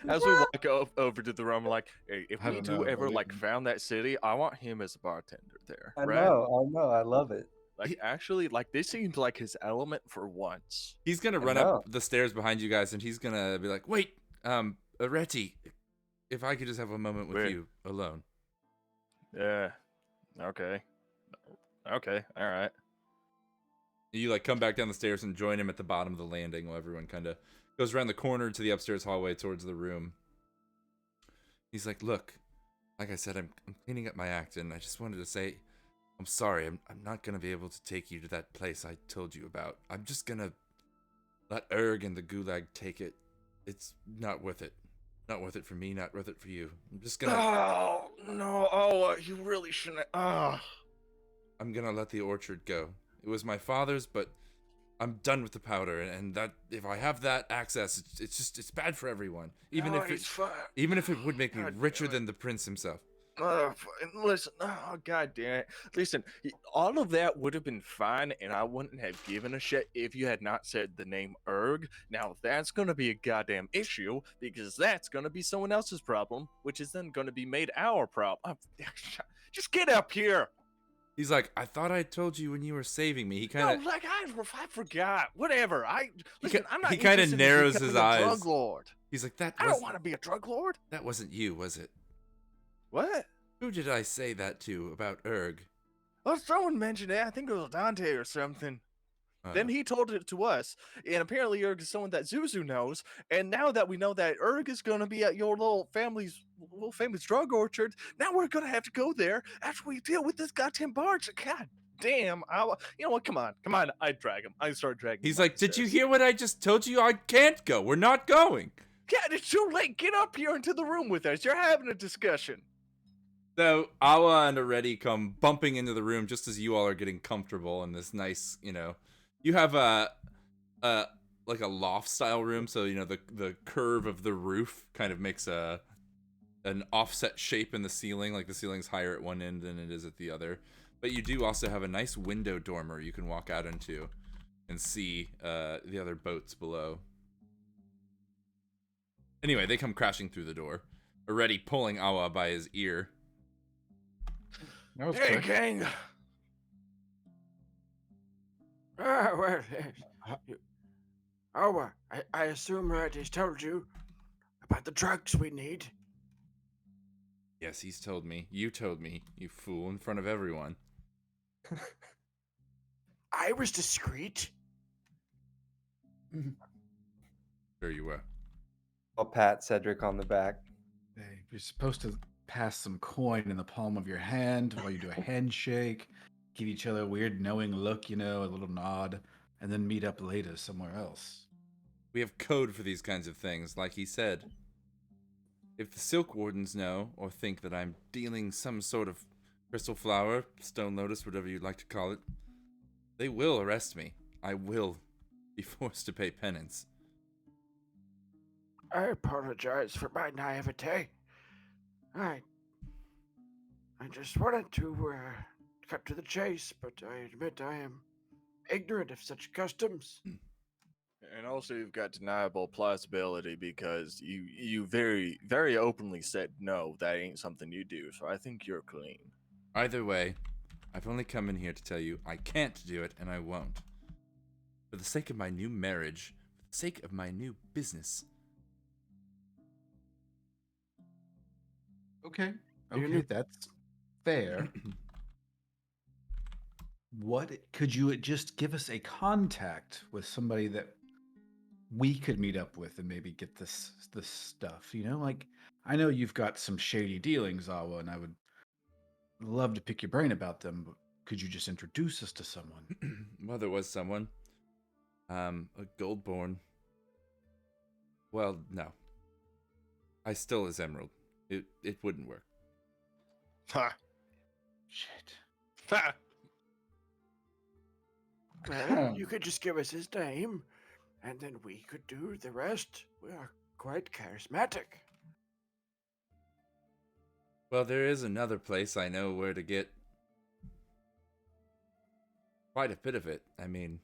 As we walk over to the room, I'm like, hey, if I we don't do know, ever we like can- found that city, I want him as a bartender there. I right? know. I love it. Like, actually, like this seems like his element for once. He's gonna I run know. up the stairs behind you guys, and he's gonna be like, "Wait, Areti, if I could just have a moment with Wait. you alone." Yeah. Okay. Okay. All right. You like come back down the stairs and join him at the bottom of the landing while everyone kind of goes around the corner to the upstairs hallway towards the room. He's like, "Look, like I said, I'm cleaning up my act, and I just wanted to say, I'm sorry. I'm not gonna be able to take you to that place I told you about. I'm just gonna let Erg and the Gulag take it. It's not worth it. Not worth it for me. Not worth it for you. I'm just gonna. Oh no! Oh, you really shouldn't. Oh. I'm gonna let the orchard go. It was my father's, but I'm done with the powder, and that if I have that access, it's bad for everyone. Even No, if it's fine. even if it would make me God richer damn it. than the prince himself. Listen, oh god damn it. Listen, all of that would have been fine, and I wouldn't have given a shit if you had not said the name Erg. Now that's gonna be a goddamn issue, because that's gonna be someone else's problem, which is then gonna be made our problem. Just get up here. He's like, I thought I told you when you were saving me. He No, kind of like I forgot. Whatever. Listen, I'm not. he kinda interested in narrows becoming his a eyes. Drug lord. he's like I don't want to be a drug lord. that wasn't you, was it? What? Who did I say that to about Erg? Well, someone mentioned it. I think it was Dante or something. Uh, Then he told it to us, and apparently Erg is someone that Zuzu knows. And now that we know that Erg is going to be at your little famous drug orchard, now we're going to have to go there after we deal with this goddamn barge. God damn! You know what? Come on! I drag him. I start dragging. he's him like, up the did you stairs. hear what I just told you? I can't go. We're not going. Yeah, it's too late. Get up here into the room with us. You're having a discussion. So Awa and Areti come bumping into the room just as you all are getting comfortable in this nice, you have a like a loft style room, so the curve of the roof kind of makes an offset shape in the ceiling, like the ceiling's higher at one end than it is at the other. But you do also have a nice window dormer you can walk out into and see the other boats below. Anyway, they come crashing through the door, already pulling Awa by his ear. That was Hey, quick. gang. Well, yes. I assume he's told you about the drugs we need. Yes, he's told me. You told me, you fool, in front of everyone. I was discreet. Sure you were. I'll pat Cedric on the back. Hey, you're supposed to pass some coin in the palm of your hand while you do a handshake, give each other a weird knowing look, you know, a little nod, and then meet up later somewhere else. We have code for these kinds of things, like he said. If the Silk Wardens know or think that I'm dealing some sort of crystal flower, stone lotus, whatever you'd like to call it, they will arrest me. I will be forced to pay penance. I apologize for my naivete. I just wanted to cut to the chase, but I admit I am ignorant of such customs. And also, you've got deniable plausibility because you very, very openly said no, that ain't something you do. So I think you're clean. Either way, I've only come in here to tell you I can't do it and I won't. For the sake of my new marriage, for the sake of my new business. Okay. You Okay, need- that's fair. What could you just give us a contact with somebody that we could meet up with and maybe get this stuff, you know? Like, I know you've got some shady dealings, Awa, and I would love to pick your brain about them, but could you just introduce us to someone? Well, there was someone. A Goldborn. Well, no. I stole his emerald. It wouldn't work. Ha! Shit. Ha! Well, you could just give us his name, and then we could do the rest. We are quite charismatic. Well, there is another place I know where to get quite a bit of it. I mean,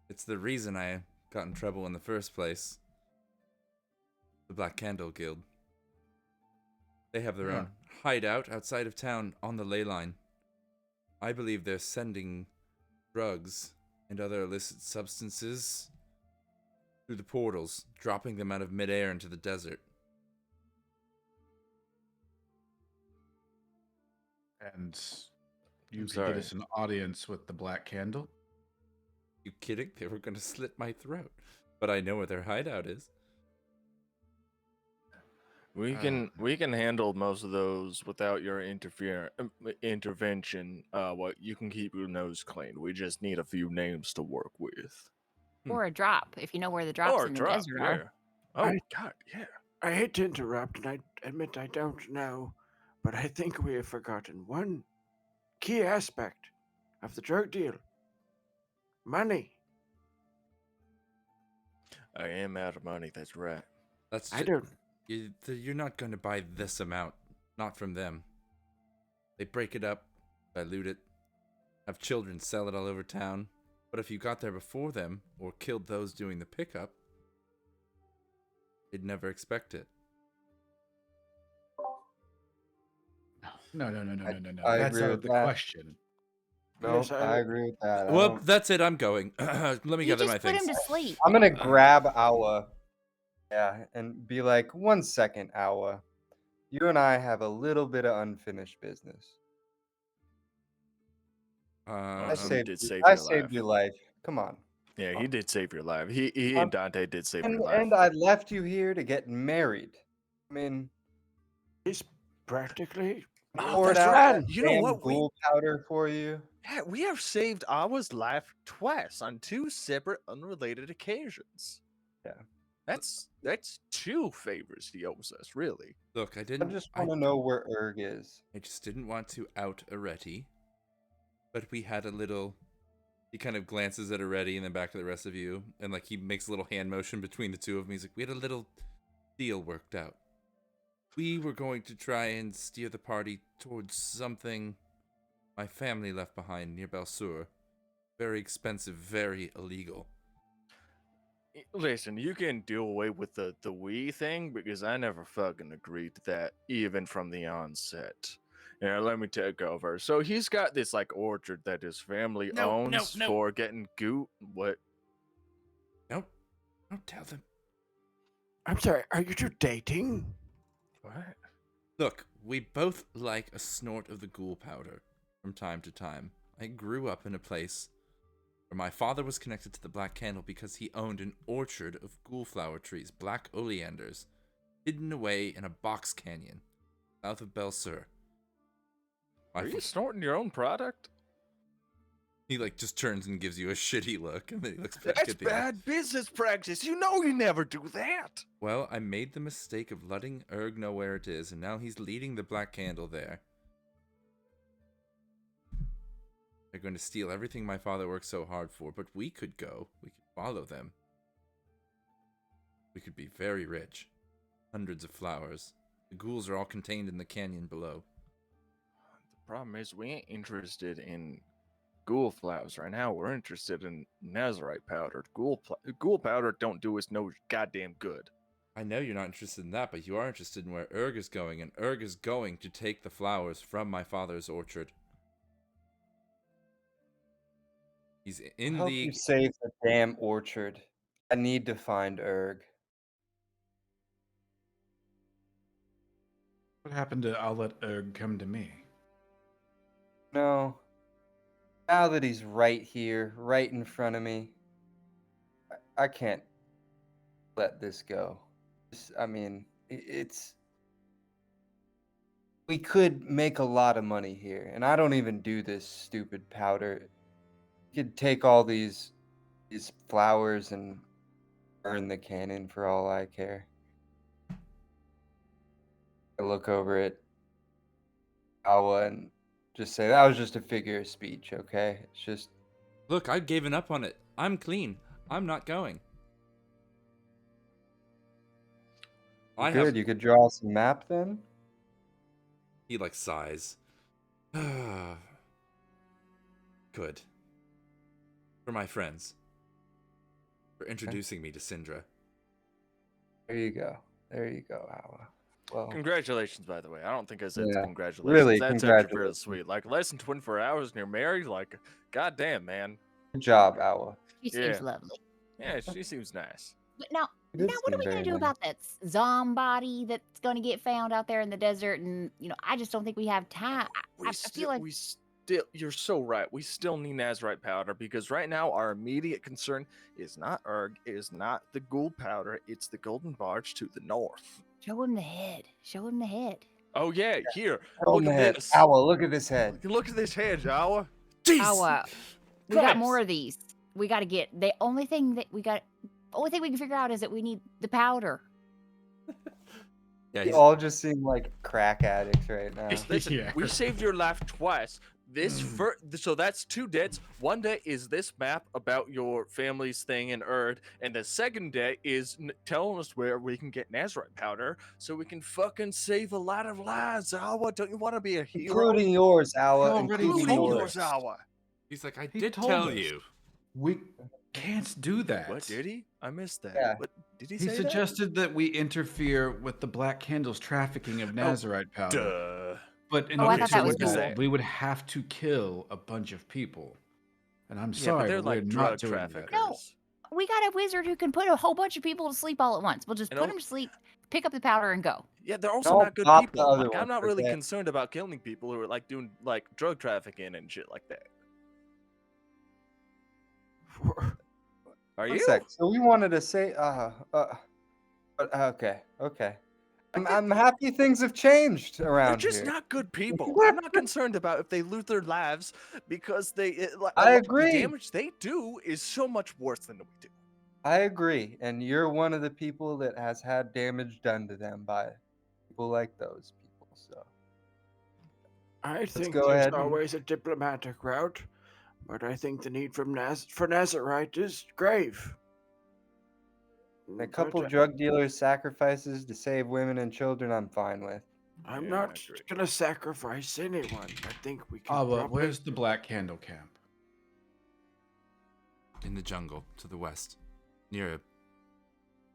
it's the reason I got in trouble in the first place. The Black Candle Guild. They have their own hideout outside of town on the ley line. I believe they're sending drugs and other illicit substances through the portals, dropping them out of midair into the desert. And you I'm could sorry. get us an audience with the Black Candle? You kidding? They were gonna slit my throat. But I know where their hideout is. We can handle most of those without your intervention. What you can keep your nose clean. We just need a few names to work with. Or a drop, if you know where the drops Or in the drop, desert yeah. are. Oh I- God, yeah. I hate to interrupt, and I admit I don't know, but I think we have forgotten one key aspect of the drug deal. Money. I am out of money. That's right. That's I don't. You're not going to buy this amount. Not from them. They break it up, dilute it, have children sell it all over town. But if you got there before them, or killed those doing the pickup, they'd never expect it. No. I That's agree out with of the that. question. No, Yes, I agree with that. Well, that's it. I'm going. Let me You gather just my put things. him to sleep. I'm gonna grab Awa. Yeah, and be like, 1 second, Awa. You and I have a little bit of unfinished business. Oh, I so he saved, did you- save I your saved life. your life. Come on. Yeah, he did save your life. He Um, and Dante did save your life. And I left you here to get married. I mean, He's practically Oh, poured that's out right. that You know damn what? ghoul powder for you. Yeah, we have saved Awa's life twice on 2 separate, unrelated occasions. Yeah. That's 2 favors he owes us, really. Look, I I didn't. just want to know where Erg is. I just didn't want to out Areti. But we had a little. He kind of glances at Areti and then back to the rest of you, and like he makes a little hand motion between the two of them. He's like, "We had a little deal worked out. We were going to try and steer the party towards something my family left behind near Belsur. Very expensive, very illegal. Listen, you can do away with the we thing because I never fucking agreed to that, even from the onset. Yeah, let me take over. So he's got this like orchard that his family owns no. for getting goot. What? Nope. Don't tell them. I'm sorry, are you two dating? What? Look, we both like a snort of the ghoul powder from time to time. I grew up in a place where my father was connected to the Black Candle because he owned an orchard of ghoul flower trees, black oleanders, hidden away in a box canyon south of Bel Sur. Are you snorting your own product? He like just turns and gives you a shitty look, and then he looks back That's at the bad business practice. You know you never do that. Well, I made the mistake of letting Erg know where it is, and now he's leading the Black Candle there. They're going to steal everything my father worked so hard for, but we could go. We could follow them. We could be very rich. Hundreds of flowers. The ghouls are all contained in the canyon below. The problem is we ain't interested in ghoul flowers right now. We're interested in Nazarite powder. Ghoul powder don't do us no goddamn good. I know you're not interested in that, but you are interested in where Erg is going, and Erg is going to take the flowers from my father's orchard. He's in Help you league. save the damn orchard. I need to find Erg. What happened to I'll let Erg come to me? No. Now that he's right here, right in front of me, I can't let this go. I mean, it's. We could make a lot of money here, and I don't even do this stupid powder. You could take all these flowers and burn the cannon for all I care. I look over at Awa and just say, that was just a figure of speech, okay? It's just... Look, I've given up on it. I'm clean. I'm not going. Good, you could draw us a map then? He like sighs. Good. For my friends. For introducing me to Syndra. There you go. There you go, Awa. Well, Congratulations, by the way. I don't think I said Yeah, congratulations. really, That's actually really congratulations. sweet. Like less than 24 hours and you're married. Like, goddamn, man. good job, Awa. She seems Yeah. lovely. Yeah, she seems nice. But now, You did what are seem we gonna very do nice. about that zombie that's gonna get found out there in the desert? And I just don't think we have time. I feel like You're so right. We still need Nazarite powder because right now our immediate concern is not Erg, is not the ghoul powder, it's the golden barge to the north. show him the head. Show him the head. Oh yeah, here. Oh, Look man. at this. Awa, look at this head. Look at this head, Awa. Oh, we got Christ. more of these. We got to get the only thing we can figure out is that we need the powder. Yeah, We he's, all just seem like crack addicts right now. Listen, Yeah. we saved your life twice. So that's 2 dates. One day is this map about your family's thing in Erd, and the second day is telling us where we can get Nazarite powder so we can fucking save a lot of lives. Awa, don't you want to be a hero? Including yours, Awa. already Including told yours. us. Awa. he's like, I He did told tell us. you. We can't do that. What did he? I missed that. Yeah. What did he He say? suggested that we interfere with the Black Candle's trafficking of Nazarite That? powder. Duh. But in Oh, I order thought to that was do good. that, we would have to kill a bunch of people. And I'm Yeah, sorry, but they're but like we're drug not doing traffickers. that. No. We got a wizard who can put a whole bunch of people to sleep all at once. We'll just And put al- them to sleep, pick up the powder, and go. Yeah, they're also Don't not good pop the people. other Like, I'm one not for really that. concerned about killing people who are like doing like drug trafficking and shit like that. Are One you? sec. So we wanted to say, okay. I'm happy things have changed They're around just here. not good people. I'm not concerned about if they lose their lives because I the agree. damage they do is so much worse than we do. I agree, and you're one of the people that has had damage done to them by people like those people. So I think go there's ahead and- always a diplomatic route, but I think the need for Nazarite is grave. a couple But, drug dealers' sacrifices to save women and children, I'm fine with. I'm Yeah, not I agree. gonna sacrifice anyone. I think we can. Ah, but probably- where's the Black Candle camp? In the jungle to the west. Near a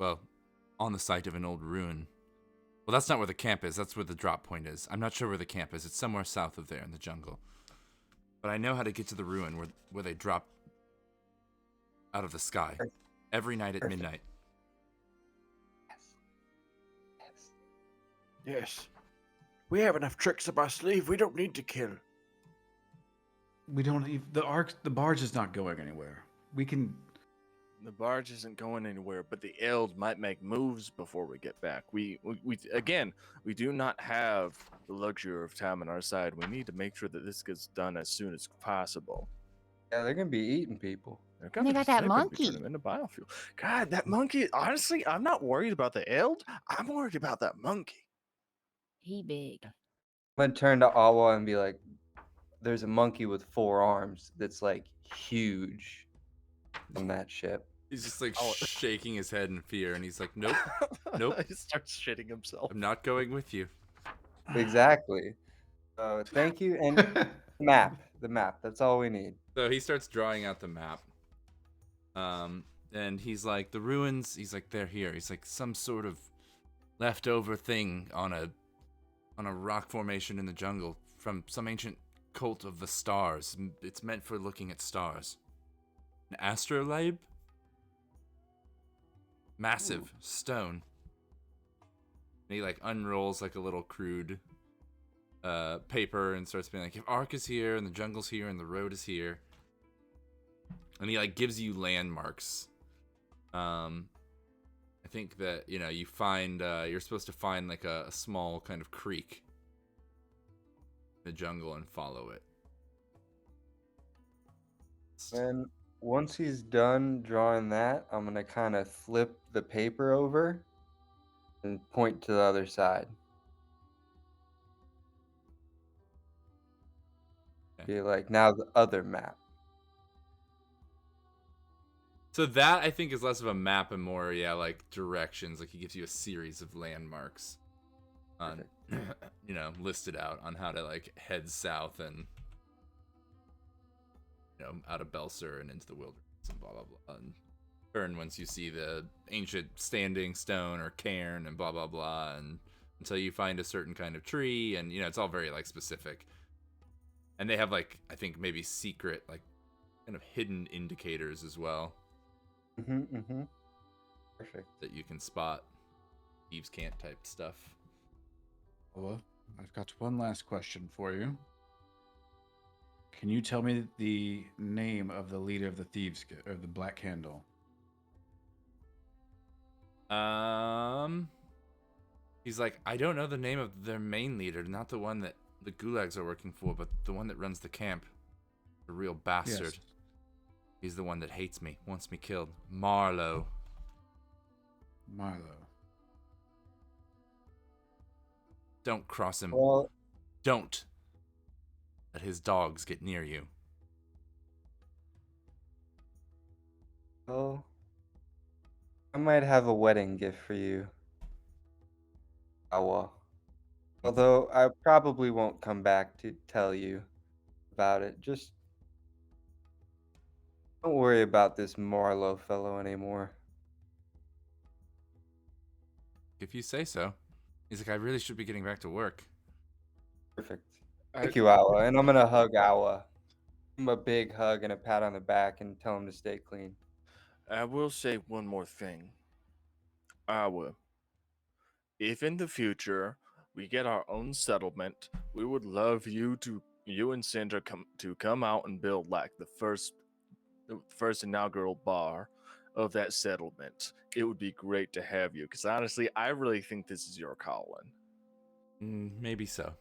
well, on the site of an old ruin. Well, that's not where the camp is. That's where the drop point is. I'm not sure where the camp is. It's somewhere south of there in the jungle. But I know how to get to the ruin where they drop out of the sky every night at Perfect. midnight. Yes. We have enough tricks up our sleeve. We don't need to kill. We don't even, the barge is not going anywhere. We can. The barge isn't going anywhere, but the Eld might make moves before we get back. We again, we do not have the luxury of time on our side. We need to make sure that this gets done as soon as possible. Yeah, they're gonna be eating people. They're And they got that gonna be monkey. turning into biofuel. God, that monkey. Honestly, I'm not worried about the Eld. I'm worried about that monkey. He big. I'm gonna turn to Awa and be like, "There's a monkey with 4 arms that's like huge on that ship." He's just like Oh. shaking his head in fear, and he's like, "Nope, Nope. He starts shitting himself. I'm not going with you." Exactly. So thank you, and the map. That's all we need. So he starts drawing out the map. And he's like, the ruins. He's like, they're here. He's like, some sort of leftover thing on a rock formation in the jungle from some ancient cult of the stars. It's meant for looking at stars. An astrolabe? Massive stone. And he like unrolls like a little crude paper and starts being like, if Ark is here and the jungle's here and the road is here. And he like gives you landmarks. I think that, you know, you find you're supposed to find like a small kind of creek in the jungle and follow it. And once he's done drawing that, I'm gonna kind of flip the paper over and point to the other side. Okay. Be like, now the other map. So that I think is less of a map and more, yeah, like directions. Like he gives you a series of landmarks, on, you know, listed out on how to like head south and, you know, out of Belser and into the wilderness and blah blah blah. And turn once you see the ancient standing stone or cairn and blah blah blah, and until you find a certain kind of tree, and you know it's all very like specific. And they have like I think maybe secret like kind of hidden indicators as well. Perfect. That you can spot. Thieves can't type stuff. Well, I've got one last question for you. Can you tell me the name of the leader of the thieves of the Black Candle? He's like, I don't know the name of their main leader, not the one that the gulags are working for, but the one that runs the camp. The real bastard. Yes. He's the one that hates me, wants me killed. Marlowe. Marlowe. Don't cross him. Well, Don't let his dogs get near you. well, I might have a wedding gift for you, Awa. Although I probably won't come back to tell you about it. Just don't worry about this Marlowe fellow anymore. If you say so. He's like, I really should be getting back to work. Perfect. Thank you, Awa. And I'm gonna hug Awa. Give him a big hug and a pat on the back and tell him to stay clean. I will say one more thing. Awa, if in the future we get our own settlement, we would love you and Sandra come out and build like the first inaugural bar of that settlement. It would be great to have you, because honestly, I really think this is your calling. Maybe so.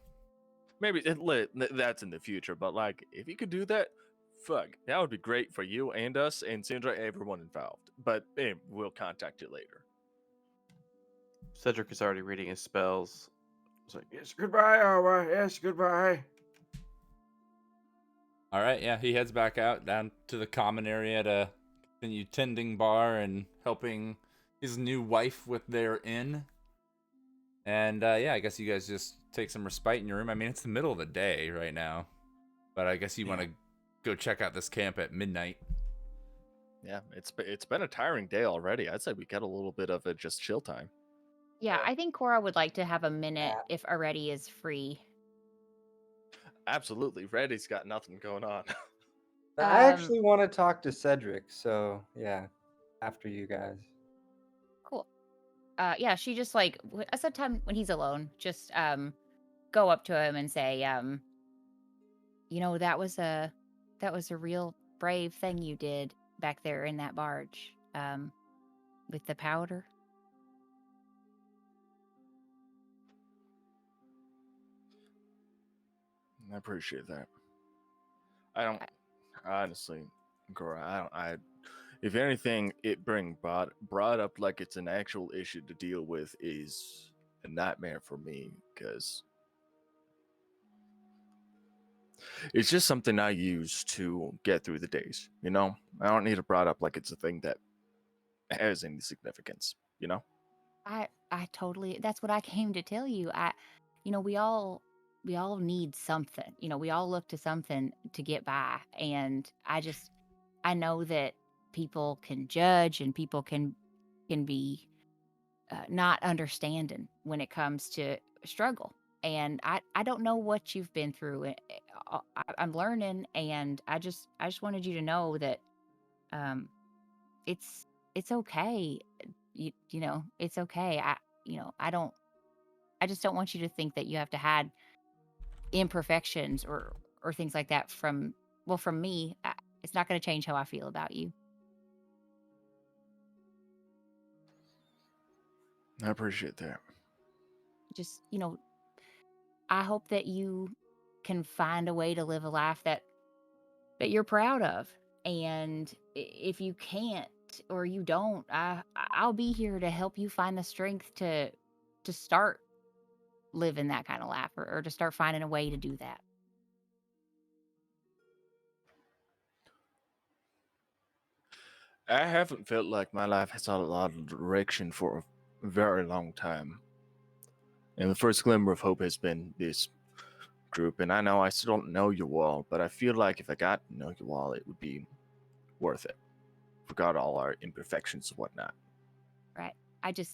Maybe that's in the future, but like, if you could do that, fuck, that would be great for you and us and Sandra, everyone involved. But we'll contact you later. Cedric is already reading his spells. It's like, Yes, goodbye, Awa. Yes, goodbye. All right, yeah, he heads back out down to the common area to continue tending bar and helping his new wife with their inn. And yeah, I guess you guys just take some respite in your room. I mean, it's the middle of the day right now, but I guess you want to go check out this camp at midnight. Yeah, it's been a tiring day already. I'd say we got a little bit of a just chill time. Yeah, I think Cora would like to have a minute if Already is free. Absolutely, Reddy's got nothing going on. I Um, actually want to talk to Cedric, so yeah, after you guys. cool. Yeah, she just like sometime when he's alone, just go up to him and say, that was a real brave thing you did back there in that barge, with the powder. I appreciate that. I don't honestly, Cora. I if anything, it being brought up like it's an actual issue to deal with is a nightmare for me because it's just something I use to get through the days. I don't need it brought up like it's a thing that has any significance. I totally, that's what I came to tell you. We all need something. We all look to something to get by, and I know that people can judge and people can be not understanding when it comes to struggle. And I don't know what you've been through. I'm learning, and I just wanted you to know that um, it's okay. It's okay. I just don't want you to think that you have to hide imperfections or things like that from me. It's not going to change how I feel about you. I appreciate that. Just, I hope that you can find a way to live a life that you're proud of. And if you can't or you don't, I'll be here to help you find the strength to start living that kind of life, or to start finding a way to do that. I haven't felt like my life has had a lot of direction for a very long time. And the first glimmer of hope has been this group. And I know I still don't know you all, but I feel like if I got to know you all, it would be worth it. Forgot all our imperfections and whatnot. Right.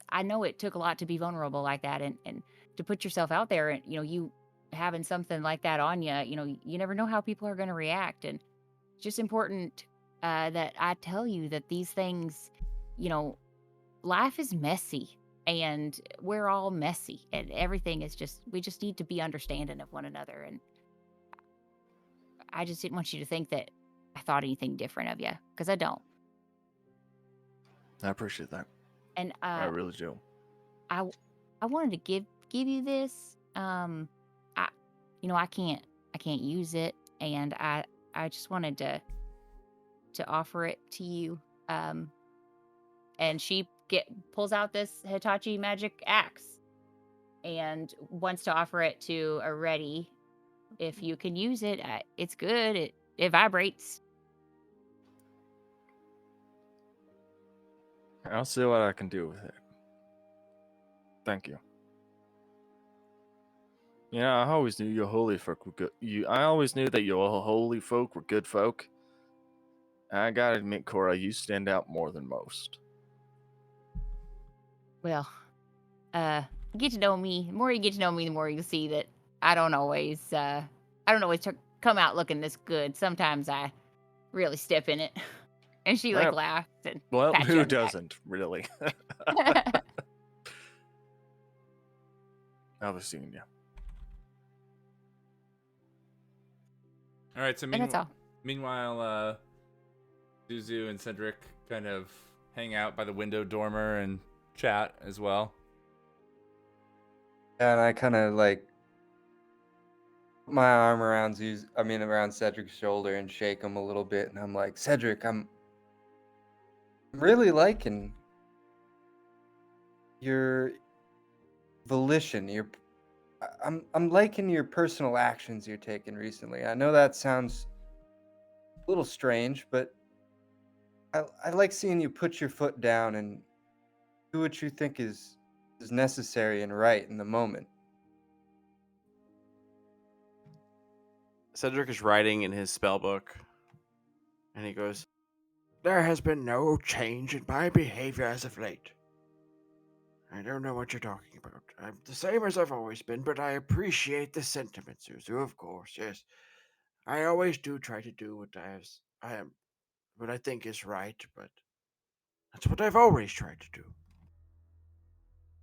I know it took a lot to be vulnerable like that, and to put yourself out there, and you having something like that on you, you never know how people are going to react. And it's just important that I tell you that these things, you know, life is messy, and we're all messy, and everything is we just need to be understanding of one another. And I just didn't want you to think that I thought anything different of you, because I don't. I appreciate that. And I really do. I wanted to give you this. I I can't use it, and I just wanted to offer it to you. And she pulls out this Hitachi magic axe and wants to offer it to Already. If you can use it, it's good. It vibrates. I'll see what I can do with it. Thank you. I always knew your holy folk were good. I always knew that your holy folk were good folk. I gotta admit, Cora, you stand out more than most. Well, get to know me. The more you get to know me, the more you see that I don't always come out looking this good. Sometimes I really step in it. And she Well, laughs and Well, pats you who on the back. doesn't, really? I was seeing you. All right, so And that's all. meanwhile, Zuzu and Cedric kind of hang out by the window dormer and chat as well. And I kind of like put my arm around Cedric's shoulder and shake him a little bit, and I'm like, Cedric, I'm really liking your volition. I'm liking your personal actions you're taking recently. I know that sounds a little strange, but I like seeing you put your foot down and do what you think is necessary and right in the moment. Cedric is writing in his spell book, and he goes, there has been no change in my behavior as of late. I don't know what you're talking about. I'm the same as I've always been, but I appreciate the sentiment, Suzu, of course, yes. I always do try to do what I think is right, but that's what I've always tried to do.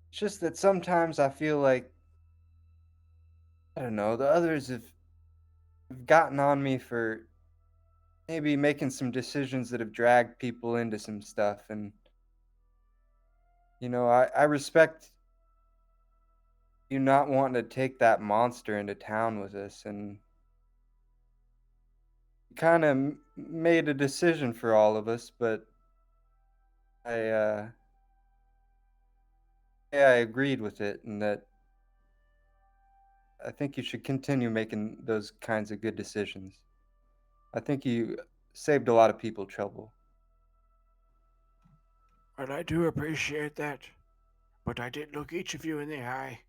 It's just that sometimes I feel like, I don't know, the others have gotten on me for maybe making some decisions that have dragged people into some stuff. And, I respect you not wanting to take that monster into town with us. And kind of made a decision for all of us, but I, yeah, I agreed with it, and that I think you should continue making those kinds of good decisions. I think you saved a lot of people trouble. Well, I do appreciate that, but I did look each of you in the eye,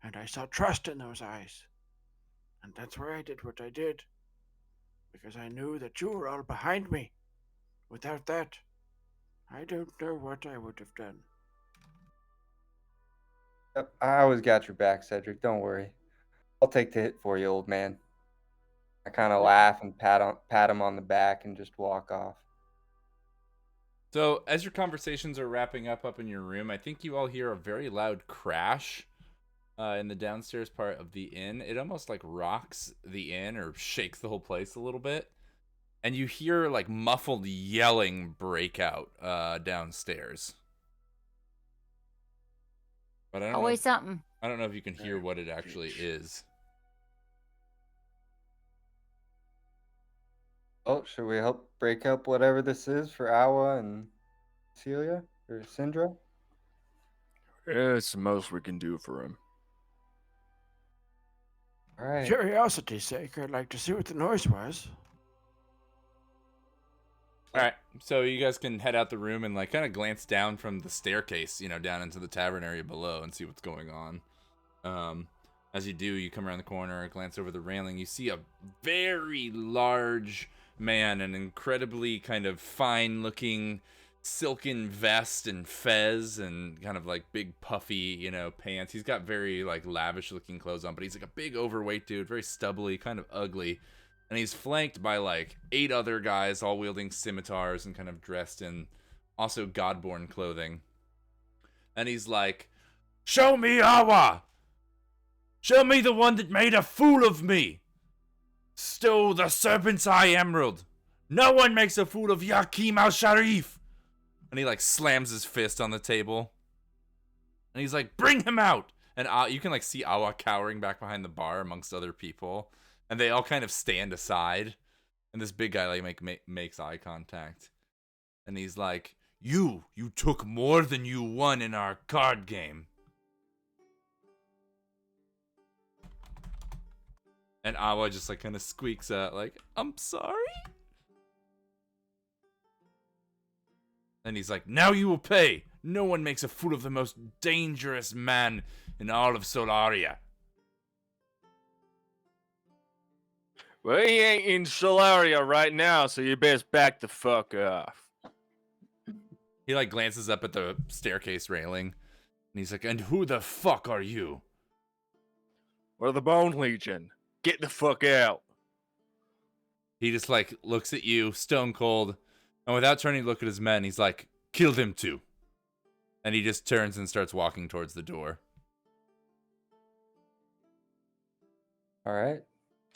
and I saw trust in those eyes. And that's why I did what I did, because I knew that you were all behind me. Without that, I don't know what I would have done. Yep, I always got your back, Cedric. Don't worry. I'll take the hit for you, old man. I kind of laugh and pat him on the back and just walk off. So, as your conversations are wrapping up in your room, I think you all hear a very loud crash in the downstairs part of the inn. It almost like rocks the inn or shakes the whole place a little bit. And you hear like muffled yelling break out downstairs. But Always something. I don't know if you can hear what it actually is. Oh, should we help break up whatever this is for Awa and Celia or Syndra? It's the most we can do for him. All right. Curiosity's sake, I'd like to see what the noise was. All right, so you guys can head out the room and like kind of glance down from the staircase, down into the tavern area below and see what's going on. As you do, you come around the corner, glance over the railing. You see a very large man, an incredibly kind of fine-looking silken vest and fez and kind of like big puffy, pants. He's got very like lavish-looking clothes on, but he's like a big overweight dude, very stubbly, kind of ugly. And he's flanked by like 8 other guys, all wielding scimitars and kind of dressed in also Godborn clothing. And he's like, "Show me Awa! Show me the one that made a fool of me! Stole the Serpent's Eye Emerald! No one makes a fool of Yakim al-Sharif!" And he like slams his fist on the table. And he's like, "Bring him out!" And you can like see Awa cowering back behind the bar amongst other people. And they all kind of stand aside. And this big guy like makes eye contact. And he's like, You took more than you won in our card game. And Awa just like kind of squeaks out like, "I'm sorry?" And he's like, "Now you will pay. No one makes a fool of the most dangerous man in all of Solaria." Well, he ain't in Solaria right now, so you best back the fuck off. He like glances up at the staircase railing. And he's like, "And who the fuck are you?" We're the Bone Legion. Get the fuck out. He just like looks at you, stone cold. And without turning to look at his men, he's like, "Kill them too." And he just turns and starts walking towards the door. All right.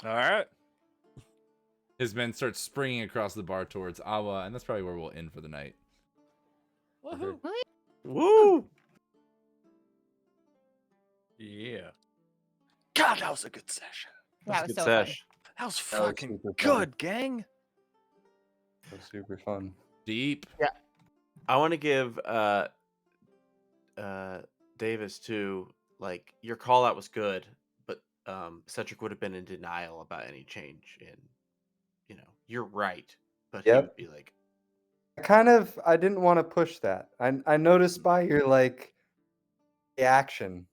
All right. His men start springing across the bar towards Awa, and that's probably where we'll end for the night. Woohoo. Woo! Yeah. God, that was a good session. That Good was so fun. sesh. That was That was fucking super fun. good, gang. That was super fun. Deep. I want to give Davis too. Like your call out was good, but Cedric would have been in denial about any change in. You're right, but he Yep. would be like, I didn't want to push that. I noticed by your like reaction.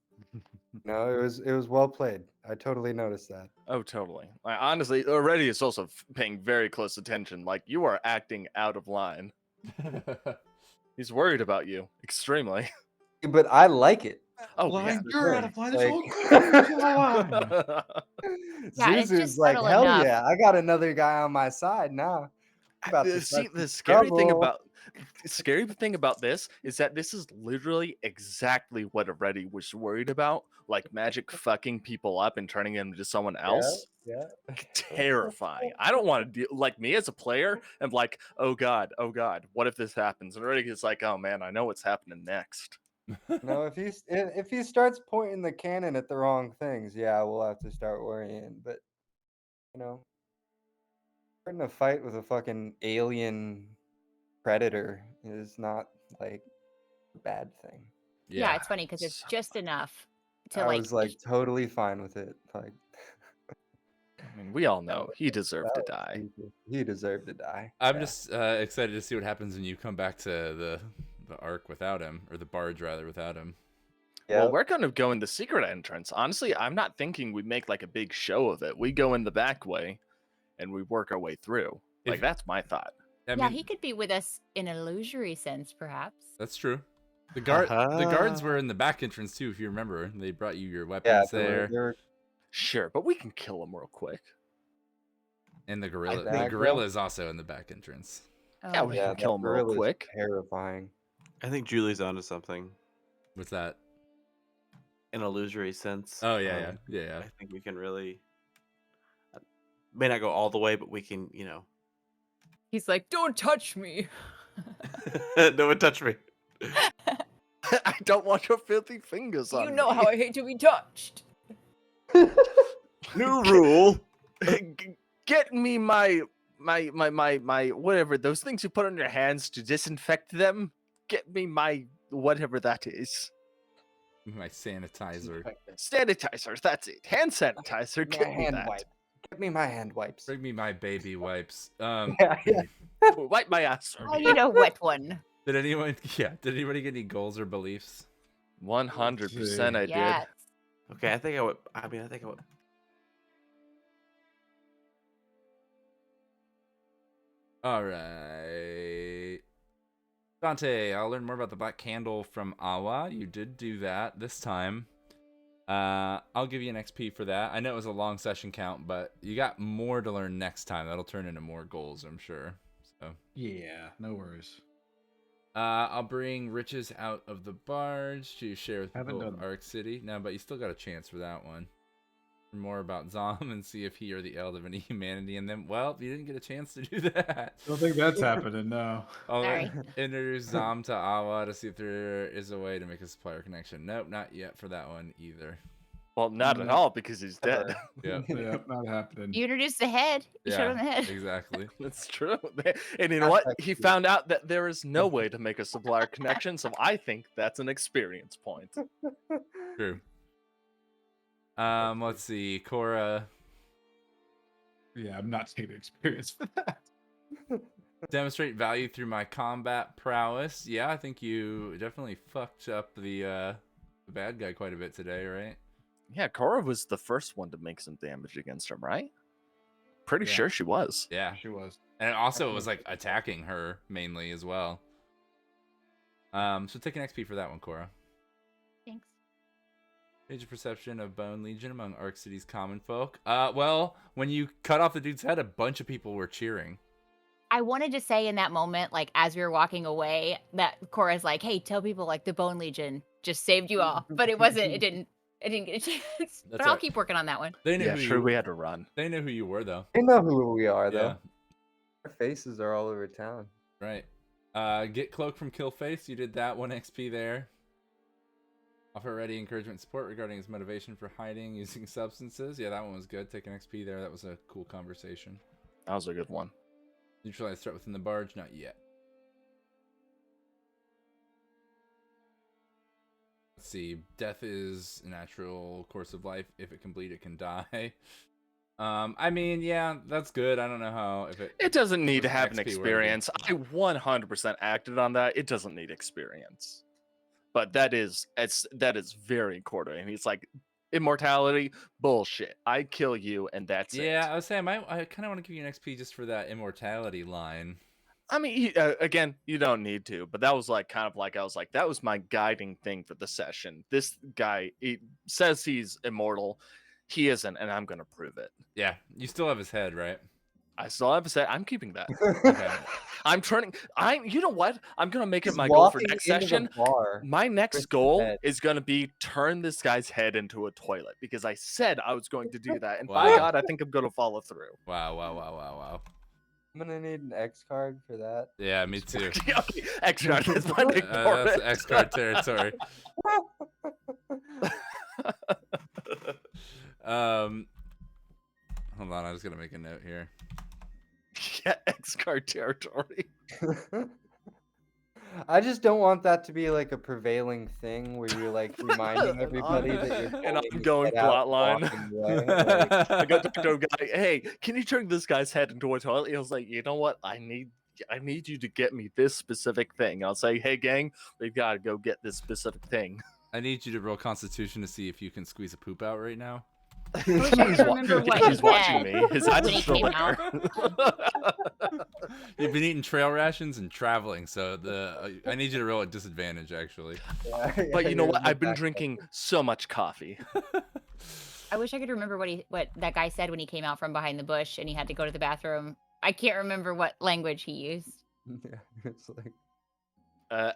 It was well played. I totally noticed that. Oh, totally. Honestly, already is also paying very close attention. Like, you are acting out of line. He's worried about you, extremely. But I like it. Oh, Line, yeah. you're out of line. This Like- whole group is out of line. Yeah, it's Zuzu's just like, subtle hell enough. yeah, I got another guy on my side now. About to See, start the some scary thing trouble. about this is that this is literally exactly what Reddy was worried about, like magic fucking people up and turning them into someone else. Yeah. Terrifying. I don't want to deal, like, me as a player. I'm like, oh god, what if this happens? And Reddy is like, oh man, I know what's happening next. No, if he starts pointing the cannon at the wrong things, yeah, we'll have to start worrying. But starting a fight with a fucking alien predator is not like a bad thing. Yeah, it's funny because it's So just enough to I like. was like totally fine with it. Like I mean, we all know he deserved to that was die. stupid. He deserved to die. I'm Yeah. just excited to see what happens when you come back to the arc without him, or the barge rather without him. Well, Yep. we're gonna go in the secret entrance. Honestly, I'm not thinking we make like a big show of it. We go in the back way, and we work our way through. Like, If- that's my thought. I Yeah, mean, he could be with us in an illusory sense, perhaps. that's true. The guards were in the back entrance too, if you remember. They brought you your Yeah, weapons there there, were Sure, but we can kill him real quick. and the gorilla. think- The gorilla is also in the back entrance. Yeah, Oh, we yeah, can that kill him real gorilla's quick. terrifying. I think Julie's onto something What's that? in a illusory sense. Oh yeah. I think we can really may not go all the way, but we can, He's like, don't touch me. no one touch me. I don't want your filthy fingers on You know me. how I hate to be touched. New rule. Get me my whatever, those things you put on your hands to disinfect them. Get me my whatever that is. My sanitizer. Sanitizer, that's it. Hand sanitizer. My Get me hand that. wipe. Give me my hand wipes. Bring me my baby wipes. Yeah. Wipe my ass. I need a wet one. Did anyone? Yeah. Did anybody get any goals or beliefs? 100% I did. Yes. Okay, I think I would. I think I would. All right. Dante, I'll learn more about the Black Candle from Awa. You did do that this time. I'll give you an XP for that. I know it was a long session count, but you got more to learn next time. That'll turn into more goals, I'm sure. So Yeah, no worries. I'll bring riches out of the barge to share with Haven't people of done- Arc City. No, but you still got a chance for that one. Learn more about Xhom and see if he or the Eld of any humanity in them. Well, you didn't get a chance to do that. Don't think that's happening. No. I'll Sorry. introduce Xhom to Awa to see if there is a way to make a supplier connection. Nope, not yet for that one either. Well, not at all because he's dead. Yep. Yeah, not happening. You introduced the head. You showed him the head. exactly. That's true. And you know what? He found out that there is no way to make a supplier connection, so I think that's an experience point. True. Let's see, Cora. Yeah, I'm not taking experience for that. Demonstrate value through my combat prowess. Yeah, I think you definitely fucked up the bad guy quite a bit today, right? Yeah, Cora was the first one to make some damage against him, right? Pretty Yeah. sure she was. Yeah. She was. And also it was like attacking her mainly as well. So take an XP for that one, Cora. Thanks. Age of perception of Bone Legion among Arc City's common folk. Well, when you cut off the dude's head, a bunch of people were cheering. I wanted to say in that moment, like as we were walking away, that Cora's like, "Hey, tell people like the Bone Legion just saved you all," but it wasn't. It didn't get a chance. But I'll alright. keep working on that one. They knew Yeah, who sure, you, we had to run. They knew who you were though. They know who we are, though. Yeah, Our faces are all over town. right. Get cloak from Killface. You did that, 1 XP there. Offer ready encouragement and support regarding his motivation for hiding using substances. Yeah, that one was good. Take an XP there. That was a cool conversation. That was a good one. Neutralize threat within the barge. Not yet. Let's see. Death is a natural course of life. If it can bleed, it can die. I mean, yeah, that's good. I don't know how if it. It doesn't need to was have an XP worthy. experience. I 100% acted on that. It doesn't need experience. But that is very Corda, and he's like, immortality, bullshit. I kill you, and that's it. Yeah, I was saying I kind of want to give you an XP just for that immortality line. I mean, again, you don't need to, but that was like kind of like I was like, that was my guiding thing for the session. This guy he says he's immortal, he isn't, and I'm gonna prove it. Yeah, you still have his head, right? I still have a set. I'm keeping that. Okay. I'm turning. You know what? I'm gonna make it He's my goal for walking next into the session. bar. My next Chris's goal head. is gonna be turn this guy's head into a toilet because I said I was going to do that, and Wow. by God, I think I'm gonna follow through. Wow. I'm gonna need an X card for that. Yeah, me too. Okay, extra. That's my name for That's it. X card territory. Hold on, I was gonna make a note here. Yeah, X card territory. I just don't want that to be like a prevailing thing where you're like reminding everybody that you're An pulling his ongoing head out plot line. walking away, like, I go talk to a guy. Hey, can you turn this guy's head into a toilet? He was like, you know what? I need you to get me this specific thing. I'll say, hey gang, we've got to go get this specific thing. I need you to roll Constitution to see if you can squeeze a poop out right now. I wish I could remember what He's he watching said me. His eyes when are he still came there. You've been eating trail rations and traveling, so I need you to roll at disadvantage, actually. yeah, But yeah, you know you're what? in the I've been back drinking so much coffee. I wish I could remember what that guy said when he came out from behind the bush and he had to go to the bathroom. I can't remember what language he used. Yeah, it's like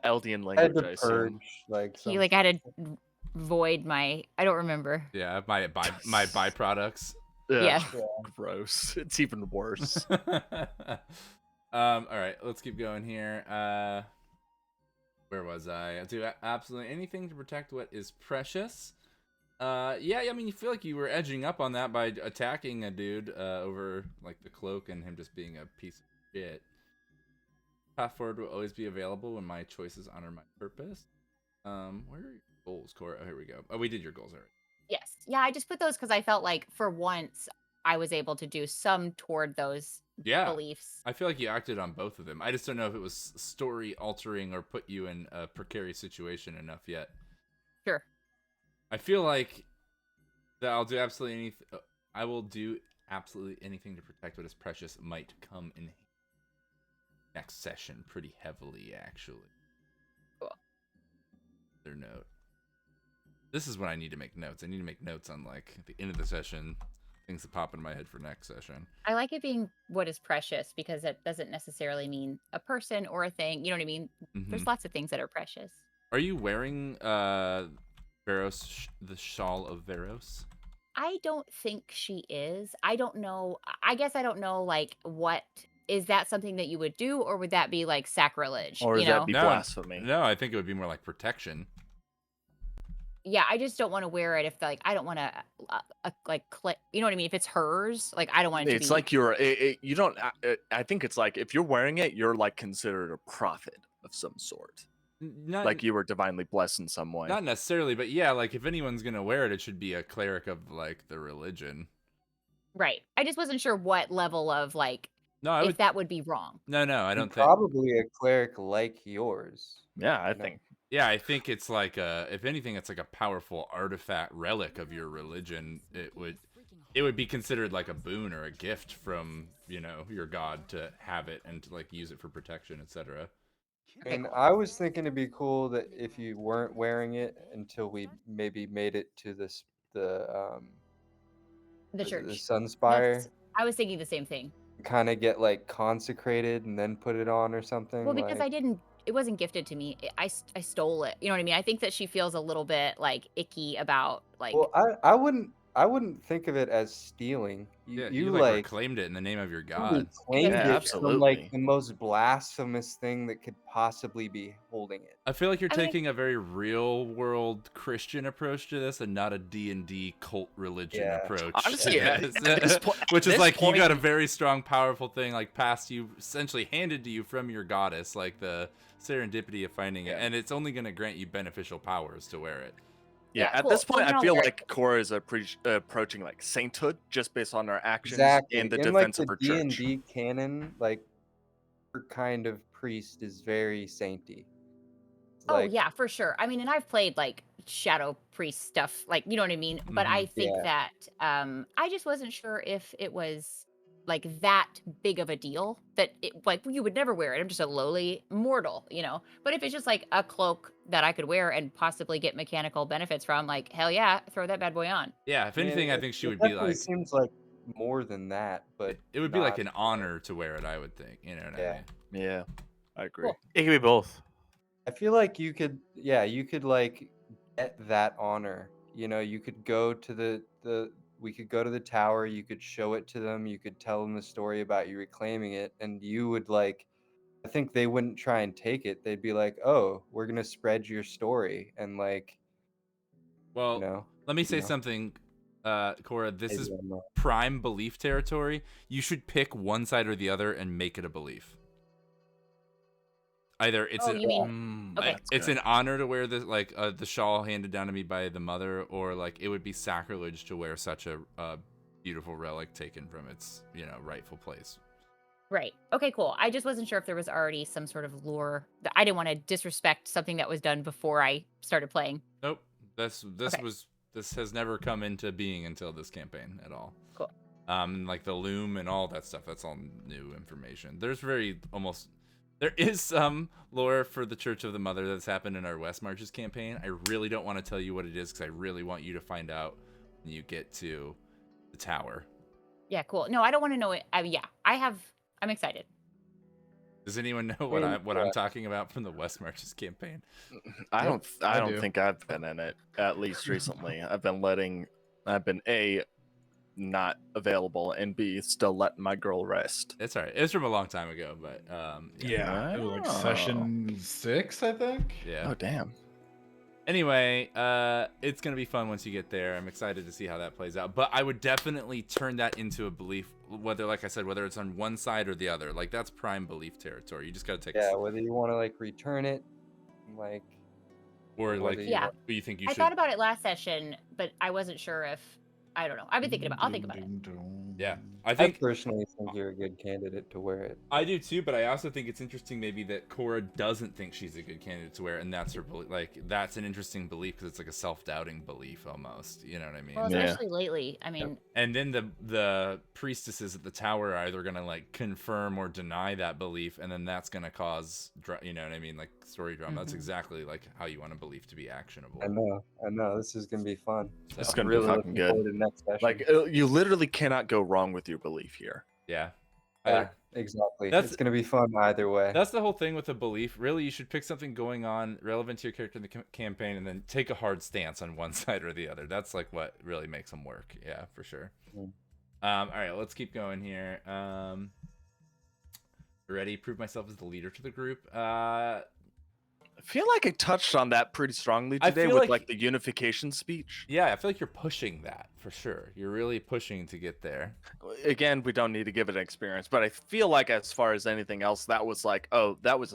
Eldian I had language, to I assume. purge like He like had to void my. I don't remember. Yeah, my byproducts. Ugh, Yeah. Gross. It's even worse. All right, let's keep going here. Where was I? Do absolutely anything to protect what is precious. Yeah, I mean, you feel like you were edging up on that by attacking a dude over like the cloak and him just being a piece of shit. Path forward will always be available when my choices honor my purpose. Where are your goals, Cora? Oh, here we go. Oh, we did your goals already. Yes. Yeah, I just put those because I felt like for once I was able to do some toward those beliefs. I feel like you acted on both of them. I just don't know if it was story altering or put you in a precarious situation enough yet. Sure. I feel like that I'll do absolutely anything. I will do absolutely anything to protect what is precious might come in next session pretty heavily, actually. Cool. Their note. This is when I need to make notes. I need to make notes on like the end of the session, things that pop in my head for next session. I like it being what is precious because it doesn't necessarily mean a person or a thing. You know what I mean? There's lots of things that are precious. Are you wearing Veros, the shawl of Veros? I don't think she is. I don't know. I guess I don't know, like, what is that something that you would do, or would that be like sacrilege? Or you would that know? be blasphemy? No, I think it would be more like protection. Yeah, I just don't want to wear it if, like, I don't want to, like, click. You know what I mean? If it's hers, like, I don't want it to It's be. like you don't. I think it's like if you're wearing it, you're like considered a prophet of some sort. Not, Like you were divinely blessed in some way. not necessarily, but yeah, like if anyone's gonna wear it, it should be a cleric of like the religion. Right. I just wasn't sure what level of, like, No, I if would. that would be wrong. No, I don't think. probably a cleric like yours. Yeah, I No. think. Yeah, I think it's like if anything, it's like a powerful artifact relic of your religion. It would be considered like a boon or a gift from your god to have it and to like use it for protection, etc. And I was thinking it'd be cool that if you weren't wearing it until we maybe made it to the church. Sunspire, I was thinking the same thing. kind of get like consecrated and then put it on or something. Well, because like, it wasn't gifted to me. I stole it. You know what I mean? I think that she feels a little bit like icky about like. Well, I wouldn't think of it as stealing. You like claimed it in the name of your you god. claimed Yeah, it absolutely. from like the most blasphemous thing that could possibly be holding it. I feel like you're I mean- taking a very real world Christian approach to this and not a D&D cult religion Yeah. approach. Honestly, to at this. this po- at Which is this like point- you got a very strong, powerful thing like passed you, essentially handed to you from your goddess, like the serendipity of finding it, Yeah. and it's only going to grant you beneficial powers to wear it. Yeah, Yeah, at cool. this point, Well, I no, feel they're- like Cora is approaching like sainthood just based on her actions Exactly. in the In defense like of her the church. D&D canon, like her kind of priest is very sainty. Oh yeah, for sure. I mean, and I've played like shadow priest stuff, like, you know what I mean? But I think Yeah. that I just wasn't sure if it was like that big of a deal that like you would never wear it. I'm just a lowly mortal, you know. But if it's just like a cloak that I could wear and possibly get mechanical benefits from, like, hell yeah, throw that bad boy on. Yeah, if I mean, anything, I it- think she it would be definitely like seems like more than that, but it would be like not, an honor to wear it. I would think. You know what I Yeah. mean? Yeah, I agree. Cool. It can be both. I feel like you could, you could like get that honor. You know, you could go to we could go to the tower. You could show it to them. You could tell them the story about you reclaiming it, and you would like. I think they wouldn't try and take it. They'd be like, "Oh, we're gonna spread your story," and like, Well, let me say you know, something, Cora. This maybe is I'm not- prime belief territory. You should pick one side or the other and make it a belief. Either it's Oh, an you mean okay. That's it's good. an honor to wear the shawl handed down to me by the mother, or like it would be sacrilege to wear such a beautiful relic taken from its rightful place. Right. Okay, cool. I just wasn't sure if there was already some sort of lore. I didn't want to disrespect something that was done before I started playing. Nope. This Okay. this has never come into being until this campaign at all. Cool. Like the loom and all that stuff. That's all new information. There is some lore for the Church of the Mother that's happened in our West Marches campaign. I really don't want to tell you what it is because I really want you to find out when you get to the tower. Yeah, cool. No, I don't want to know it. I'm excited. Does anyone know what I'm talking about from the West Marches campaign? I Yep, don't I don't do. think I've been in it, at least recently. I've been A, not available, and B, still letting my girl rest. It's all right. It's from a long time ago, but Yeah, it was like Oh. session 6, I think. yeah. Oh damn. Anyway, it's gonna be fun once you get there. I'm excited to see how that plays out. But I would definitely turn that into a belief, whether, like I said, whether it's on one side or the other. Like that's prime belief territory. You just gotta take. Yeah, whether you want to like return it, like, Or whether like, you Yeah. want- what you think you I should. thought about it last session, but I wasn't sure if I don't know. I've been thinking about. I'll think about it. Yeah, I I think personally think you're a good candidate to wear it. I do too. But I also think it's interesting maybe that Cora doesn't think she's a good candidate to wear, and that's her belief. Like that's an interesting belief because it's like a self-doubting belief almost. You know what I mean? Well, Yeah. especially lately. I mean, And then the priestesses at the tower are either gonna like confirm or deny that belief, and then that's gonna cause you know what I mean, like story drama. That's Mhm. exactly like how you want a belief to be actionable. I know. This is gonna be fun. It's So, gonna be Really fucking looking good. forward to the next session. Like you literally cannot go wrong with your belief here. yeah. Yeah, exactly. That's- It's gonna be fun either way. That's the whole thing with a belief. Really, you should pick something going on relevant to your character in the campaign, and then take a hard stance on one side or the other. That's like what really makes them work. Yeah, for sure. Mm. All right, let's keep going here. Ready? Prove myself as the leader to the group. I feel like I touched on that pretty strongly I today feel with like- like the unification speech. Yeah, I feel like you're pushing that for sure. You're really pushing to get there. Again, we don't need to give it an experience, but I feel like as far as anything else, that was like, oh, that was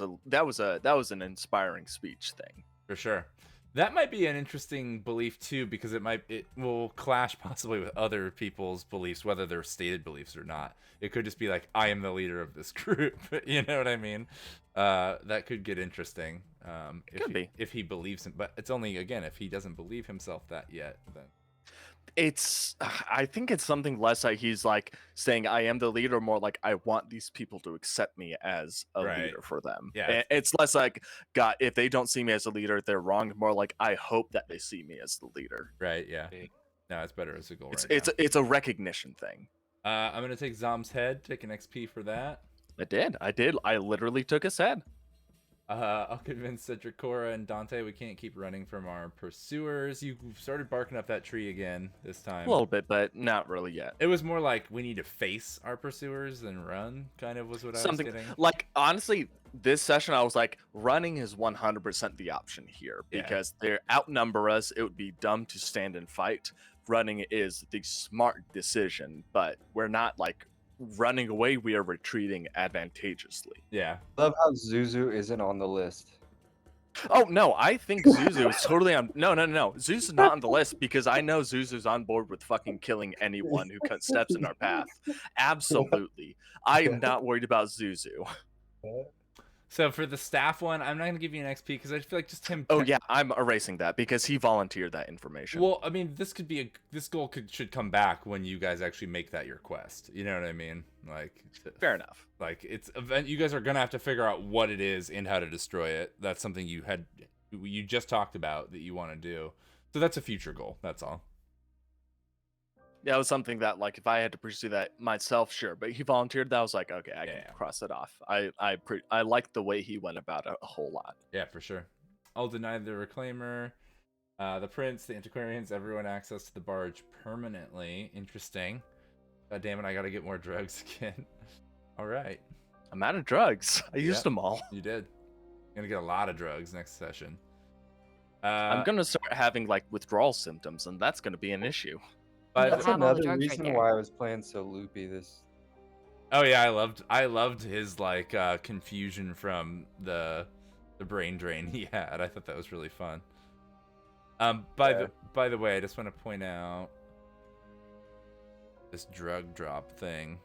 an inspiring speech thing. For sure. That might be an interesting belief too, because it will clash possibly with other people's beliefs, whether they're stated beliefs or not. It could just be like, I am the leader of this group. You know what I mean? That could get interesting. If he believes him, but it's only again if he doesn't believe himself that yet. Then I think it's something less like he's like saying I am the leader, more like I want these people to accept me as a Right. leader for them. Yeah. It's less like, God, if they don't see me as a leader, they're wrong. More like I hope that they see me as the leader. right, yeah. No, it's better as a goal. It's a recognition thing. I'm gonna take Xhom's head, take an XP for that. I did. I literally took his head. I'll convince Cedric, Cora, and Dante we can't keep running from our pursuers. You started barking up that tree again this time. A little bit, but not really yet. It was more like we need to face our pursuers than run, kind of was what I was getting. Like, honestly, this session I was like, running is 100% the option here Yeah. because they outnumber us. It would be dumb to stand and fight. Running is the smart decision, but we're not like running away. We are retreating advantageously. Yeah. I love how Zuzu isn't on the list. Oh no, I think Zuzu is totally on. No. Zuzu's not on the list because I know Zuzu's on board with fucking killing anyone who steps in our path. Absolutely, I am not worried about Zuzu. So for the staff one, I'm not gonna give you an XP because I feel like just him. Oh yeah, I'm erasing that because he volunteered that information. Well, I mean, this goal should come back when you guys actually make that your quest. You know what I mean? Like, fair enough. Like it's event. You guys are gonna have to figure out what it is and how to destroy it. That's something you just talked about that you want to do. So that's a future goal. That's all. Yeah, it was something that, like, if I had to pursue that myself, sure. But he volunteered that. I was like, okay, I can cross it off. I like the way he went about it a whole lot. Yeah, for sure. I'll deny the reclaimer, the prince, the antiquarians, everyone access to the barge permanently. Interesting. God damn it, I gotta get more drugs again. All right. I'm out of drugs. I used them all. You did. You're gonna get a lot of drugs next session. I'm gonna start having like withdrawal symptoms, and that's gonna be an issue. That's have all the another drugs right reason there. why I was playing so loopy this. Oh yeah, I loved his like confusion from the brain drain he had. I thought that was really fun. By the way, I just want to point out this drug drop thing.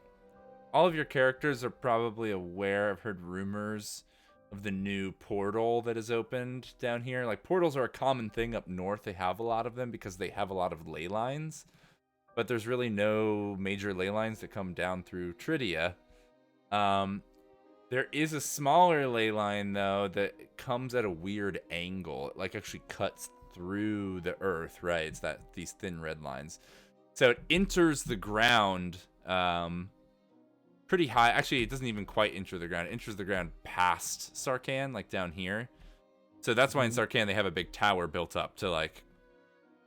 All of your characters are probably aware. I've heard rumors of the new portal that is opened down here. Like, portals are a common thing up north. They have a lot of them because they have a lot of ley lines. But there's really no major ley lines that come down through Tridia. There is a smaller ley line, though, that comes at a weird angle. It, like, actually cuts through the earth, right? It's these thin red lines. So it enters the ground pretty high. Actually, it doesn't even quite enter the ground. It enters the ground past Sarkhan, like down here. So that's why in Sarkhan they have a big tower built up to, like,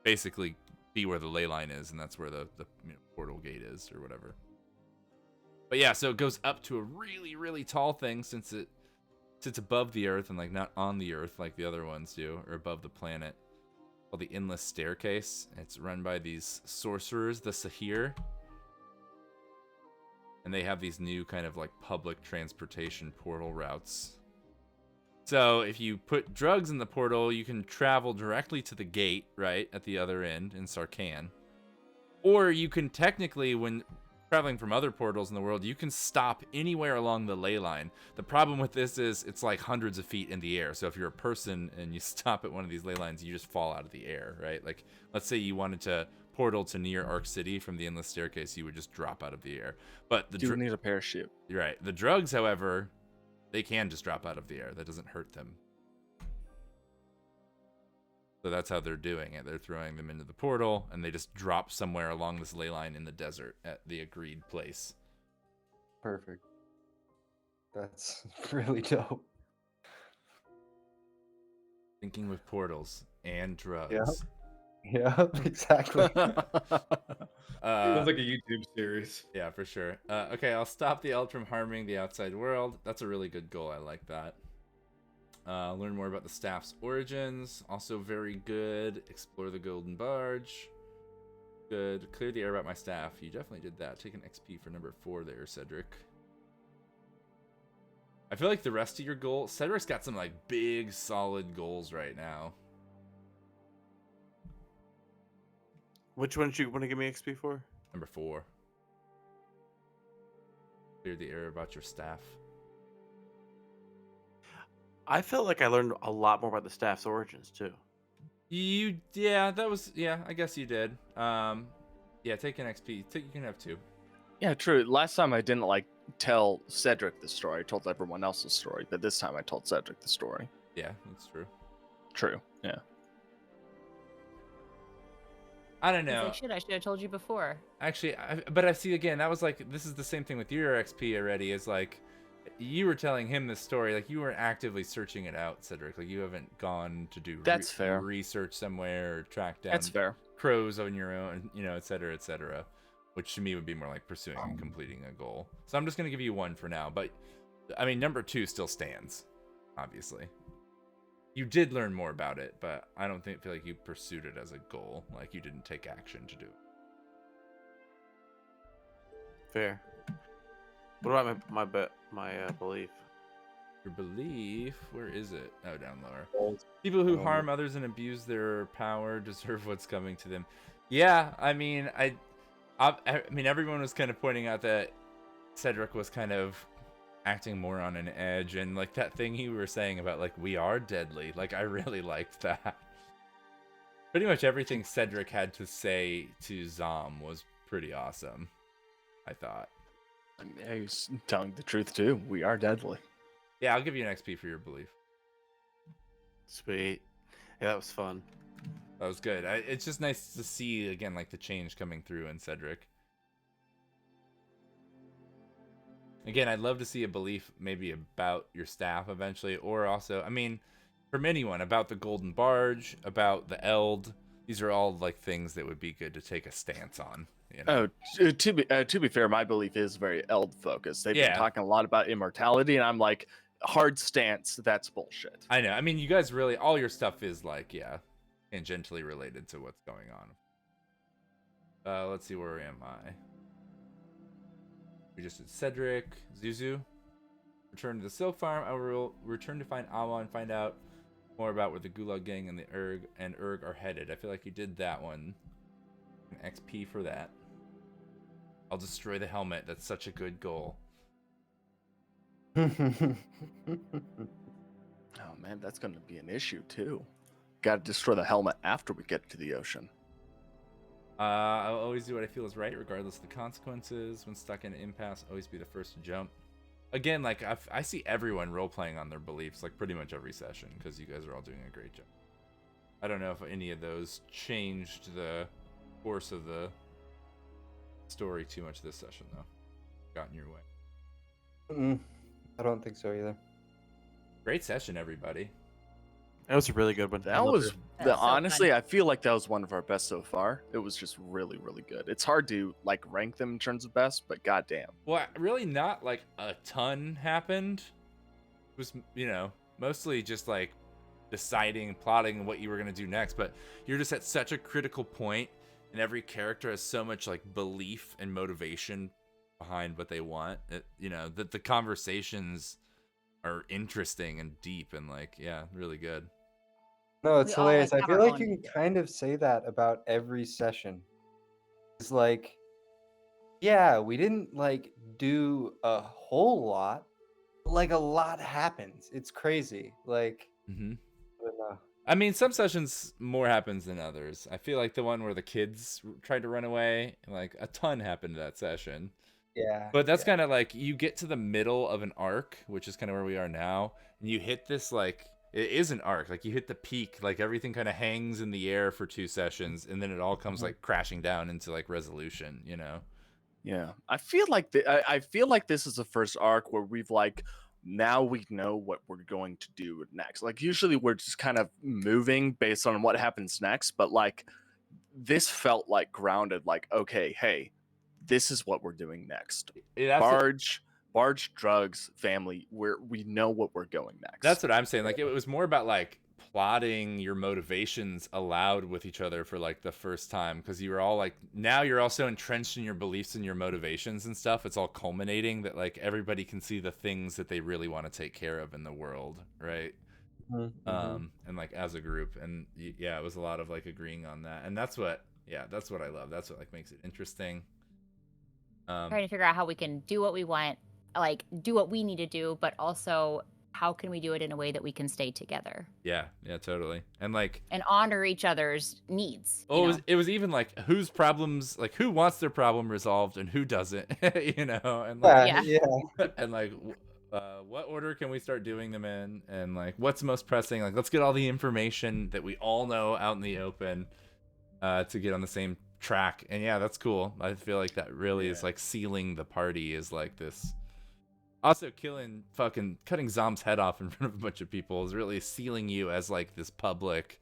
basically be where the ley line is, and that's where the portal gate is or whatever. But yeah, so it goes up to a really, really tall thing since it sits above the earth and like not on the earth like the other ones do, or above the planet. Called the Endless Staircase. It's run by these sorcerers, the Sahir. And they have these new kind of like public transportation portal routes. So if you put drugs in the portal, you can travel directly to the gate, right, at the other end in Sarkhan. Or you can technically, when traveling from other portals in the world, you can stop anywhere along the ley line. The problem with this is it's like hundreds of feet in the air. So if you're a person and you stop at one of these ley lines, you just fall out of the air, right? Like, let's say you wanted to portal to near Arc City from the Endless Staircase, you would just drop out of the air. But You need a parachute. Right. The drugs, however, they can just drop out of the air. That doesn't hurt them. So that's how they're doing it. They're throwing them into the portal, and they just drop somewhere along this ley line in the desert at the agreed place. Perfect. That's really dope. Thinking with portals and drugs. Yeah, exactly. Sounds like a YouTube series. Yeah, for sure. Okay, I'll stop the Eld from harming the outside world. That's a really good goal. I like that. Learn more about the staff's origins. Also very good. Explore the Golden Barge. Good. Clear the air about my staff. You definitely did that. Take an XP for number 4 there, Cedric. I feel like the rest of your goals... Cedric's got some like big, solid goals right now. Which one do you want to give me XP for? Number 4. Clear the air about your staff. I felt like I learned a lot more about the staff's origins too. I guess you did. Yeah, take an XP. You can have 2. Yeah, true. Last time I didn't like tell Cedric the story. I told everyone else the story, but this time I told Cedric the story. Yeah, that's true. True. Yeah. I don't It's know. like, shit, I should have told you before. Actually, but I see again, that was like, this is the same thing with your XP already, is like, you were telling him this story, like you weren't actively searching it out, Cedric. Like you haven't gone to do That's fair. research somewhere or track down That's fair. crows on your own, et cetera, et cetera. Which to me would be more like pursuing and completing a goal. So I'm just going to give you 1 for now. But, I mean, number 2 still stands, obviously. You did learn more about it, but I don't feel like you pursued it as a goal. Like you didn't take action to do it. Fair. What about my belief? Your belief, where is it? Oh, down lower. People who harm others and abuse their power deserve what's coming to them. Yeah, I mean, I mean, everyone was kind of pointing out that Cedric was kind of acting more on an edge, and like that thing you were saying about like we are deadly. Like I really liked that. Pretty much everything Cedric had to say to Xhom was pretty awesome, I thought. Yeah, he's telling the truth too. We are deadly. Yeah, I'll give you an XP for your belief. Sweet. Yeah, that was fun. That was good. It's just nice to see again like the change coming through in Cedric. Again, I'd love to see a belief maybe about your staff eventually, or also, I mean, from anyone, about the Golden Barge, about the Eld. These are all like things that would be good to take a stance on. You know? Oh, to be fair, my belief is very Eld focused. They've been talking a lot about immortality, and I'm like, hard stance. That's bullshit. I know. I mean, you guys really, all your stuff is like, tangentially related to what's going on. Let's see, where am I? We just did Cedric, Zuzu. Return to the Silk Farm. I will return to find Awa and find out more about where the Gulag Gang and the Urg are headed. I feel like you did that one. An XP for that. I'll destroy the helmet. That's such a good goal. Oh man, that's going to be an issue too. Got to destroy the helmet after we get to the ocean. I'll always do what I feel is right, regardless of the consequences. When stuck in an impasse, always be the first to jump. Again, like I see everyone role-playing on their beliefs, like pretty much every session, because you guys are all doing a great job. I don't know if any of those changed the course of the story too much this session, though. Got in your way. I don't think so either. Great session, everybody. That was a really good one. That was That's so honestly, fun. I feel like that was one of our best so far. It was just really, really good. It's hard to like rank them in terms of best, but goddamn. Well, really not like a ton happened. It was, mostly just like deciding, plotting what you were going to do next. But you're just at such a critical point, and every character has so much like belief and motivation behind what they want. That the conversations are interesting and deep and like, really good. No, it's We all, hilarious. like, I have feel our like own- you can kind of say that about every session. It's like, yeah, we didn't like do a whole lot. Like a lot happens. It's crazy. Like, Mm-hmm. I don't know. I mean, some sessions more happens than others. I feel like the one where the kids tried to run away, like a ton happened that session. Yeah. But that's kind of like you get to the middle of an arc, which is kind of where we are now, and you hit this like it is an arc. Like you hit the peak, like everything kind of hangs in the air for 2 sessions, and then it all comes like crashing down into like resolution. Yeah, I feel like I feel like this is the first arc where we've like now we know what we're going to do next. Like usually we're just kind of moving based on what happens next, but like this felt like grounded. Like okay, hey, this is what we're doing next. Barge, drugs, family. We know what we're going next. That's what I'm saying. Like it was more about like plotting your motivations aloud with each other for like the first time, because you were all like, now you're also entrenched in your beliefs and your motivations and stuff. It's all culminating that like everybody can see the things that they really want to take care of in the world, right? And like as a group, and it was a lot of like agreeing on that, and that's what I love. That's what like makes it interesting. Trying to figure out how we can do what we want, like do what we need to do, but also how can we do it in a way that we can stay together? Yeah, totally. And like and honor each other's needs. It was even like whose problems, like who wants their problem resolved and who doesn't, and like and like what order can we start doing them in, and like what's most pressing, like let's get all the information that we all know out in the open to get on the same track. And that's cool. I feel like that really is like sealing the party, is like this. Also cutting Xhom's head off in front of a bunch of people is really sealing you as like this public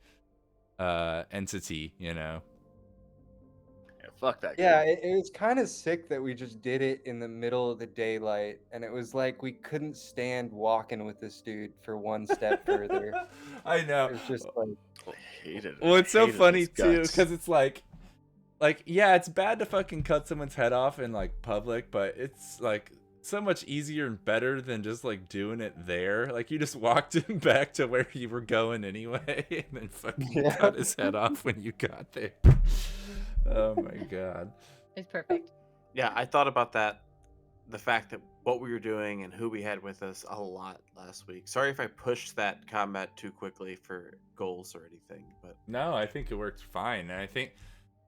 entity, Yeah, fuck that. Yeah, it was kind of sick that we just did it in the middle of the daylight, and it was like we couldn't stand walking with this dude for one step further. I know. It's just like, I hated it. Well, it's so Hated funny his too, guts. because it's like it's bad to fucking cut someone's head off in like public, but it's like so much easier and better than just like doing it there. Like you just walked him back to where you were going anyway, and then fucking cut his head off when you got there. Oh my god. It's perfect. Yeah, I thought about that the fact that what we were doing and who we had with us a lot last week. Sorry if I pushed that combat too quickly for goals or anything, but No, I think it worked fine. And I think,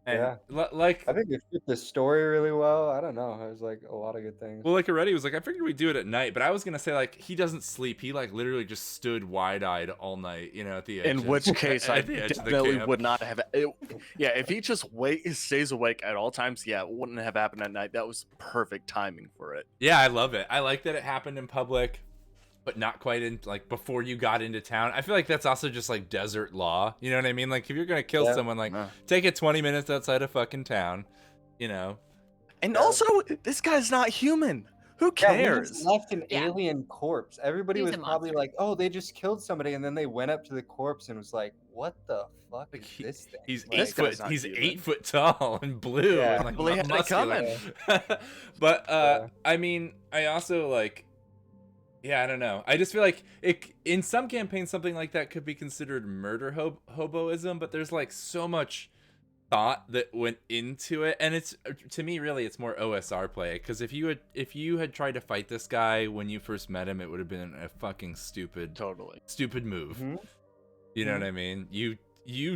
and Yeah. like, I think it fit the story really well. I don't know. It was like a lot of good things. well, like already was like, I figured we'd do it at night, but I was gonna say like he doesn't sleep. He like literally just stood wide-eyed all night, you know, at the edge. In which case, I at the edge of the definitely camp. would not have. Yeah, if he just stays awake at all times, yeah, it wouldn't have happened at night. That was perfect timing for it. Yeah, I love it. I like that it happened in public, but not quite in like before you got into town. I feel like that's also just like desert law. You know what I mean? Like if you're gonna kill Yeah. someone, like No. take it 20 minutes outside of fucking town. You know. And Yeah. also, this guy's not human. Who Yeah, he cares? just left an Yeah. alien corpse. Everybody He's was a probably monster. like, "Oh, they just killed somebody," and then they went up to the corpse and was like, "What the fuck Like is this thing?" he's Like, This guy's not he's human. 8 foot tall and blue Yeah. and like Well, he had it muscular. But Yeah. I mean, I also like, yeah, I don't know. I just feel like it in some campaigns something like that could be considered murder hoboism, but there's like so much thought that went into it, and it's to me really it's more OSR play, because if you had tried to fight this guy when you first met him, it would have been a fucking stupid Totally. move. Mhm. You know what I mean? You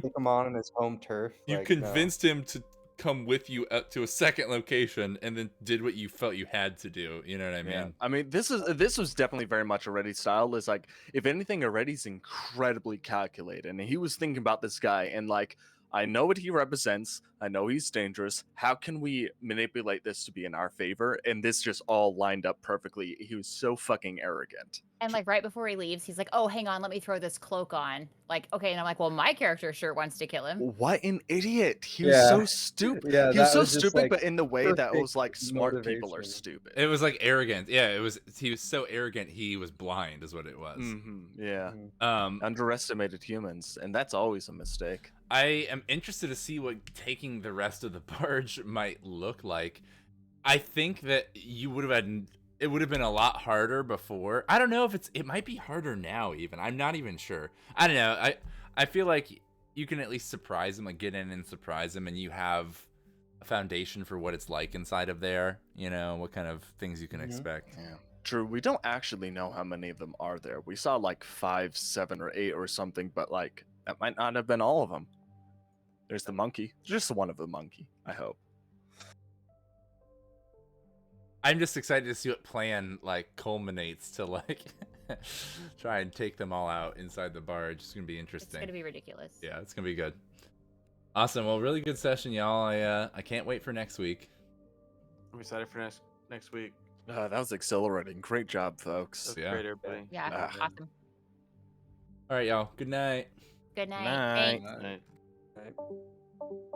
Took him on his home turf. you like, no. convinced him to come with you up to a second location, and then did what you felt you had to do. You know what I mean? Yeah. I mean, this was definitely very much Already's style. Is like, if anything, Already's incredibly calculated, and he was thinking about this guy and like, I know what he represents. I know he's dangerous. How can we manipulate this to be in our favor? And this just all lined up perfectly. He was so fucking arrogant. And like right before he leaves, he's like, "Oh, hang on, let me throw this cloak on." Like, okay, and I'm like, "Well, my character sure wants to kill him." What an idiot! He was Yeah. so stupid. Yeah, he was that so was just, stupid, like, but in the way that it was perfect like smart people are motivation. stupid. It was like arrogant. Yeah, it was. He was so arrogant. He was blind, is what it was. Yeah. Mhm. Underestimated humans, and that's always a mistake. I am interested to see what taking the rest of the barge might look like. I think that you would have had. It would have been a lot harder before. I don't know if it might be harder now. Even I'm not even sure. I don't know. I feel like you can at least surprise him, like get in and surprise him, and you have a foundation for what it's like inside of there. You know what kind of things you can Mhm. expect. Yeah. True. We don't actually know how many of them are there. We saw like 5, 7, or 8 or something, but like that might not have been all of them. There's the monkey. Just one of the monkey, I hope. I'm just excited to see what plan like culminates to like try and take them all out inside the barge. It's gonna be It's interesting. gonna be ridiculous. Yeah, it's gonna be good. Awesome. Well, really good session, y'all. I can't wait for next week. I'm excited for next week. That was exhilarating. Great job, folks. That's Yeah. great, everybody. Yeah, Ah. awesome. All right, y'all. Good night. Good night. Night. Thanks. Night. Right.